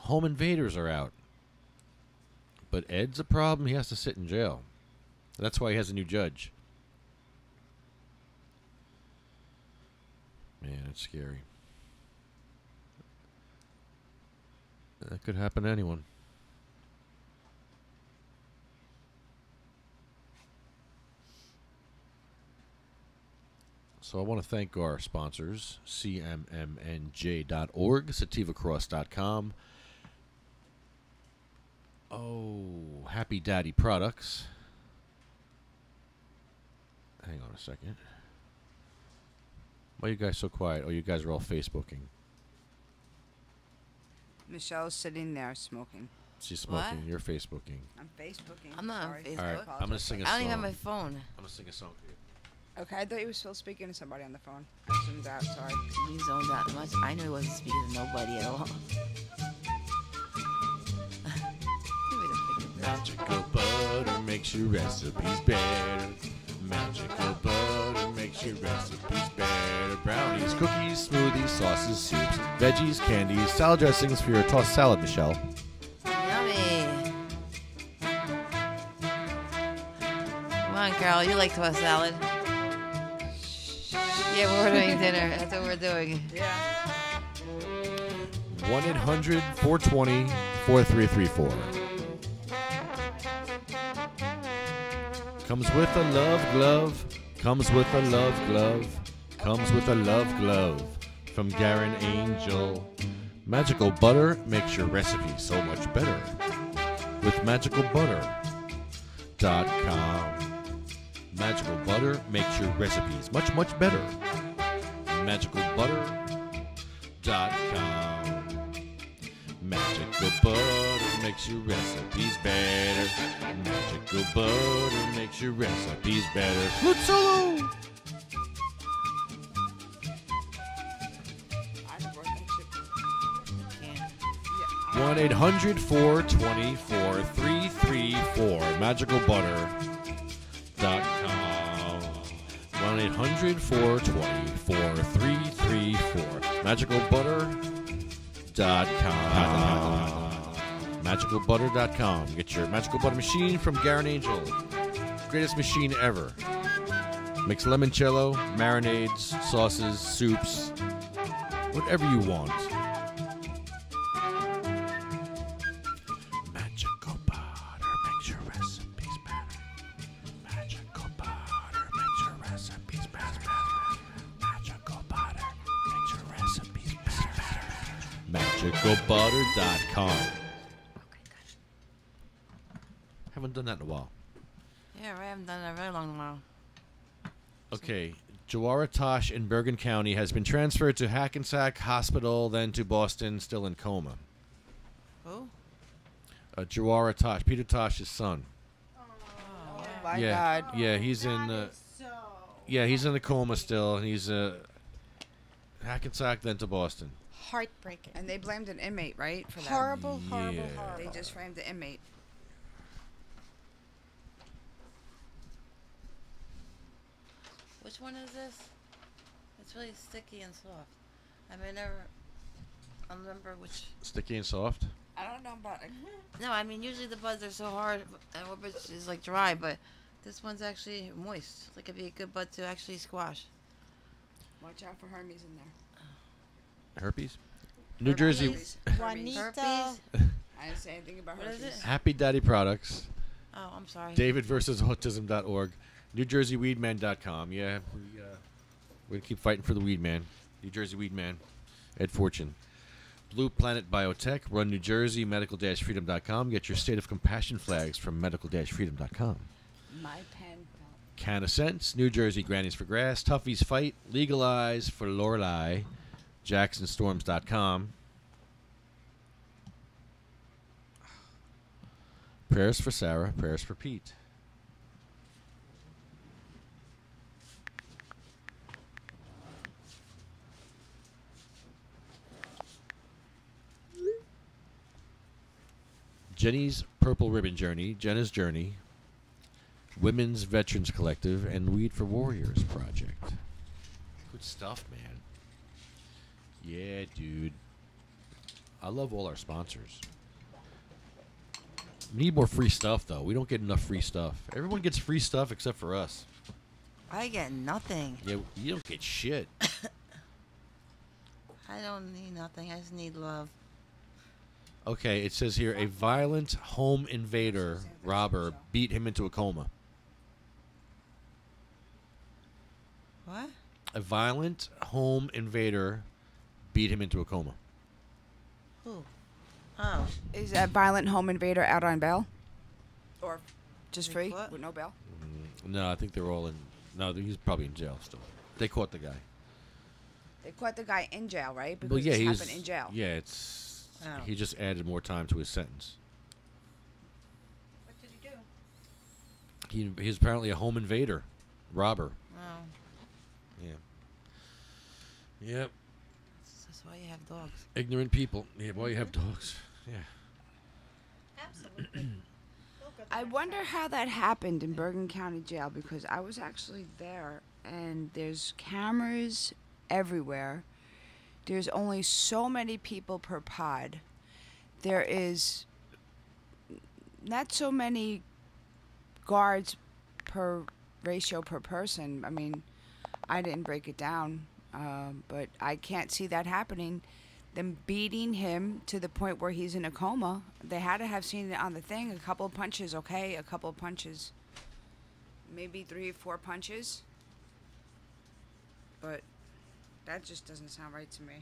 Home invaders are out. But Ed's a problem. He has to sit in jail. That's why he has a new judge. Man, it's scary. That could happen to anyone. So I want to thank our sponsors, cmmnj.org, sativacross.com, Happy Daddy Products. Hang on a second. Why are you guys so quiet? Oh, you guys are all Facebooking. Michelle's sitting there smoking. She's smoking. What? You're Facebooking. I'm Facebooking. I'm not on Sorry. Facebook. All right, I'm going to sing a song. I don't even have my phone. I'm going to sing a song for you. Okay, I thought you were still speaking to somebody on the phone. I zoomed out, sorry. You zoned out much. I knew he wasn't speaking to nobody at all. Magical butter makes your recipes better. Magical butter makes your recipes better. Brownies, cookies, smoothies, sauces, soups, veggies, candies, salad dressings for your tossed salad, Michelle. Yummy. Come on, Carol. You like tossed salad. Yeah, we're ordering dinner. That's what we're doing. Yeah. 1-800-420-4334. Comes with a love glove. Comes with a love glove. Comes with a love glove from Garen Angel. Magical butter makes your recipe so much better with magicalbutter.com. Magical butter makes your recipes much, much better. magicalbutter.com. Magical butter makes your recipes better. Magical butter makes your recipes better. Flute solo! 1-800-420-4334. Magicalbutter.com. 1-800-420-4334. Magicalbutter.com. Magicalbutter.com. Get your Magical Butter machine from Garen Angel. Greatest machine ever. Makes limoncello, marinades, sauces, soups, whatever you want. Magical butter makes your recipes better. Magical butter makes your recipes better. Magical butter makes your recipes better. Magicalbutter.com. Haven't done that in a while. Yeah, I haven't done that in a very long while. Okay, Jawara Tosh in Bergen County has been transferred to Hackensack Hospital, then to Boston, still in coma. Who? Jawara Tosh, Peter Tosh's son. Oh my Yeah, God. yeah, he's in. Yeah, he's in a coma still, and he's Hackensack, then to Boston. Heartbreaking. And they blamed an inmate, right? For that. Horrible, horrible, Yeah. horrible. They just framed the inmate. Which one is this? It's really sticky and soft. I may never remember which. Sticky and soft. I don't know about it. No, I mean usually the buds are so hard and Woodbridge is like dry, but this one's actually moist. Like it'd be a good bud to actually squash. Watch out for Hermes in there. Herpes. New Jersey. Juanita. Herpes. I didn't say anything about What is Hermes. it? Happy Daddy Products. Oh, I'm sorry. David versus Autism.org. NewJerseyWeedman.com. Yeah, we're going to keep fighting for the weed man. New Jersey Weed Man. Ed Fortune. Blue Planet Biotech. Run New Jersey. Medical-freedom.com. Get your State of Compassion flags from medical-freedom.com. My pen. Can of Sense, New Jersey Grannies for Grass, Tuffy's Fight, Legalize for Lorelei, JacksonStorms.com. Prayers for Sarah, prayers for Pete. Jenny's Purple Ribbon Journey, Jenna's Journey, Women's Veterans Collective, and Weed for Warriors Project. Good stuff, man. Yeah, dude. I love all our sponsors. We need more free stuff, though. We don't get enough free stuff. Everyone gets free stuff except for us. I get nothing. Yeah, you don't get shit. I don't need nothing. I just need love. Okay, it says here, a violent home invader robber beat him into a coma. What? A violent home invader beat him into a coma. Who? Oh. Is that violent home invader out on bail? Or just free with no bail? No, I think they're all in. No, he's probably in jail still. They caught the guy. They caught the guy in jail, right? Because Well, yeah, this he's happened in jail. Yeah, it's. Oh. He just added more time to his sentence. What did he do? He's apparently a home invader, robber. Oh. Yeah. Yep. That's why you have dogs. Ignorant people. Yeah, boy, you have dogs. Yeah. Absolutely. I wonder how that happened in Bergen County Jail, because I was actually there, and there's cameras everywhere. There's only so many people per pod. There is not so many guards per ratio per person. I mean, I didn't break it down, but I can't see that happening. Them beating him to the point where he's in a coma. They had to have seen it on the thing. A couple of punches, okay? A couple of punches. Maybe 3 or 4 punches. But that just doesn't sound right to me.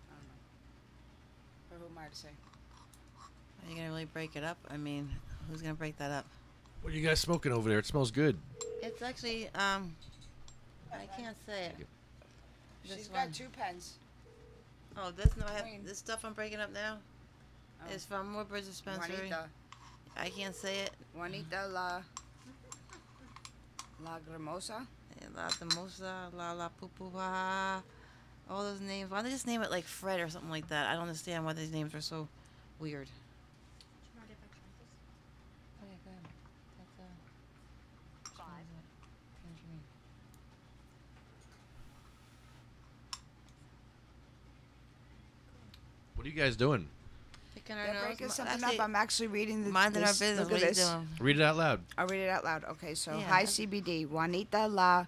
I don't know. But who am I to say? Are you going to really break it up? I mean, who's going to break that up? What are you guys smoking over there? It smells good. It's actually, I can't say it. She's got 2 pens. Oh, this no, I have this stuff I'm breaking up now. Is from Woodbridge Dispensary. Juanita. I can't say it. Juanita La Gramosa. La Gramosa, La Pupuha. All those names. Why don't they just name it like Fred or something like that? I don't understand why these names are so weird. Do you mind if I try this? Oh yeah, go ahead. That's 5. Tangerine. What are you guys doing? Picking our They're nose. breaking something up. I'm actually reading the minding our this. business. Look What at are you this. doing? Read it out loud. I'll read it out loud. Okay, so Yeah. high CBD. Juanita La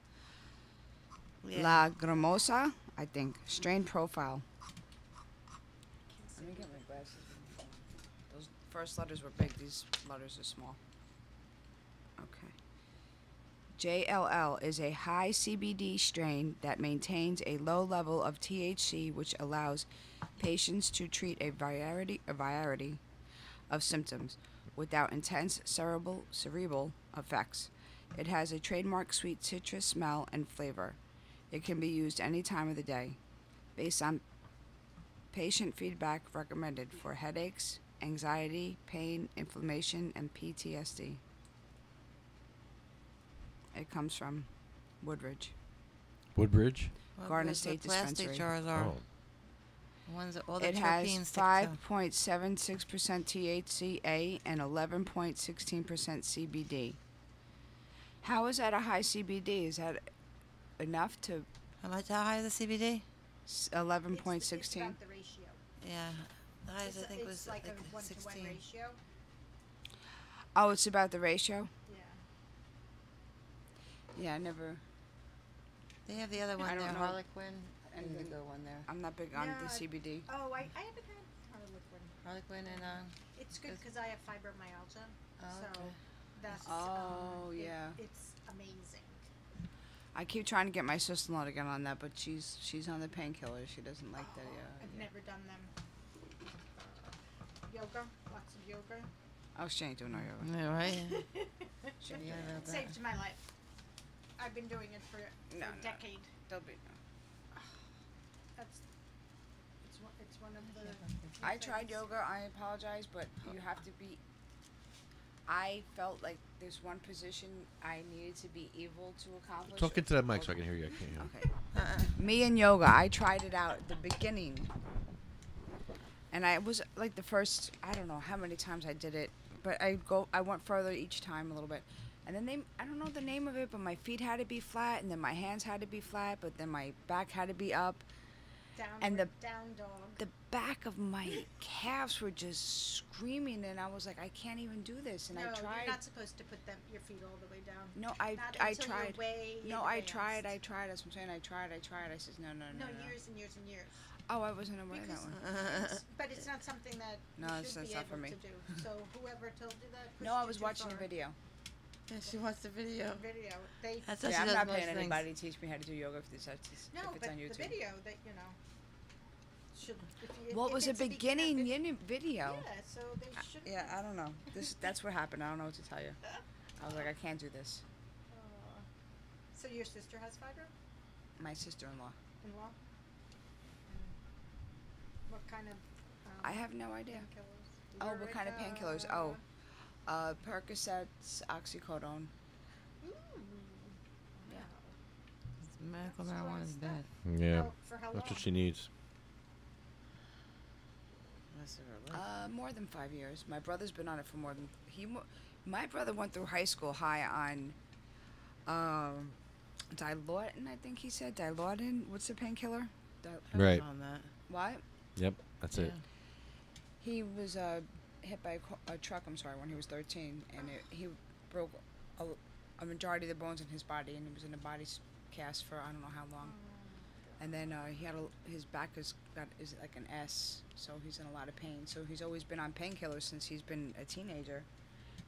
Gramosa, I think. Strain profile. Let me get my glasses. Those first letters were big. These letters are small. Okay. JLL is a high CBD strain that maintains a low level of THC, which allows patients to treat a variety of symptoms without intense cerebral effects. It has a trademark sweet citrus smell and flavor. It can be used any time of the day. Based on patient feedback, recommended for headaches, anxiety, pain, inflammation, and PTSD. It comes from Woodridge. Woodbridge? Garden The State plastic Dispensary. jars are. Oh. The ones that all the It has terpenes stick to. 5.76% THCA and 11.16% CBD. How is that a high CBD? Is that enough to? How high is the CBD? 11.16. It's about the ratio. Yeah, the highest I think It's was like a 1-to-1 16. ratio. Oh, it's about the ratio? Yeah. Yeah, I never. They have the other one I don't there, know. Harlequin, and the good one there. I'm not big on No, the CBD. Oh, I haven't had Harlequin. Harlequin and It's good because I have fibromyalgia. Oh, So okay. that's yeah. It's amazing. I keep trying to get my sister-in-law to get on that, but she's on the painkiller. She doesn't like that. I've Yeah. never done them. Yoga, lots of yoga? Oh, she ain't doing no yoga. Yeah, right. It saved my life. I've been doing it for a decade. There'll be That's it's one of the. I tried yoga. I apologize, but you have to be. I felt like there's one position I needed to be able to accomplish. Talk into that mic so I can hear you. I can't hear you. Okay. Me and yoga, I tried it out at the beginning. And I was like the first, I don't know how many times I did it, but I went further each time a little bit. And then I don't know the name of it, but my feet had to be flat, and then my hands had to be flat, but then my back had to be up. Down dog. The back of my calves were just screaming, and I was like, I can't even do this. And No, I tried. you're not supposed to put your feet all the way down. No, Not I until tried. You're way No, I tried. advanced. That's what I'm saying. I tried. I said no. No, years and years and years. Oh, I wasn't aware of that one. But it's not something that No, you it's should be not for able me. to do. So whoever told you that. No, I pushed was you too watching a far. video. Yeah, she watched the video. That's how she I'm does not most paying things. anybody to teach me how to do yoga if it's No, on but YouTube. the video that should. Well, it if was a it's beginning video. Yeah, so they should. Yeah, I don't know. That's what happened. I don't know what to tell you. I was like, I can't do this. So your sister has fiber? My sister-in-law. In-law? What kind of? I have no idea. Painkillers? Oh, what kind of painkillers? Oh, Percocets, oxycodone. Yeah. Medical marijuana is bad. Yeah. For how That's long? what she needs. More than 5 years. My brother's been on it for more than my brother went through high school high on Dilaudid, I think he said. Dilaudid, what's the painkiller? Right. On that. What? Yep, that's it. He was hit by a truck, when he was 13, and he broke a majority of the bones in his body, and he was in a body cast for I don't know how long. And then he had his back is like an S, so he's in a lot of pain. So he's always been on painkillers since he's been a teenager,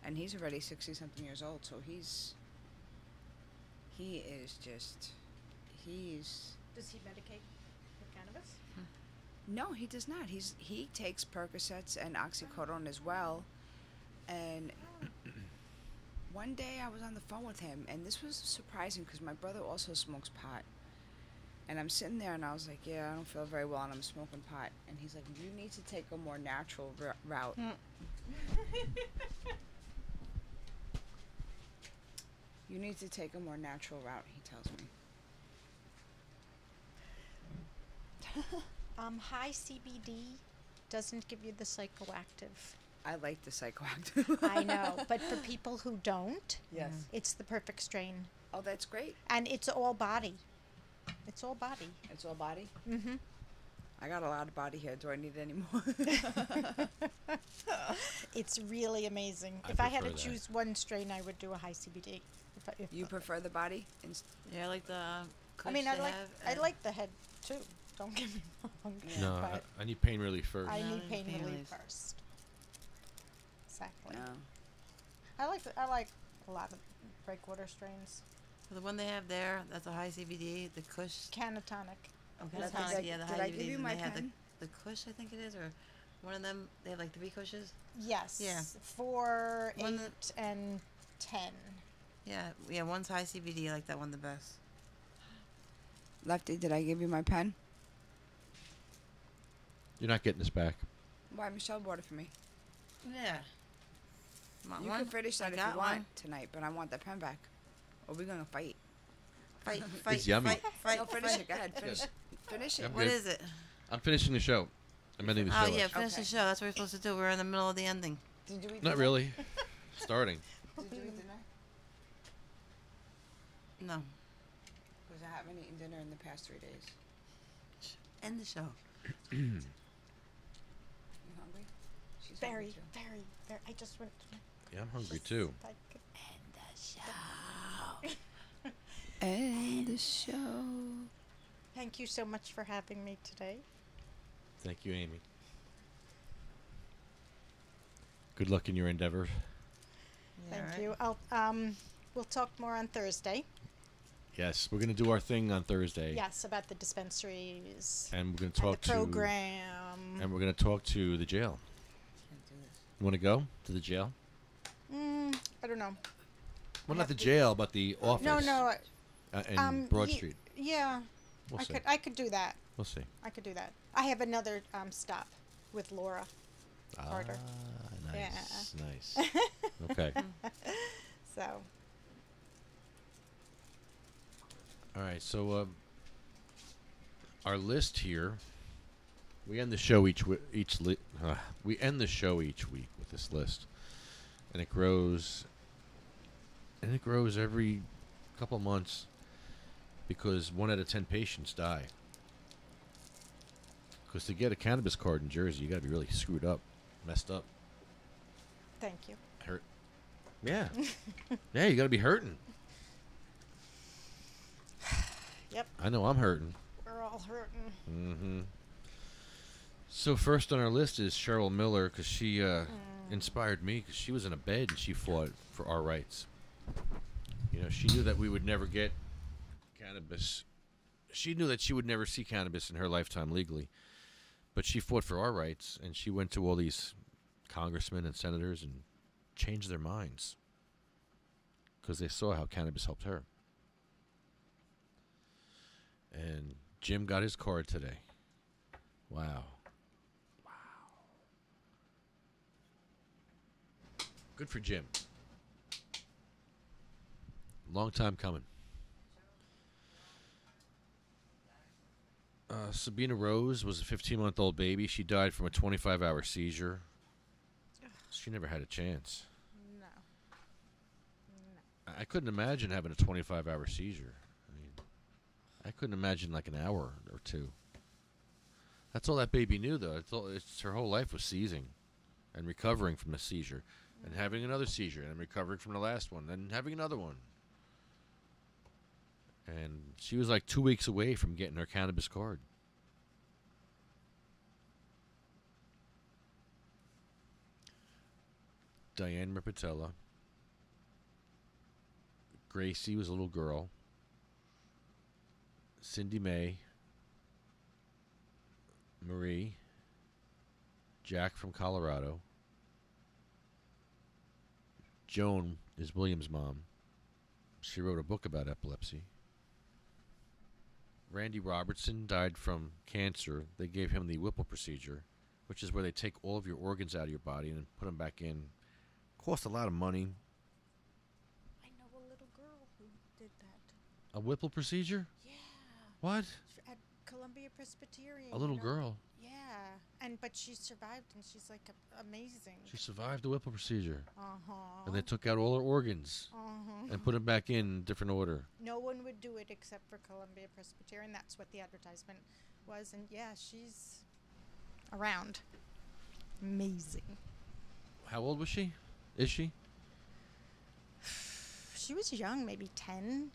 and he's already 60-something years old. So he's Does he medicate with cannabis? No, he does not. He takes Percocets and oxycodone as well. And one day I was on the phone with him, and this was surprising because my brother also smokes pot. And I'm sitting there, and I was like, yeah, I don't feel very well, and I'm smoking pot. And he's like, you need to take a more natural route. You need to take a more natural route, he tells me. High CBD doesn't give you the psychoactive. I like the psychoactive. I know, but for people who don't, Yes. it's the perfect strain. Oh, that's great. And it's all body. It's all body. It's all body? Mm-hmm. I got a lot of body here. Do I need any more? It's really amazing. I If I had to prefer that. choose one strain, I would do a high CBD. If You prefer the body? Yeah, I like the. I mean, I kush they like have, I like the head too. Don't get me wrong. No, but I need pain relief first. I No, need pain pain relief relief. first. Exactly. No. I like a lot of breakwater strains. The one they have there, that's a high CBD, the Kush. Canatonic. Oh, That's Canatonic, high- yeah, the did high I give CBD. you And my they have pen? the Kush, I think it is, or one of them. They have like 3 Kushes. Yes. Yeah. 4, One 8, and 10. Yeah, one's high CBD. I like that one the best. Lefty, did I give you my pen? You're not getting this back. Why, Michelle bought it for me. Yeah. Want You one? can finish I that if got you want one. tonight, but I want that pen back. Or we're gonna fight. Fight. It's yummy. No, finish fight. it. Go ahead. Finish. Finish it. I'm What good. is it? I'm finishing the show. I'm ending the show. Oh yeah, actually. finish the show. That's what we're supposed to do. We're in the middle of the ending. Did you eat Not dinner? really. Starting. Did you eat dinner? No. Because I haven't eaten dinner in the past 3 days. End the show. You hungry? She's Very, hungry too. very. I just went. Yeah, I'm hungry too. I could End the show. Thank you so much for having me today. Thank you, Amy. Good luck in your endeavors. Thank you. We'll talk more on Thursday. Yes, we're gonna do our thing on Thursday. Yes, about the dispensaries. And we're gonna talk the program. And we're gonna talk to the jail. You want to go to the jail? I don't know. Well, not the jail, but the office. No. In Broad Street. Yeah. We'll see. I could do that. We'll see. I could do that. I have another stop with Laura Carter. Nice. Yeah. Nice. Okay. So. All right. So our list here. We end the show we end the show each week with this list, and it grows. And it grows every couple of months because 1 out of 10 patients die. Because to get a cannabis card in Jersey, you got to be really screwed up, messed up. Thank you. Hurt. Yeah. Yeah, you got to be hurting. Yep. I know I'm hurting. We're all hurting. Mm-hmm. So first on our list is Cheryl Miller because she inspired me because she was in a bed and she fought for our rights. You know, she knew that we would never get cannabis. She knew that she would never see cannabis in her lifetime legally. But she fought for our rights, and she went to all these congressmen and senators and changed their minds because they saw how cannabis helped her. And Jim got his card today. Wow. Good for Jim. Long time coming. Sabina Rose was a 15-month-old baby. She died from a 25-hour seizure. She never had a chance. No. I couldn't imagine having a 25-hour seizure. I mean, I couldn't imagine like an hour or two. That's all that baby knew, though. It's her whole life was seizing and recovering from a seizure and having another seizure and recovering from the last one and having another one. And she was like 2 weeks away from getting her cannabis card. Diane Ripatella. Gracie was a little girl. Cindy Mae. Marie. Jack from Colorado. Joan is William's mom. She wrote a book about epilepsy. Randy Robertson died from cancer. They gave him the Whipple procedure, which is where they take all of your organs out of your body and put them back in. Cost a lot of money. I know a little girl who did that. A Whipple procedure? Yeah. What? At Columbia Presbyterian. A little girl? Yeah. But she survived, and she's like amazing. She survived the Whipple procedure. Uh-huh. And they took out all her organs and put them back in different order. No one would do it except for Columbia Presbyterian. That's what the advertisement was. And yeah, she's around. Amazing. How old was she? Is she? She was young, maybe 10.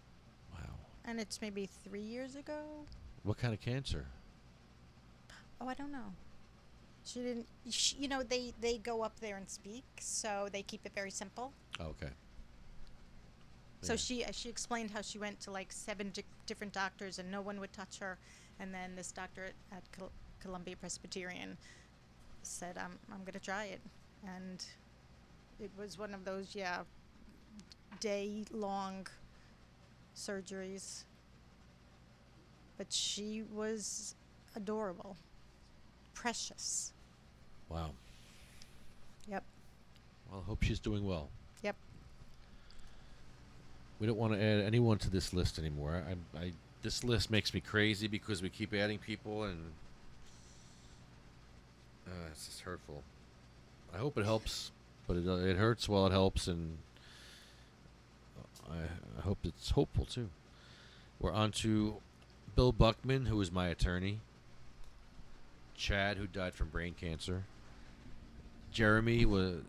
Wow. And it's maybe 3 years ago. What kind of cancer? Oh, I don't know. She didn't. They go up there and speak, so they keep it very simple. Oh, okay. So she explained how she went to like 7 different doctors and no one would touch her, and then this doctor at Columbia Presbyterian said, "I'm gonna try it," and it was one of those day-long surgeries. But she was adorable, precious. Wow. Yep. Well, I hope she's doing well. Yep. We don't want to add anyone to this list anymore. This list makes me crazy because we keep adding people, and it's just hurtful. I hope it helps, but it hurts while it helps, and I hope it's hopeful too. We're on to Bill Buckman, who is my attorney. Chad, who died from brain cancer. Jeremy was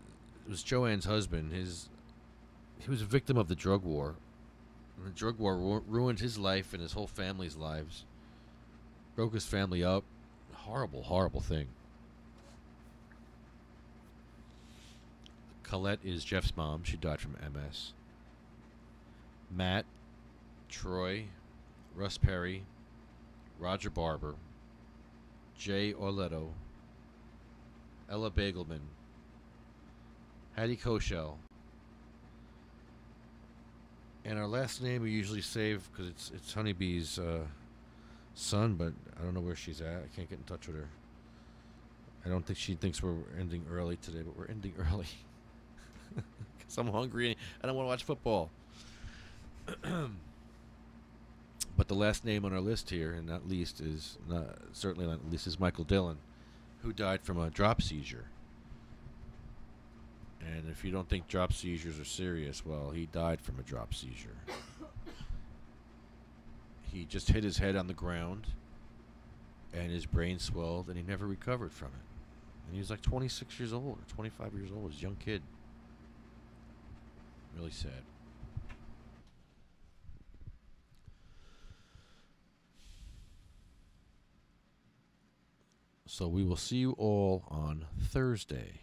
Joanne's husband. He was a victim of the drug war. And the drug war ruined his life and his whole family's lives. Broke his family up. Horrible, horrible thing. Colette is Jeff's mom. She died from MS. Matt, Troy, Russ Perry, Roger Barber, Jay Orletto, Ella Bagelman, Hattie Koshel. And our last name we usually save because it's Honeybee's son, but I don't know where she's at. I can't get in touch with her. I don't think she thinks we're ending early today, but we're ending early. Because I'm hungry and I don't want to watch football. But the last name on our list here, and not least, is certainly not least, is Michael Dillon, who died from a drop seizure. And if you don't think drop seizures are serious, well, he died from a drop seizure. He just hit his head on the ground, and his brain swelled, and he never recovered from it. And he was like 26 years old, or 25 years old, he was a young kid. Really sad. So we will see you all on Thursday.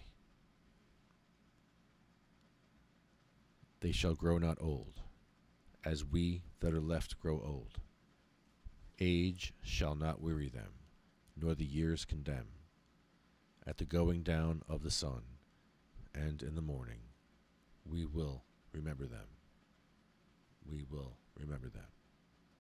They shall grow not old, as we that are left grow old. Age shall not weary them, nor the years condemn. At the going down of the sun, and in the morning, we will remember them. We will remember them.